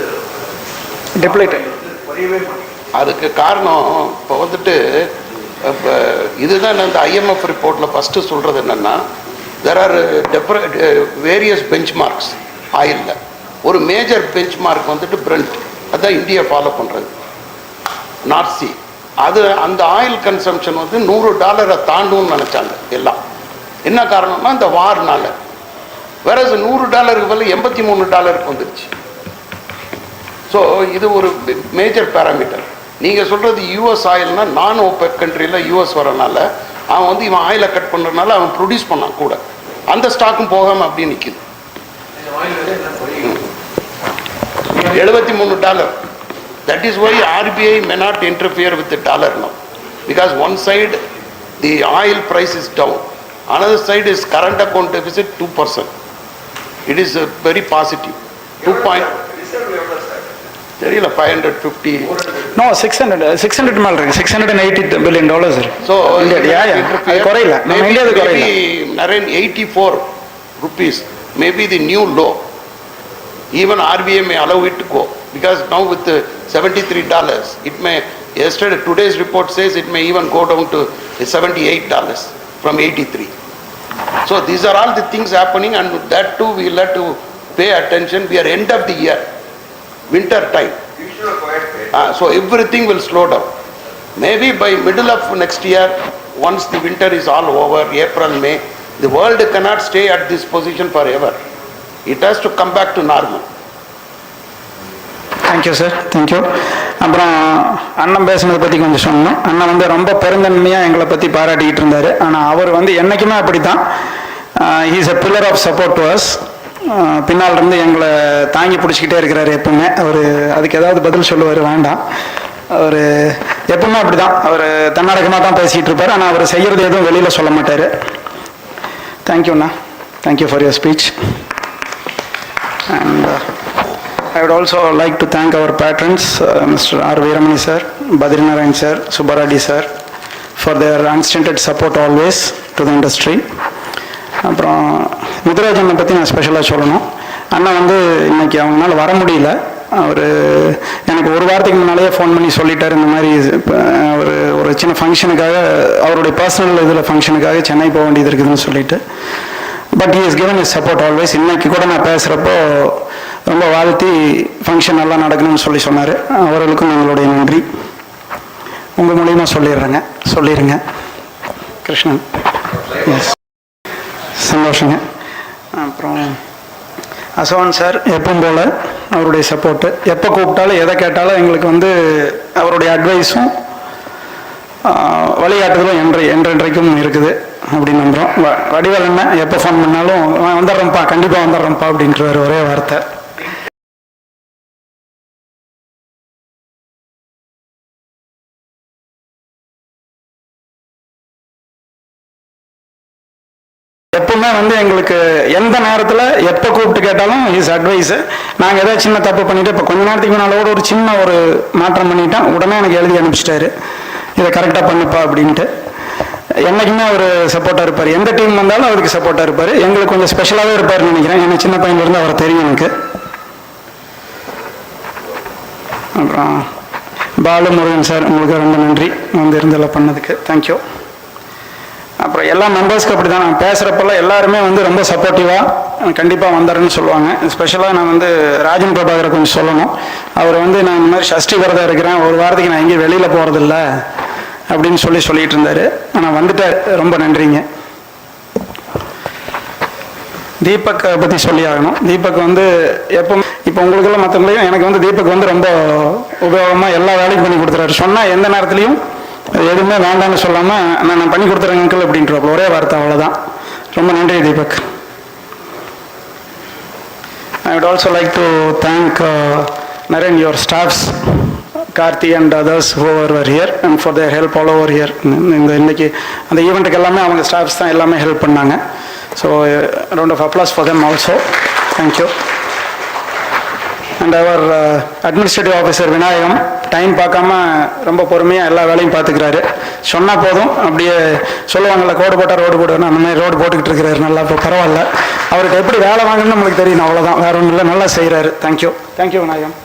டெப்ளேட்டட். அதுக்கு காரணம் இப்போ வந்துட்டு இப்போ இதுதான் அந்த ஐஎம்எஃப் ரிப்போர்ட்டில் ஃபஸ்ட்டு சொல்கிறது என்னென்னா, there are various benchmarks ஆயிலில். ஒரு மேஜர் பெஞ்ச் மார்க் வந்துட்டு பிரெண்ட், அதுதான் இந்தியா ஃபாலோ பண்ணுறது, நார்த் சி. அது அந்த ஆயில் கன்சம்ஷன் வந்து $100 தாண்டும்னு நினச்சாங்க எல்லாம். என்ன காரணம்னா இந்த வார்னால. வேற $100 பதில் $83 வந்துருச்சு. ஸோ இது ஒரு மேஜர் பேராமீட்டர். நீங்கள் சொல்கிறது யூஎஸ் ஆயில்னா நான் ஓபெக் கண்ட்ரியில் யூஎஸ் வரனால அவன் வந்து இவன் ஆயிலை கட் பண்ணுறதுனால அவன் ப்ரொடியூஸ் பண்ணான் கூட, அந்த ஸ்டாக்கும் போகாமல் அப்படியே நிற்கிது. $73. That is why RBI may not interfere with the dollar now, because one side the oil price is down, another side is current account deficit 2%. It is very positive. 2. தெரியல 550. No, 600 மேல இருக்கு. $680 billion இருக்கு. So அது குறையல. நம்ம இந்தியாவுக்கு குறையல. 84 rupees may be the new low. Even RBI may allow it to go, because now with $73, it may, yesterday, today's report says it may even go down to $78 from 83. So these are all the things happening, and that too we will have to pay attention. We are end of the year, winter time. So everything will slow down. Maybe by middle of next year, once the winter is all over, April, May, the world cannot stay at this position forever. It has to come back to normal. Thank you sir, thank you. அப்புறம் அண்ணன் பேசுனதை பற்றி கொஞ்சம் சொன்னோம். அண்ணன் வந்து ரொம்ப பெருந்தன்மையாக எங்களை பற்றி பாராட்டிக்கிட்டு இருந்தார். ஆனால் அவர் வந்து என்றைக்குமே அப்படி தான். He's a pillar of support to us. பின்னால் இருந்து எங்களை தாங்கி பிடிச்சிக்கிட்டே இருக்கிறாரு எப்பவுமே. அவர் அதுக்கு ஏதாவது பதில் சொல்லுவார், வேண்டாம். அவர் எப்பவுமே அப்படி தான். அவர் தன்னடக்கமாக தான் பேசிக்கிட்டு இருப்பார். ஆனால் அவர் செய்கிறது எதுவும் வெளியில் சொல்ல மாட்டார். தேங்க்யூண்ணா, thank you for your speech. And I would also like to thank our patrons, Mr. R. Veeramani sir, Badrinarayan sir, Subbaradi sir, for their unstinted support always to the industry. அப்புறம் முத்துராஜனை பற்றி நான் ஸ்பெஷலாக சொல்லணும். அண்ணா வந்து இன்னைக்கு அவங்களால வர முடியல. அவர் எனக்கு ஒரு வாரத்துக்கு முன்னாலேயே ஃபோன் பண்ணி சொல்லிட்டார், இந்த மாதிரி அவர் ஒரு சின்ன ஃபங்க்ஷனுக்காக, அவருடைய பர்சனல் இதில் ஃபங்க்ஷனுக்காக சென்னை போக வேண்டியது இருக்குதுன்னு சொல்லிட்டு. But he is given is support always. இன்னைக்கு கூட நான் பேசுகிறப்போ ரொம்ப வாழ்த்தி ஃபங்க்ஷன் நல்லா நடக்கணும்னு சொன்னார். அவர்களுக்கும் எங்களுடைய நன்றி. உங்கள் மூலியமாக சொல்லிடுங்க. கிருஷ்ணன். எஸ், சந்தோஷங்க. அப்புறம் அசோகன் சார் எப்பவும் போல் அவருடைய சப்போர்ட்டு, எப்போ கூப்பிட்டாலும் எதை கேட்டாலும் எங்களுக்கு வந்து அவருடைய அட்வைஸும் வழிகாட்டுதலும் என்றைக்கும் இருக்குது அப்படின்னு நம்புகிறோம். வடிவேல் என்ன எப்போ ஃபோன் பண்ணாலும் வந்துடுறோம்ப்பா, கண்டிப்பாக வந்துடுறோம்ப்பா அப்படின்ட்டு ஒரே வார்த்தை. எப்பவுமே வந்து எங்களுக்கு எந்த நேரத்தில் எப்போ கூப்பிட்டு கேட்டாலும் இஸ் அட்வைஸு. நாங்கள் ஏதாவது சின்ன தப்பு பண்ணிவிட்டு, இப்போ கொஞ்ச நேரத்துக்கு முன்னாலோட ஒரு சின்ன ஒரு மாற்றம் பண்ணிட்டேன், உடனே எனக்கு எழுதி அனுப்பிச்சிட்டாரு, இதை கரெக்டாக பண்ணுப்பா அப்படின்ட்டு. என்றைக்குமே அவர் சப்போர்ட்டாக இருப்பார். எந்த டீம் வந்தாலும் அவருக்கு சப்போர்ட்டாக இருப்பார். எங்களுக்கு கொஞ்சம் ஸ்பெஷலாகவே இருப்பார்னு நினைக்கிறேன். ஏன்னா சின்ன பையன்லேருந்து அவரை தெரியும் எனக்கு. அப்புறம் பாலு முருகன் சார், உங்களுக்கு ரொம்ப நன்றி வந்து இருந்தெல்லாம் பண்ணதுக்கு, தேங்க்யூ. அப்புறம் எல்லா மெம்பர்ஸ்க்கு அப்படி தான், நான் பேசுகிறப்பெல்லாம் எல்லாருமே வந்து ரொம்ப சப்போர்ட்டிவாக கண்டிப்பாக வந்தாருன்னு சொல்லுவாங்க. ஸ்பெஷலாக நான் வந்து ராஜன் பிரபாகரை கொஞ்சம் சொல்லணும். அவர் வந்து நான் இந்த மாதிரி ஷஷ்டி விரதம் இருக்கிறேன், ஒரு வாரத்துக்கு நான் எங்கேயும் வெளியில் போகிறதில்ல அப்படின்னு சொல்லிட்டு இருந்தார். ஆனால் வந்துட்டார், ரொம்ப நன்றிங்க. தீபக் பற்றி சொல்லி ஆகணும். தீபக் வந்து இப்போ உங்களுக்கெல்லாம் மற்றவங்களையும் எனக்கு வந்து தீபக் வந்து ரொம்ப உபயோகமாக எல்லா வேலையும் பண்ணி கொடுத்துறாரு. சொன்னால் எந்த நேரத்துலையும் எதுவுமே வேண்டாம்னு சொல்லாமல் நான் பண்ணி கொடுத்துறேன் அங்கிள் அப்படின்றப்ப ஒரே வார்த்தை, அவ்வளோதான். ரொம்ப நன்றி Deepak. I would also like to thank Naren, your staffs, Karthi and others who were here and for their help all over here. இன்னைக்கு அந்த ஈவெண்ட்டுக்கு எல்லாமே அவங்க ஸ்டாஃப்ஸ் தான் எல்லாமே ஹெல்ப் பண்ணாங்க. So round of applause for them also. Thank you. And our administrative officer Vinayagam time பார்க்காம ரொம்ப பொறுமையாக எல்லா வேலையும் பார்த்துக்கிறாரு. சொன்னால் போதும், அப்படியே சொல்லுவாங்கள்ல கோடு போட்டால் ரோடு போடுவேன்னு, அந்த மாதிரி ரோடு போட்டுக்கிட்டு இருக்கிறாரு. நல்லா இப்போ பரவாயில்ல, அவருக்கு எப்படி வேலை வாங்கணும்னு நம்மளுக்கு தெரியும், அவ்வளோதான், வேற ஒன்றும் இல்லை, நல்லா செய்கிறாரு. தேங்க்யூ. தேங்க்யூ விநாயகம்.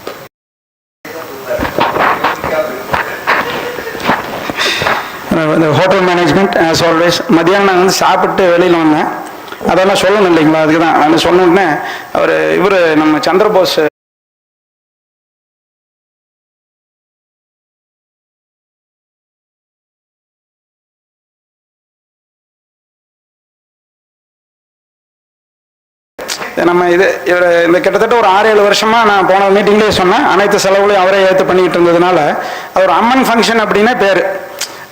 இந்த ஹோட்டல் மேனேஜ்மெண்ட் ஆஸ் ஆல்வேஸ். மதியானம் நான் வந்து சாப்பிட்டு வெளியில் வந்தேன், அதெல்லாம் சொல்லணும் இல்லைங்களா, அதுக்கு தான் நான் சொன்னோடனே இவர் நம்ம சந்திரபோஸ் நம்ம இந்த கிட்டத்தட்ட ஒரு 6-7 வருஷமாக நான் போன மீட்டிங்லேயே சொன்னேன், அனைத்து செலவுகளையும் அவரே ஏற்று பண்ணிக்கிட்டு இருந்ததுனால அது ஒரு அம்மன் ஃபங்க்ஷன் அப்படின்னே பேர்.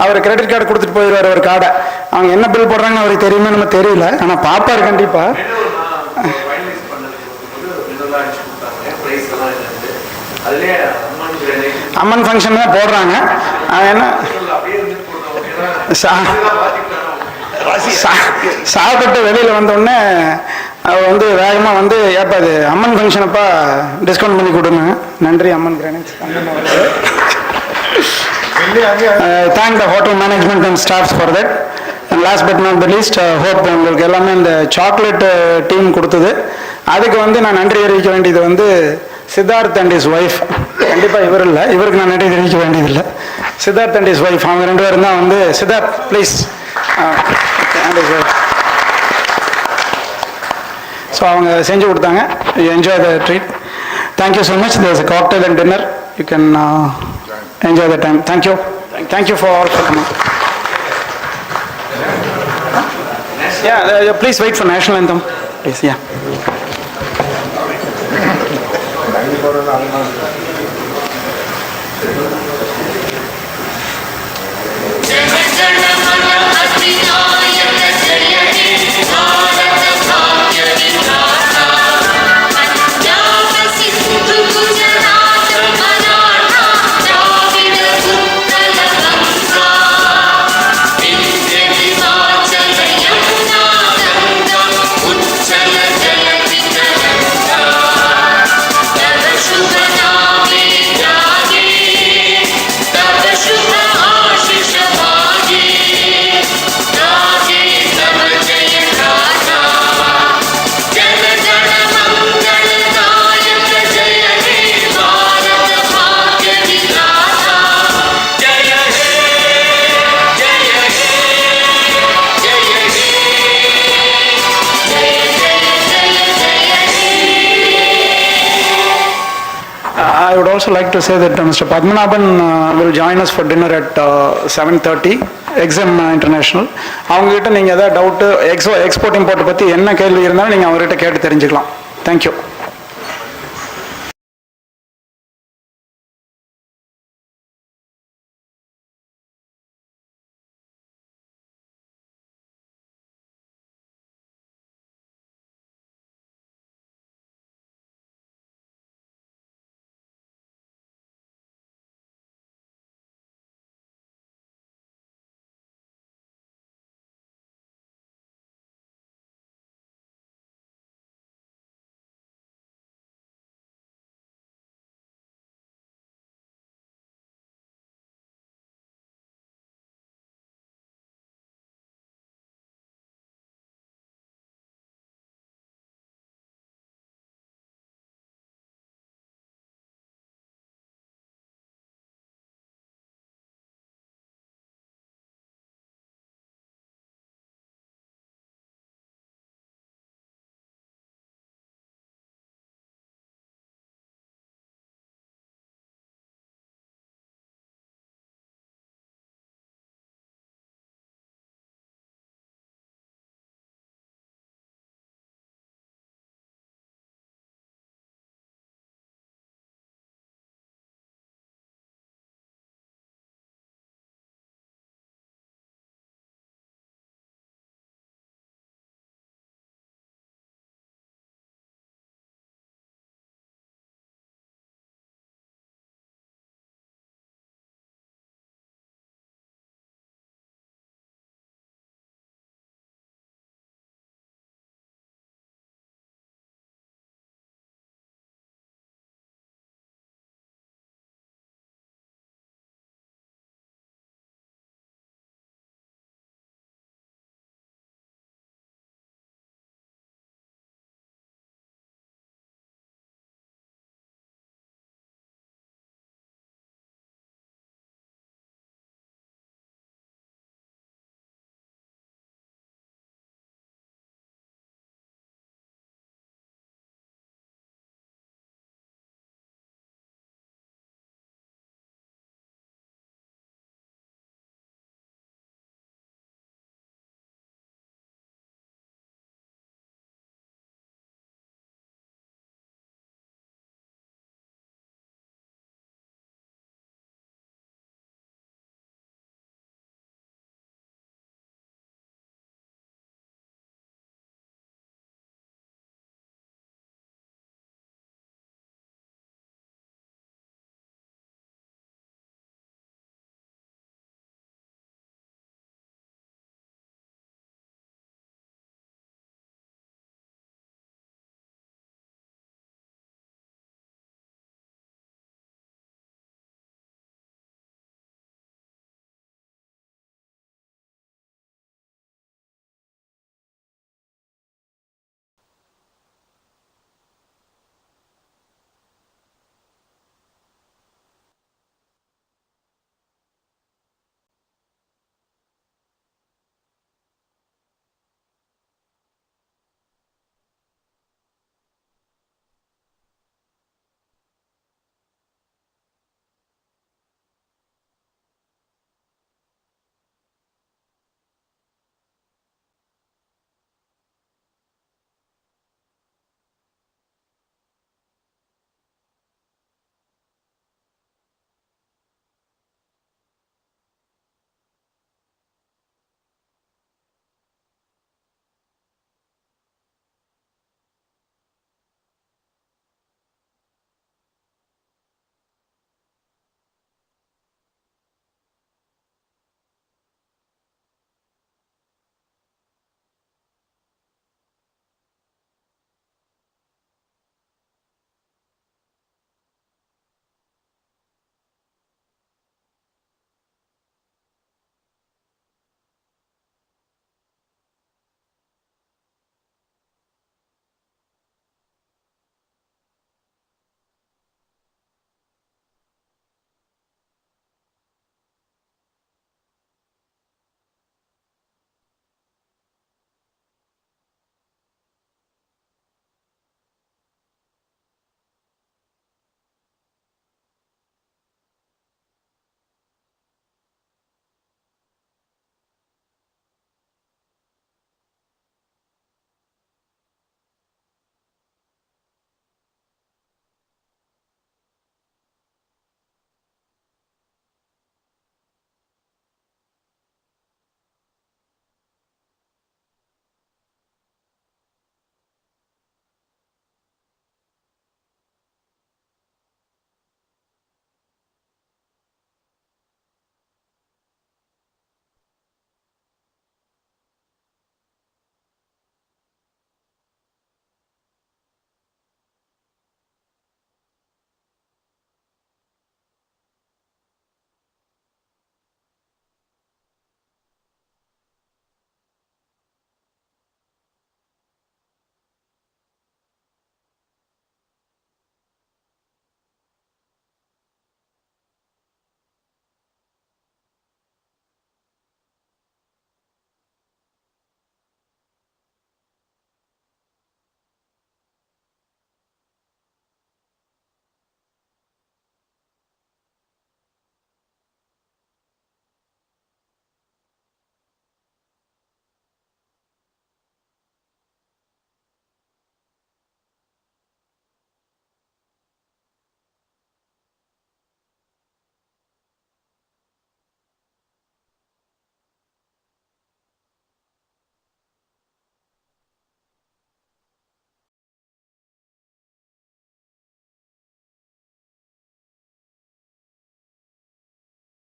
அவர் கிரெடிட் கார்டு கொடுத்துட்டு போயிடுவார் ஒரு கார்டை. அவங்க என்ன பில் போடுறாங்கன்னு அவருக்கு தெரியுமே நம்ம தெரியல, ஆனால் பார்ப்பார் கண்டிப்பாக. அம்மன் ஃபங்க்ஷன் தான் போடுறாங்க. என்ன சாப்பிட்டு வெளியில் வந்தோடனே அவர் வந்து வேகமாக வந்து ஏப்பா அது அம்மன் ஃபங்க்ஷனப்பா டிஸ்கவுண்ட் பண்ணி கொடுங்க. நன்றி அம்மன் granites. Thank the hotel management and staffs for that. And last but not the least, hope உங்களுக்கு எல்லாமே இந்த சாக்லேட் டீம் கொடுத்தது, அதுக்கு வந்து நான் நன்றி தெரிவிக்க வேண்டியது வந்து சித்தார்த் அண்ட் இஸ் ஒய்ஃப். கண்டிப்பாக இவர் இல்லை, இவருக்கு நான் நன்றி தெரிவிக்க வேண்டியதில்லை. சித்தார்த் அண்ட் இஸ் ஒய்ஃப், அவங்க 2 பேரும் தான் வந்து Siddharth please and is wife. So அவங்க செஞ்சு கொடுத்தாங்க. Enjoy the treat. Thank you so much. There is a cocktail and dinner. You can enjoy the time. Thank you. Thank you for all for coming. Yeah, please wait for national anthem. Please, yeah. I would also like to say that Mr. Padmanabhan will join us for dinner at 7:30, XM International. அவங்ககிட்ட நீங்கள் ஏதாவது doubt export import பற்றி என்ன கேள்வி இருந்தாலும் நீங்கள் அவர்கிட்ட கேட்டு தெரிஞ்சுக்கலாம். தேங்க்யூ.